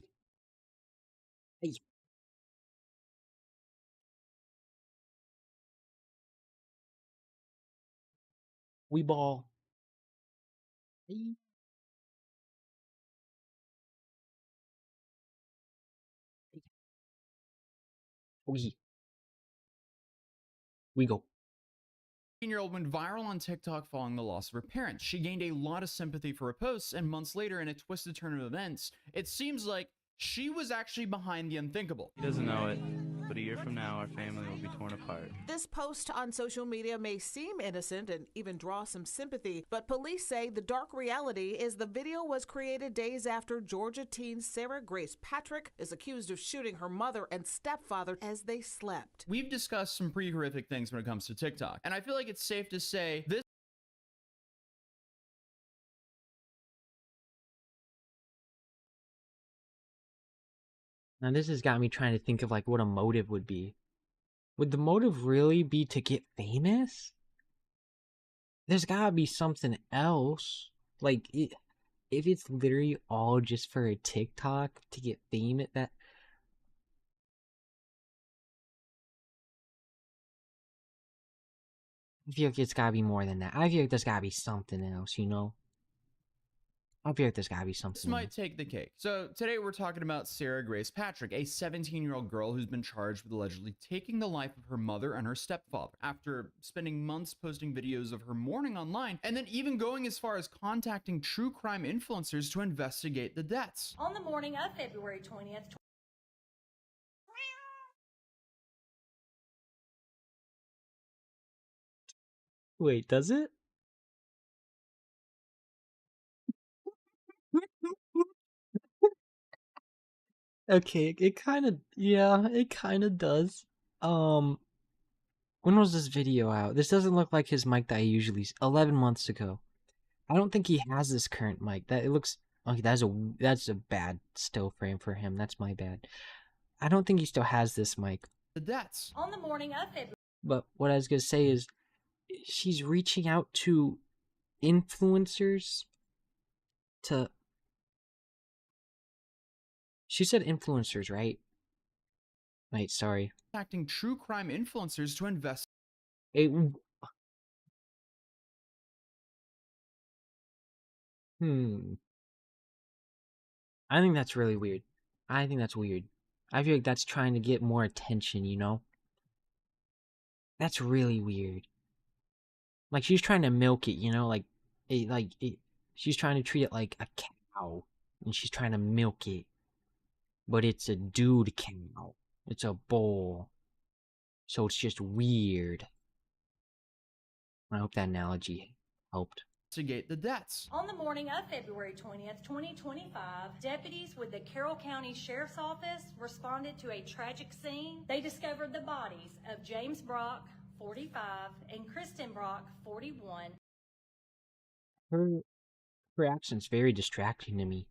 Hey. We ball. Hey. Okay. We go. 18-year-old went viral on TikTok following the loss of her parents. She gained a lot of sympathy for her posts, and months later, in a twisted turn of events, it seems like she was actually behind the unthinkable. He doesn't know it, but a year from now, our family will be torn apart. This post on social media may seem innocent and even draw some sympathy, but police say the dark reality is the video was created days after Georgia teen Sarah Grace Patrick is accused of shooting her mother and stepfather as they slept. We've discussed some pretty horrific things when it comes to TikTok, and I feel like it's safe to say this Now this has got me trying to think of like what a motive would be. Would the motive really be to get famous? There's gotta be something else. Like, if it's literally all just for a TikTok to get fame at that... I feel like it's gotta be more than that. I feel like there's gotta be something else, you know? I feel like there's gotta be something. This might take the cake. So today we're talking about Sarah Grace Patrick, a 17-year-old girl who's been charged with allegedly taking the life of her mother and her stepfather after spending months posting videos of her mourning online, and then even going as far as contacting true crime influencers to investigate the deaths. On the morning of February 20th, Wait, does it? Okay, it kind of, yeah, it kind of does. When was this video out? This doesn't look like his mic that I usually 11 months ago. I don't think he has this current mic. That it looks okay. That's a bad still frame for him. That's my bad. I don't think he still has this mic. The deaths. on the morning of February. But what I was gonna say is, she's reaching out to influencers to. She said influencers, right? Wait, sorry. Contacting true crime influencers to investigate. I think that's really weird. I think that's weird. I feel like that's trying to get more attention, you know? That's really weird. Like, she's trying to milk it, you know? She's trying to treat it like a cow. And she's trying to milk it. But it's a dude cow. It's a bull. So it's just weird. I hope that analogy helped. Investigate the deaths. On the morning of February 20th, 2025, deputies with the Carroll County Sheriff's Office responded to a tragic scene. They discovered the bodies of James Brock, 45, and Kristen Brock, 41. Her accent's very distracting to me.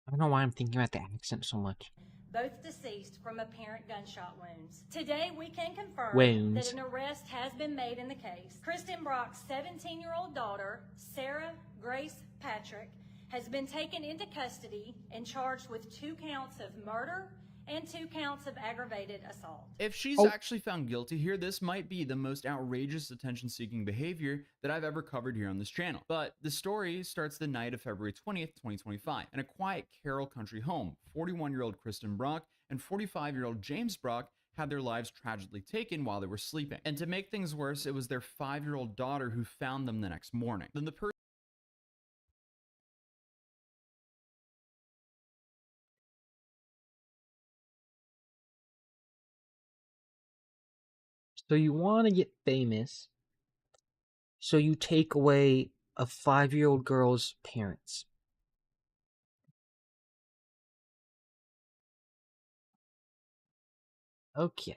I don't know why I'm thinking about the accent so much. Both deceased from apparent gunshot wounds. Today, we can confirm that an arrest has been made in the case. Kristen Brock's 17-year-old daughter, Sarah Grace Patrick, has been taken into custody and charged with 2 counts of murder and 2 counts of aggravated assault. If she's actually found guilty here, this might be the most outrageous attention-seeking behavior that I've ever covered here on this channel. But the story starts the night of February 20th, 2025, in a quiet Carroll country home. 41-year-old Kristen Brock and 45-year-old James Brock had their lives tragically taken while they were sleeping. And to make things worse, it was their 5-year-old daughter who found them the next morning. Then the person So you want to get famous, so you take away a 5-year-old girl's parents. Okay.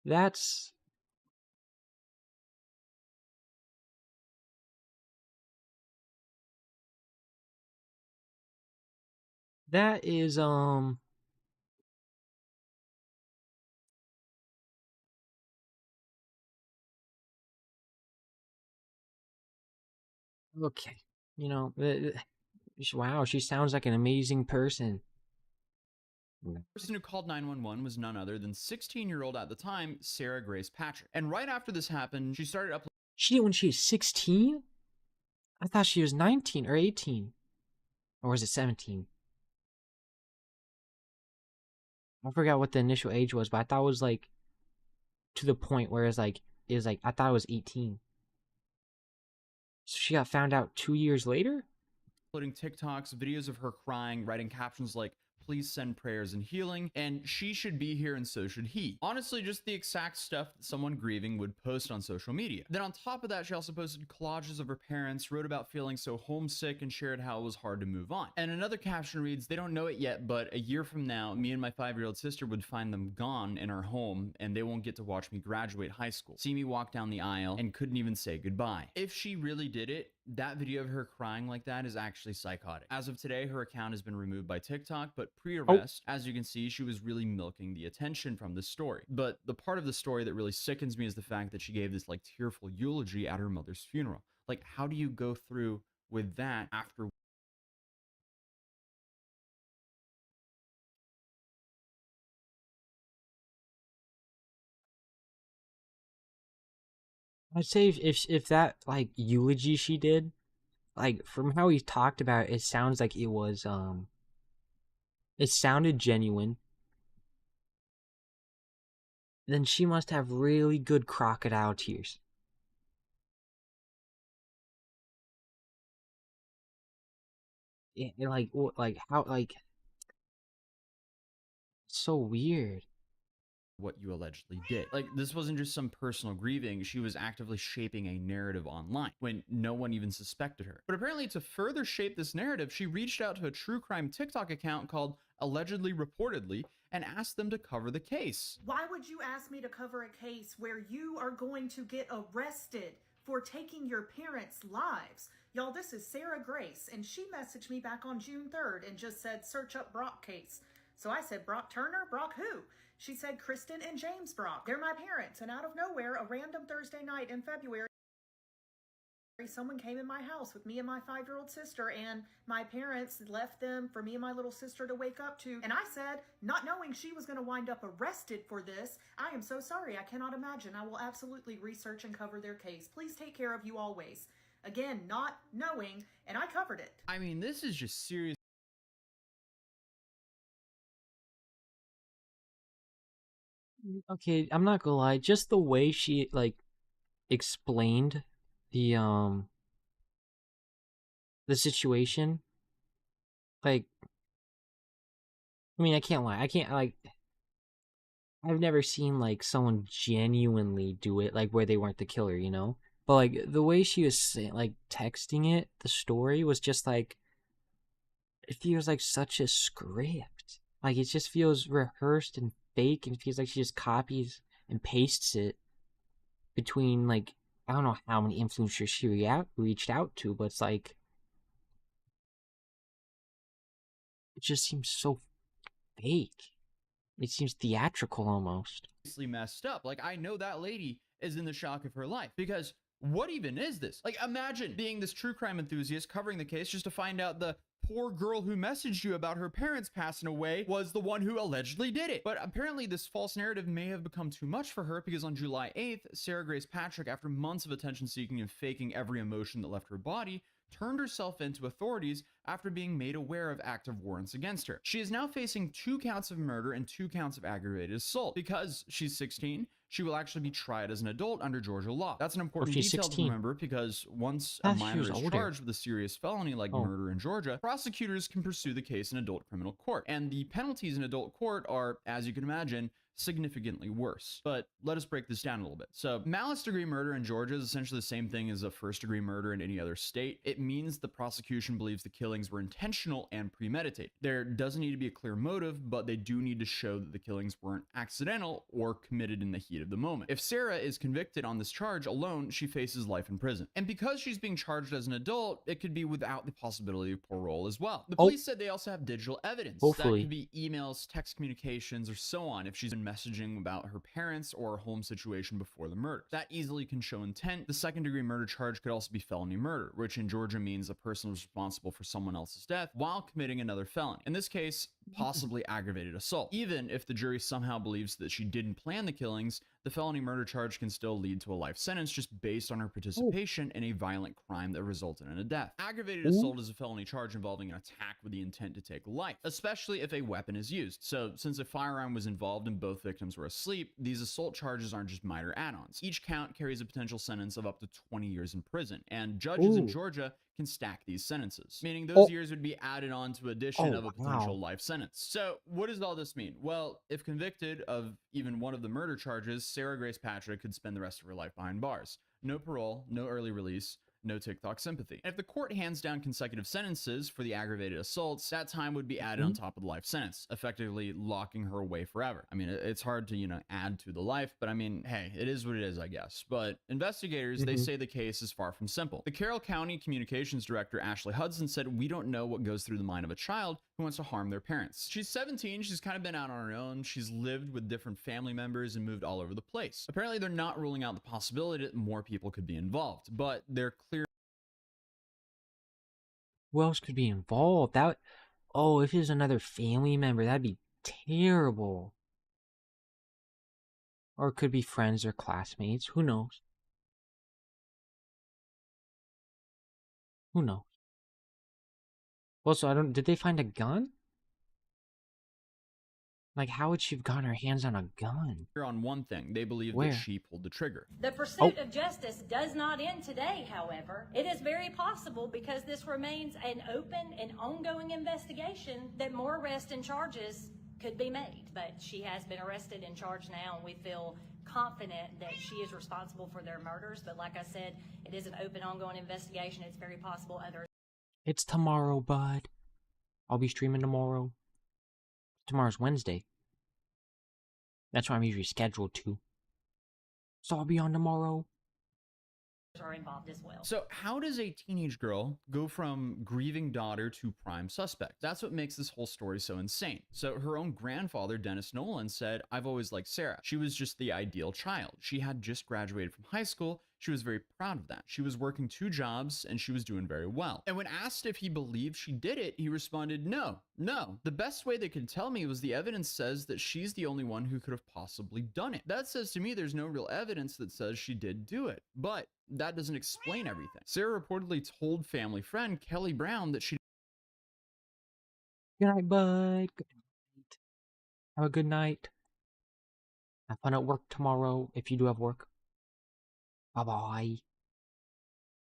That's... That is, okay. You know, wow, she sounds like an amazing person. The person who called 911 was none other than 16-year-old at the time, Sarah Grace Patrick. And right after this happened, she started uploading. She did when she was 16? I thought she was 19 or 18. Or was it 17? I forgot what the initial age was, but I thought it was like to the point where it's like, I thought it was 18. So she got found out 2 years later? Uploading TikToks, videos of her crying, writing captions like, "Please send prayers and healing," and "She should be here and so should he." Honestly, just the exact stuff that someone grieving would post on social media. Then on top of that, she also posted collages of her parents, wrote about feeling so homesick, and shared how it was hard to move on. And another caption reads, "They don't know it yet, but a year from now, me and my 5-year-old sister would find them gone in our home, and they won't get to watch me graduate high school, see me walk down the aisle, and couldn't even say goodbye." If she really did it, that video of her crying like that is actually psychotic. As of today, her account has been removed by TikTok, but pre-arrest, as you can see, she was really milking the attention from this story. But the part of the story that really sickens me is the fact that she gave this like tearful eulogy at her mother's funeral. Like, how do you go through with that after? I'd say if that like eulogy she did, like from how he talked about it, it sounds like it was it sounded genuine. Then she must have really good crocodile tears. Yeah, like how so weird. What you allegedly did. Like, this wasn't just some personal grieving, she was actively shaping a narrative online when no one even suspected her. But apparently, to further shape this narrative, she reached out to a true crime TikTok account called Allegedly Reportedly and asked them to cover the case. Why would you ask me to cover a case where you are going to get arrested for taking your parents' lives? Y'all, this is Sarah Grace, and she messaged me back on June 3rd and just said, "Search up Brock case." So I said, "Brock Turner? Brock who?" She said, "Kristen and James Brock. They're my parents." And out of nowhere, a random Thursday night in February, someone came in my house with me and my 5-year-old sister, and my parents left them for me and my little sister to wake up to. And I said, not knowing she was going to wind up arrested for this, "I am so sorry. I cannot imagine. I will absolutely research and cover their case. Please take care of you always." Again, not knowing, and I covered it. I mean, this is just serious. Okay, I'm not gonna lie, just the way she like explained the situation, like, I mean, I can't lie, I've never seen like someone genuinely do it, like where they weren't the killer, you know? But like the way she was like texting it, the story was just like, it feels like such a script. Like it just feels rehearsed and fake, and it feels like she just copies and pastes it between like, I don't know how many influencers she reached out to, but it's like, it just seems so fake. It seems theatrical almost. Messed up. Like, I know that lady is in the shock of her life, because what even is this? Like, imagine being this true crime enthusiast covering the case just to find out the poor girl who messaged you about her parents passing away was the one who allegedly did it. But apparently this false narrative may have become too much for her, because on July 8th, Sarah Grace Patrick, after months of attention seeking and faking every emotion that left her body, turned herself in to authorities after being made aware of active warrants against her. She is now facing 2 counts of murder and 2 counts of aggravated assault. Because she's 16, she will actually be tried as an adult under Georgia law. That's an important detail to remember, because once a minor is charged with a serious felony like murder in Georgia, prosecutors can pursue the case in adult criminal court. And the penalties in adult court are, as you can imagine, significantly worse. But let us break this down a little bit. So malice degree murder in Georgia is essentially the same thing as a first degree murder in any other state. It means the prosecution believes the killings were intentional and premeditated. There doesn't need to be a clear motive, but they do need to show that the killings weren't accidental or committed in the heat of the moment. If Sarah is convicted on this charge alone, she faces life in prison. And because she's being charged as an adult, it could be without the possibility of parole as well. The police said they also have digital evidence. That could be emails, text communications, or so on if she's been messaging about her parents or home situation before the murder. That easily can show intent. The second-degree murder charge could also be felony murder, which in Georgia means a person was responsible for someone else's death while committing another felony. In this case, possibly aggravated assault. Even if the jury somehow believes that she didn't plan the killings, the felony murder charge can still lead to a life sentence just based on her participation in a violent crime that resulted in a death. Aggravated assault is a felony charge involving an attack with the intent to take life, especially if a weapon is used. So since a firearm was involved and both victims were asleep, these assault charges aren't just minor add-ons. Each count carries a potential sentence of up to 20 years in prison, and judges in Georgia can stack these sentences, meaning those years would be added on to addition of a potential life sentence. So what does all this mean? Well, if convicted of even one of the murder charges, Sarah Grace Patrick could spend the rest of her life behind bars. No parole, no early release, no TikTok sympathy. And if the court hands down consecutive sentences for the aggravated assaults, that time would be added on top of the life sentence, effectively locking her away forever. I mean, it's hard to, add to the life, but I mean, hey, it is what it is, I guess. But investigators, they say the case is far from simple. The Carroll County Communications Director, Ashley Hudson, said, "We don't know what goes through the mind of a child who wants to harm their parents." She's 17, she's kind of been out on her own, she's lived with different family members and moved all over the place. Apparently, they're not ruling out the possibility that more people could be involved, but they're clear. Who else could be involved? If it was another family member, that'd be terrible. Or it could be friends or classmates. Who knows? Who knows? Also, did they find a gun? Like, how would she have gotten her hands on a gun? On one thing, they believe that she pulled the trigger. The pursuit of justice does not end today, however. It is very possible, because this remains an open and ongoing investigation, that more arrests and charges could be made. But she has been arrested and charged now, and we feel confident that she is responsible for their murders. But like I said, it is an open, ongoing investigation. It's very possible others. It's tomorrow, bud. I'll be streaming tomorrow. Tomorrow's Wednesday. That's why I'm usually scheduled to. So I'll be on tomorrow. Are involved as well. So how does a teenage girl go from grieving daughter to prime suspect? That's what makes this whole story so insane. So her own grandfather, Dennis Nolan, said, "I've always liked Sarah. She was just the ideal child. She had just graduated from high school. She was very proud of that. She was working 2 jobs and she was doing very well." And when asked if he believed she did it, he responded, no. The best way they could tell me was the evidence says that she's the only one who could have possibly done it. That says to me there's no real evidence that says she did do it. But that doesn't explain everything. Sarah reportedly told family friend Kelly Brown that she... Good night, bud. Good night. Have a good night. Have fun at work tomorrow, if you do have work. Bye-bye.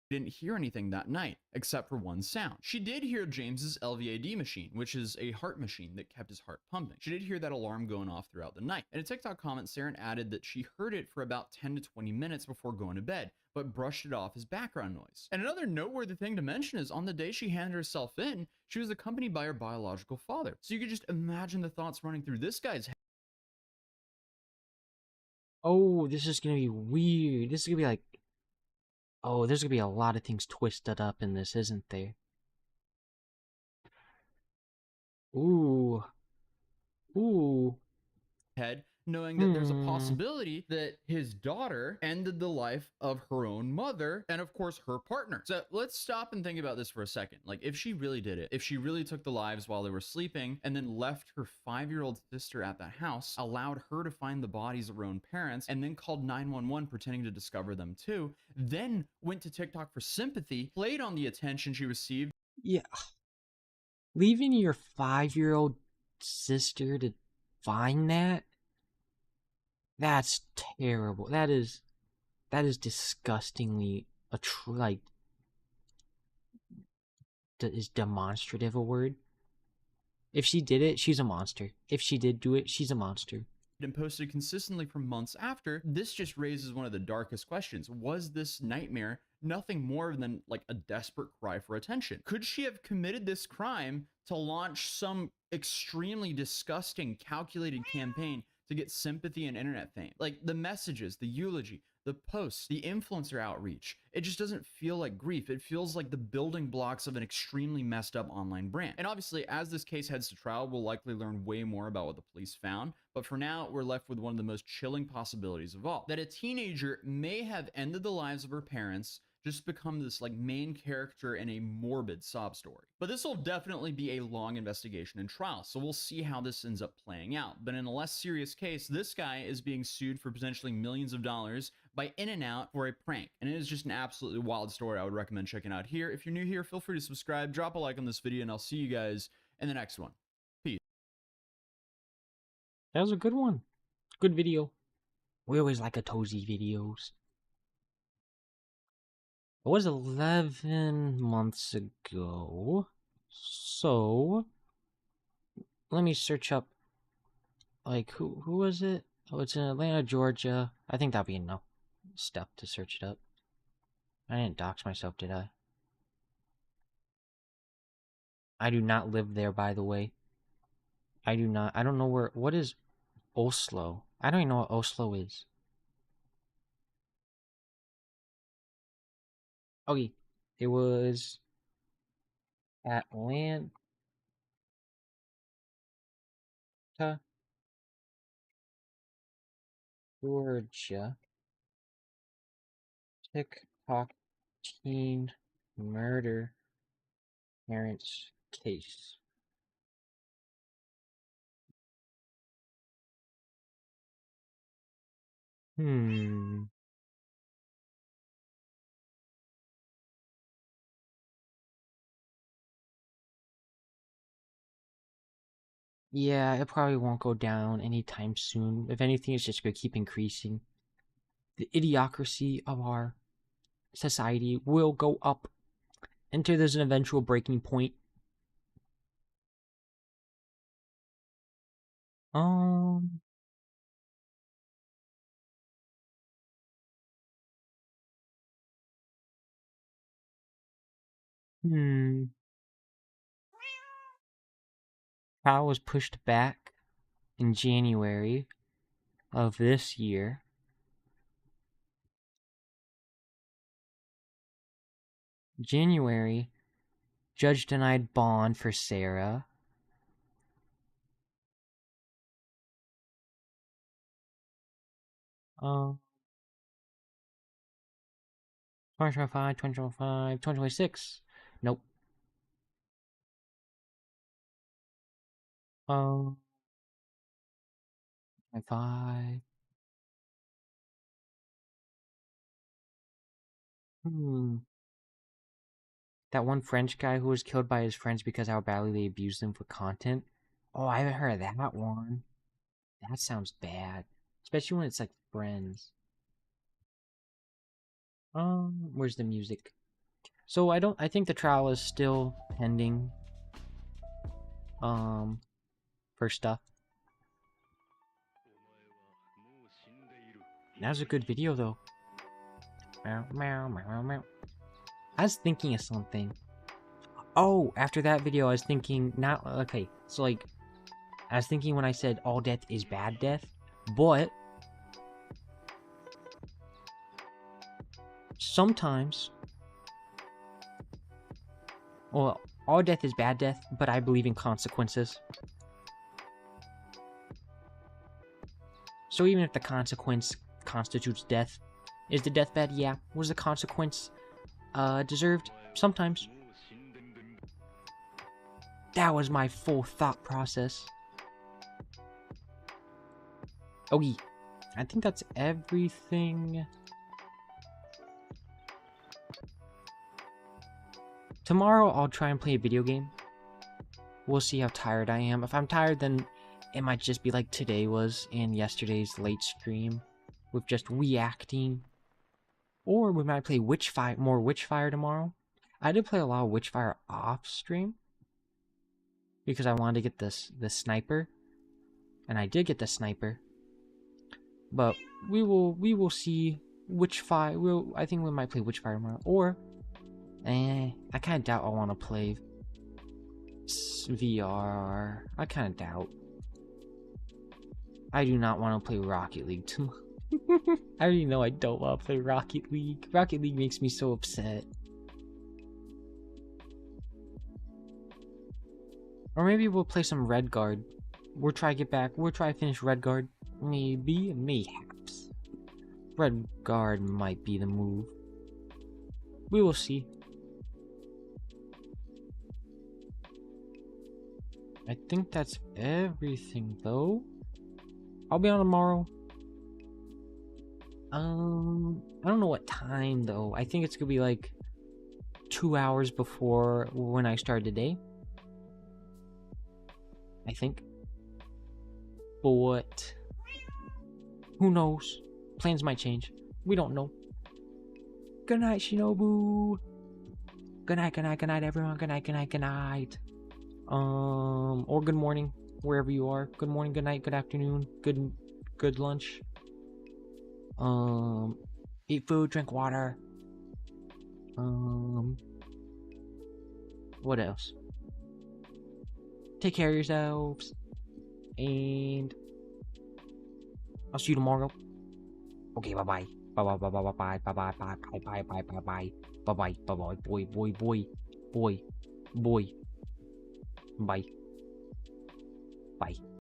Didn't hear anything that night, except for one sound. She did hear James's LVAD machine, which is a heart machine that kept his heart pumping. She did hear that alarm going off throughout the night. In a TikTok comment, Sarah added that she heard it for about 10 to 20 minutes before going to bed, but brushed it off as background noise. And another noteworthy thing to mention is on the day she handed herself in, she was accompanied by her biological father. So you could just imagine the thoughts running through this guy's head. Oh, this is gonna be weird. This is gonna be like... Oh, there's gonna be a lot of things twisted up in this, isn't there? Ooh. Head knowing that there's a possibility that his daughter ended the life of her own mother and, of course, her partner. So let's stop and think about this for a second. Like, if she really did it, if she really took the lives while they were sleeping and then left her 5-year-old sister at that house, allowed her to find the bodies of her own parents, and then called 911 pretending to discover them too, then went to TikTok for sympathy, played on the attention she received. Yeah. Leaving your 5-year-old sister to find that's terrible. That is disgustingly is demonstrative a word? If she did it, she's a monster. If she did do it, she's a monster. And posted consistently for months after. This just raises one of the darkest questions. Was this nightmare nothing more than like a desperate cry for attention? Could she have committed this crime to launch some extremely disgusting, calculated campaign to get sympathy and internet fame? Like the messages, the eulogy, the posts, the influencer outreach. It just doesn't feel like grief. It feels like the building blocks of an extremely messed up online brand. And obviously, as this case heads to trial, we'll likely learn way more about what the police found. But for now, we're left with one of the most chilling possibilities of all. That a teenager may have ended the lives of her parents, just become this like main character in a morbid sob story. But this will definitely be a long investigation and trial, so we'll see how this ends up playing out. But in a less serious case, this guy is being sued for potentially millions of dollars by In-N-Out for a prank. And it is just an absolutely wild story I would recommend checking out here. If you're new here, feel free to subscribe, drop a like on this video, and I'll see you guys in the next one. Peace. That was a good one. Good video. We always like a Tozy videos. It was 11 months ago. So let me search up like who was it? Oh, it's in Atlanta, Georgia. I think that'd be enough stuff to search it up. I didn't dox myself, did I? I do not live there, by the way. I do not. I don't know where. What is Oslo? I don't even know what Oslo is. Okay, it was Atlanta, Georgia. TikTok teen murder parents case. Yeah, it probably won't go down anytime soon. If anything, it's just going to keep increasing. The idiocracy of our society will go up until there's an eventual breaking point. Trial was pushed back in January of this year. January, judge denied bond for Sarah. Oh. 2025, 2025, 2026. Nope. 25. That one French guy who was killed by his friends because how badly they abused him for content. Oh, I haven't heard of that one. That sounds bad. Especially when it's like friends. Where's the music? So I think the trial is still pending. For stuff. That was a good video though. Meow, meow, meow, meow. I was thinking of something. Oh, after that video I was thinking okay, so like I was thinking when I said all death is bad death, but sometimes, well, all death is bad death, but I believe in consequences. So even if the consequence constitutes death, is the deathbed? Yeah. Was the consequence deserved? Sometimes. That was my full thought process. Okay, I think that's everything. Tomorrow I'll try and play a video game. We'll see how tired I am. If I'm tired, then it might just be like today was in yesterday's late stream with just reacting. Or we might play Witchfire, more Witchfire tomorrow. I did play a lot of Witchfire off stream because I wanted to get this sniper, and I did get the sniper. But we will see Witchfire. I think we might play Witchfire tomorrow. Or I kind of doubt I want to play VR. I kind of doubt. I do not want to play Rocket League tomorrow. I already know I don't want to play Rocket League. Rocket League makes me so upset. Or maybe we'll play some Redguard. We'll try to get back. We'll try to finish Redguard. Maybe, mayhaps. Redguard might be the move. We will see. I think that's everything, though. I'll be on tomorrow. I don't know what time, though. I think it's gonna be like 2 hours before when I started today. I think. But who knows? Plans might change. We don't know. Good night, Shinobu. Good night, good night, good night, everyone. Good night, good night, good night. Or good morning, wherever you are. Good morning, good night, good afternoon, good lunch. Eat food, drink water. What else? Take care of yourselves. And I'll see you tomorrow. Okay, bye bye. Bye bye bye bye bye bye bye bye bye bye bye bye bye bye bye bye bye bye boy boy boy boy boy bye bye.